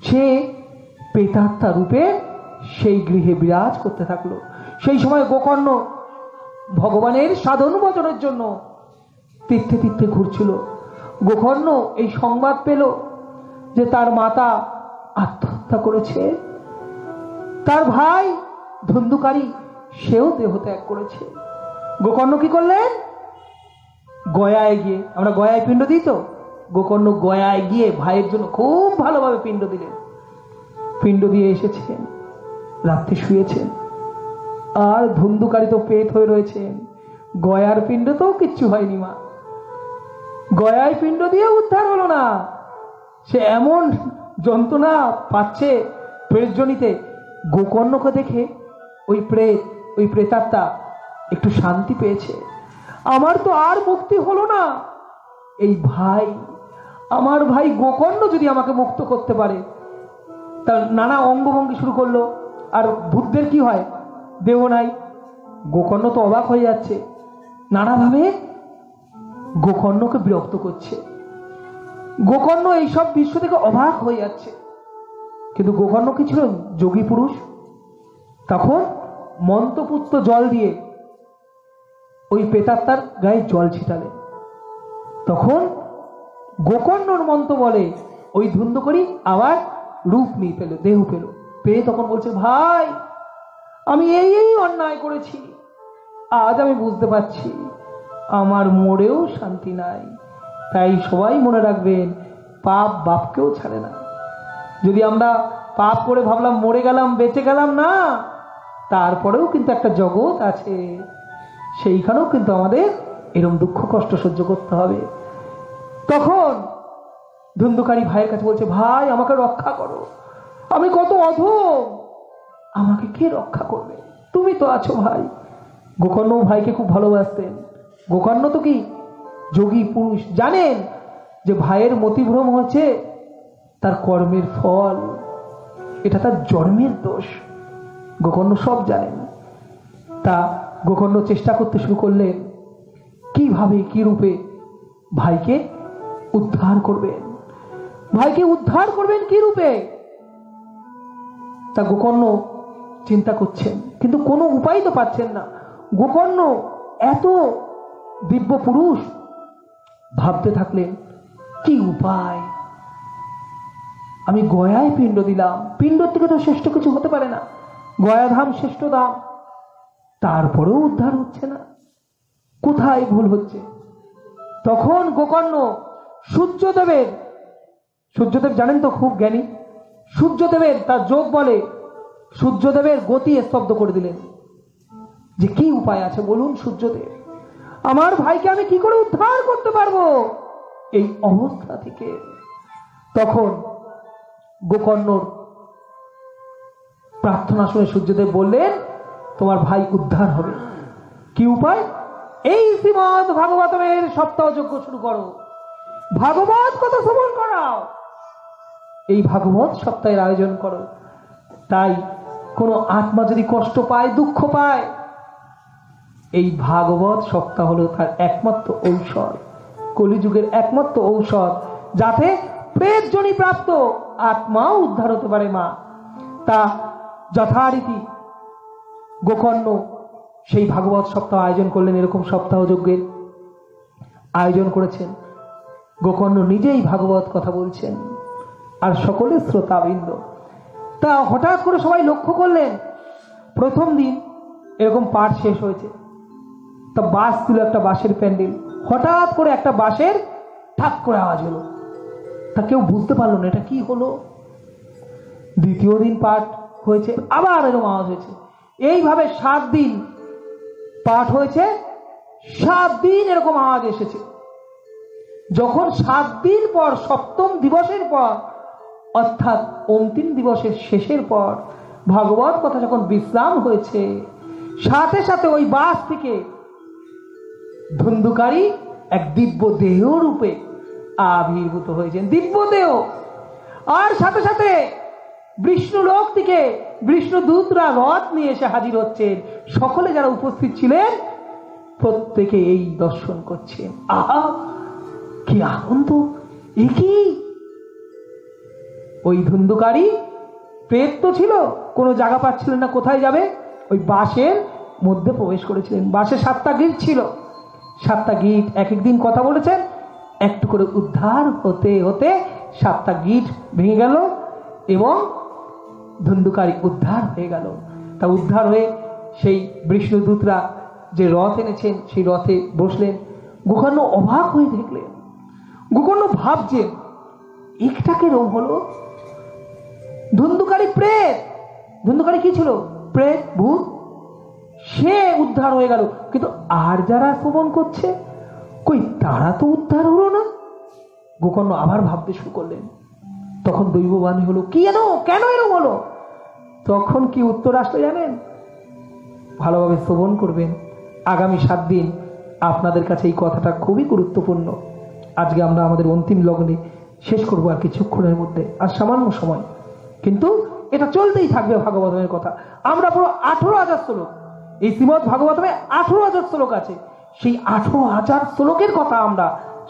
সে প্রেতাত্মা রূপে সেই গৃহে বিরাজ করতে থাকলো। সেই সময় গোকর্ণ ভগবানের সাধন ভজনের জন্য তীর্থে তীর্থে ঘুরছিল। গোকর্ণ এই সংবাদ পেল যে তার মাতা আত্মহত্যা করেছে, তার ভাই ধুন্ধুকারী সেও দেহত্যাগ করেছে। গোকর্ণ কি করলেন? গয়ায় গিয়ে, আমরা গয়ায় পিণ্ড দিই তো, গোকর্ণ গয়ায় গিয়ে ভাইয়ের জন্য খুব ভালোভাবে পিণ্ড দিলেন। পিণ্ড দিয়ে এসেছেন, রাত্রে শুয়েছেন। আর ধুন্ধুকারী তো পেট হয়ে রয়েছেন, গয়ার পিণ্ড তো কিচ্ছু হয়নি মা, গয়ায় পিণ্ড দিয়ে উদ্ধার হলো না। সে এমন যন্ত্রণা পাচ্ছে প্রেতজনিতে। গোকর্ণকে দেখে ওই প্রেতাত্মা একটু শান্তি পেয়েছে। আমার তো আর মুক্তি হলো না, এই আমার ভাই গোকর্ণ যদি আমাকে মুক্ত করতে পারে। তার নানা অঙ্গভঙ্গি শুরু করলো। আর বুদ্ধের কি হয়? দেহ নাই। গোকর্ণ তো অবাক হয়ে যাচ্ছে, নানাভাবে গোকর্ণকে বিরক্ত করছে। গোকর্ণ এইসব দৃশ্য থেকে অবাক হয়ে যাচ্ছে। কিন্তু গোকর্ণ কি ছিল? যোগী পুরুষ, তখন মন্ত্রপুত্র জল দিয়ে ওই প্রেতাত্মার গায়ে জল ছিটালে। তখন গোকর্ণর মন্ত্র বলে ওই ধুন্ধুকরি আবার রূপ নিয়ে পেল, দেহ পেল। পেয়ে তখন বলছে, ভাই আমি এই অন্যায় করেছি, আজ আমি বুঝতে পারছি আমার মরেও শান্তি নাই। তাই সবাই মনে রাখবেন, পাপ বাপকেও ছাড়ে না। যদি আমরা পাপ করে ভাবলাম মরে গেলাম, বেঁচে গেলাম, না, তারপরেও কিন্তু একটা জগৎ আছে, সেইখানেও কিন্তু আমাদের এরকম দুঃখ কষ্ট সহ্য করতে হবে। তখন ধুন্ধুকারী ভাইয়ের কাছে বলছে, ভাই আমাকে রক্ষা করো, আমি কত অধম, আমাকে কে রক্ষা করবে? তুমি তো আছো ভাই। গোকর্ণ ভাইকে খুব ভালোবাসতেন। গোকর্ণ তো কি যোগী পুরুষ, জানেন যে ভাইয়ের মতিভ্রম হচ্ছে তার কর্মের ফল, এটা তার জন্মের দোষ। গোকর্ণ সব জানেন। তা গোকর্ণ চেষ্টা করতে শুরু করলেন কিভাবে কি রূপে ভাইকে উদ্ধার করবেন। ভাইকে উদ্ধার করবেন কি রূপে, তা গোকর্ণ চিন্তা করছেন, কিন্তু কোনো উপায় তো পাচ্ছেন না। গোকর্ণ এত দিব্য পুরুষ, ভাবতে থাকলেন কি উপায়। আমি গয়ায় পিণ্ড দিলাম, পিণ্ডর থেকে তো শ্রেষ্ঠ কিছু হতে পারে না, গয়াধাম শ্রেষ্ঠ ধাম, তারপরেও উদ্ধার হচ্ছে না, কোথায় ভুল হচ্ছে। তখন গোকর্ণ সূর্যদেব জানেন তো খুব জ্ঞানী, সূর্যদেবের তার যোগ বলে সূর্যদেবের গতি স্তব্ধ করে দিলেন, যে কি উপায় আছে বলুন সূর্যদেব, আমার ভাইকে আমি কি করে উদ্ধার করতে পারবো এই অবস্থা থেকে। তখন গোকর্ণর প্রার্থনা শুনে সূর্যদেব বললেন, তোমার ভাই উদ্ধার হবে। কি উপায়? এই শ্রীমদ ভাগবতের সপ্তাহ যজ্ঞ শুরু করো, ভাগবত কথা শ্রবণ করাও, এই ভাগবত সপ্তাহের আয়োজন করো। তাই কোনো আত্মা যদি কষ্ট পায়, দুঃখ পায়, এই ভাগবত সপ্তাহ হলো তার একমাত্র ঔষধ, কলিযুগের একমাত্র ঔষধ, যাতে প্রেতজনি প্রাপ্ত আত্মাও উদ্ধার হতে পারে মা। তা যথারীতি গোকর্ণ সেই ভাগবত সপ্তাহ আয়োজন করলেন, এরকম সপ্তাহ যজ্ঞের আয়োজন করেছেন। গোকর্ণ নিজেই ভাগবত কথা বলছেন আর সকলের শ্রোতাবৃন্দ। তা হঠাৎ করে সবাই লক্ষ্য করলেন, প্রথম দিন এরকম পাঠ শেষ হয়েছে, তা বাস ছিল একটা বাঁশের প্যান্ডেল, হঠাৎ করে একটা বাঁশের ঠাক করে আওয়াজ হলো, তা কেউ বুঝতে পারলো না এটা কি হলো। দ্বিতীয় দিন পাঠ হয়েছে, আবার এরকম আওয়াজ হয়েছে। এইভাবে 7 দিন পাঠ হয়েছে, 7 দিন এরকম আওয়াজ এসেছে। যখন 7 দিন পর, সপ্তম দিবসের পর, অর্থাৎ অন্তিম দিবসের শেষের পর ভাগবত কথা যখন বিশ্রাম হয়েছে, সাথে সাথে ওই বাস থেকে ধুন্ধুকারী এক দিব্য দেহ রূপে আবির্ভূত হয়েছেন, দিব্য দেহ। আর সাথে সাথে বিষ্ণু লোক থেকে বিষ্ণু দূতরা রথ নিয়ে এসে হাজির হচ্ছেন। সকলে যারা উপস্থিত ছিলেন প্রত্যেকে এই দর্শন করছেন। আহা কি আনন্দ! একই ওই ধুন্ধুকারী প্রেত তো ছিল, কোনো জায়গা পাচ্ছিলেন না, কোথায় যাবে, ওই বাঁশের মধ্যে প্রবেশ করেছিলেন। বাঁশে 7টা গিট ছিল, 7টা গিট এক একদিন কথা বলেছেন, একটু করে উদ্ধার হতে হতে 7টা গিট ভেঙে গেল এবং ধুন্ধুকারী উদ্ধার হয়ে গেল। তা উদ্ধার হয়ে সেই বিষ্ণুদূতরা যে রথ এনেছেন সেই রথে বসলেন। গোকর্ণ অবাক হয়ে দেখলেন, গোকর্ণ ভাবছেন একটাকে রোগ হলো, ধুন্ধুকারী প্রেত, ধুন্ধুকারী কি ছিল, প্রেত ভূত, সে উদ্ধার হয়ে গেল, কিন্তু আর যারা শ্রবণ করছে কই তারা তো উদ্ধার হলো না। গোকর্ণ আবার ভাবতে শুরু করলেন। তখন দৈববাণী হলো, কি কেন এরকম হলো? তখন কি উত্তর আসলে জানেন? ভালোভাবে শ্রবণ করবেন, আগামী 7 দিন আপনাদের কাছে এই কথাটা খুবই গুরুত্বপূর্ণ। আজকে আমরা আমাদের অন্তিম লগ্নে শেষ করবো আর কিছুক্ষণের মধ্যে, আর সামান্য সময়, কিন্তু এটা চলতেই থাকবে ভাগবতের কথা। আমরা পুরো 18,000 শ্লোক, এই শ্রীমদ ভাগবতমে 18,000 শ্লোক আছে, সেই 18,000 শ্লোকের কথা আমরা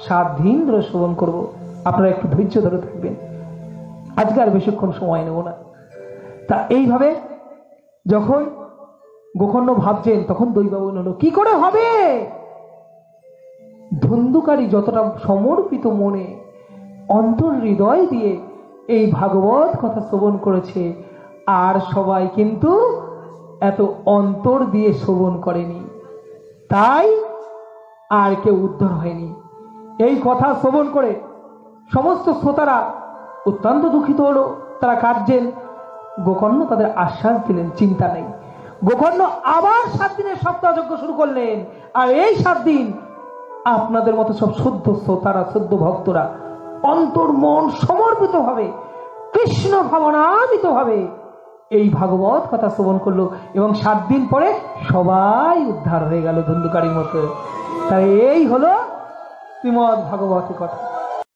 7 দিন ধরে শ্রবণ করব। আপনারা একটু ধৈর্য ধরে থাকবেন, আজকে আর বেশিক্ষণ সময় নেব না। তা এইভাবে যখন গোকর্ণ ভাবছেন তখন দৈবাবু হলো কি করে হবে। ধন্দুকারী যতটা সমর্পিত মনে অন্তর হৃদয় দিয়ে এই ভাগবত কথা শ্রবণ করেছে, আর সবাই কিন্তু এত অন্তর দিয়ে শ্রবণ করেনি, তাই আর কেউ উদ্ধার হয়নি। এই কথা শ্রবণ করে সমস্ত শ্রোতারা অত্যন্ত দুঃখিত হলো। তারা কাঁদছেন। গোকর্ণ তাদের আশ্বাস দিলেন, চিন্তা নেই। গোকর্ণ আবার 7 দিনের সপ্তাহযজ্ঞ শুরু করলেন। আর এই 7 দিন আপনাদের মতো সব শুদ্ধ শ্রোতারা, শুদ্ধ ভক্তরা অন্তর মন সমর্পিত ভাবে, কৃষ্ণ ভাবনান্বিত ভাবে এই ভাগবত কথা শ্রবণ করলো, এবং 7 দিন পরে সবাই উদ্ধার হয়ে গেল ধন্দুকারীর মতো। তাই এই হলো শ্রীমদ্ ভাগবতের কথা।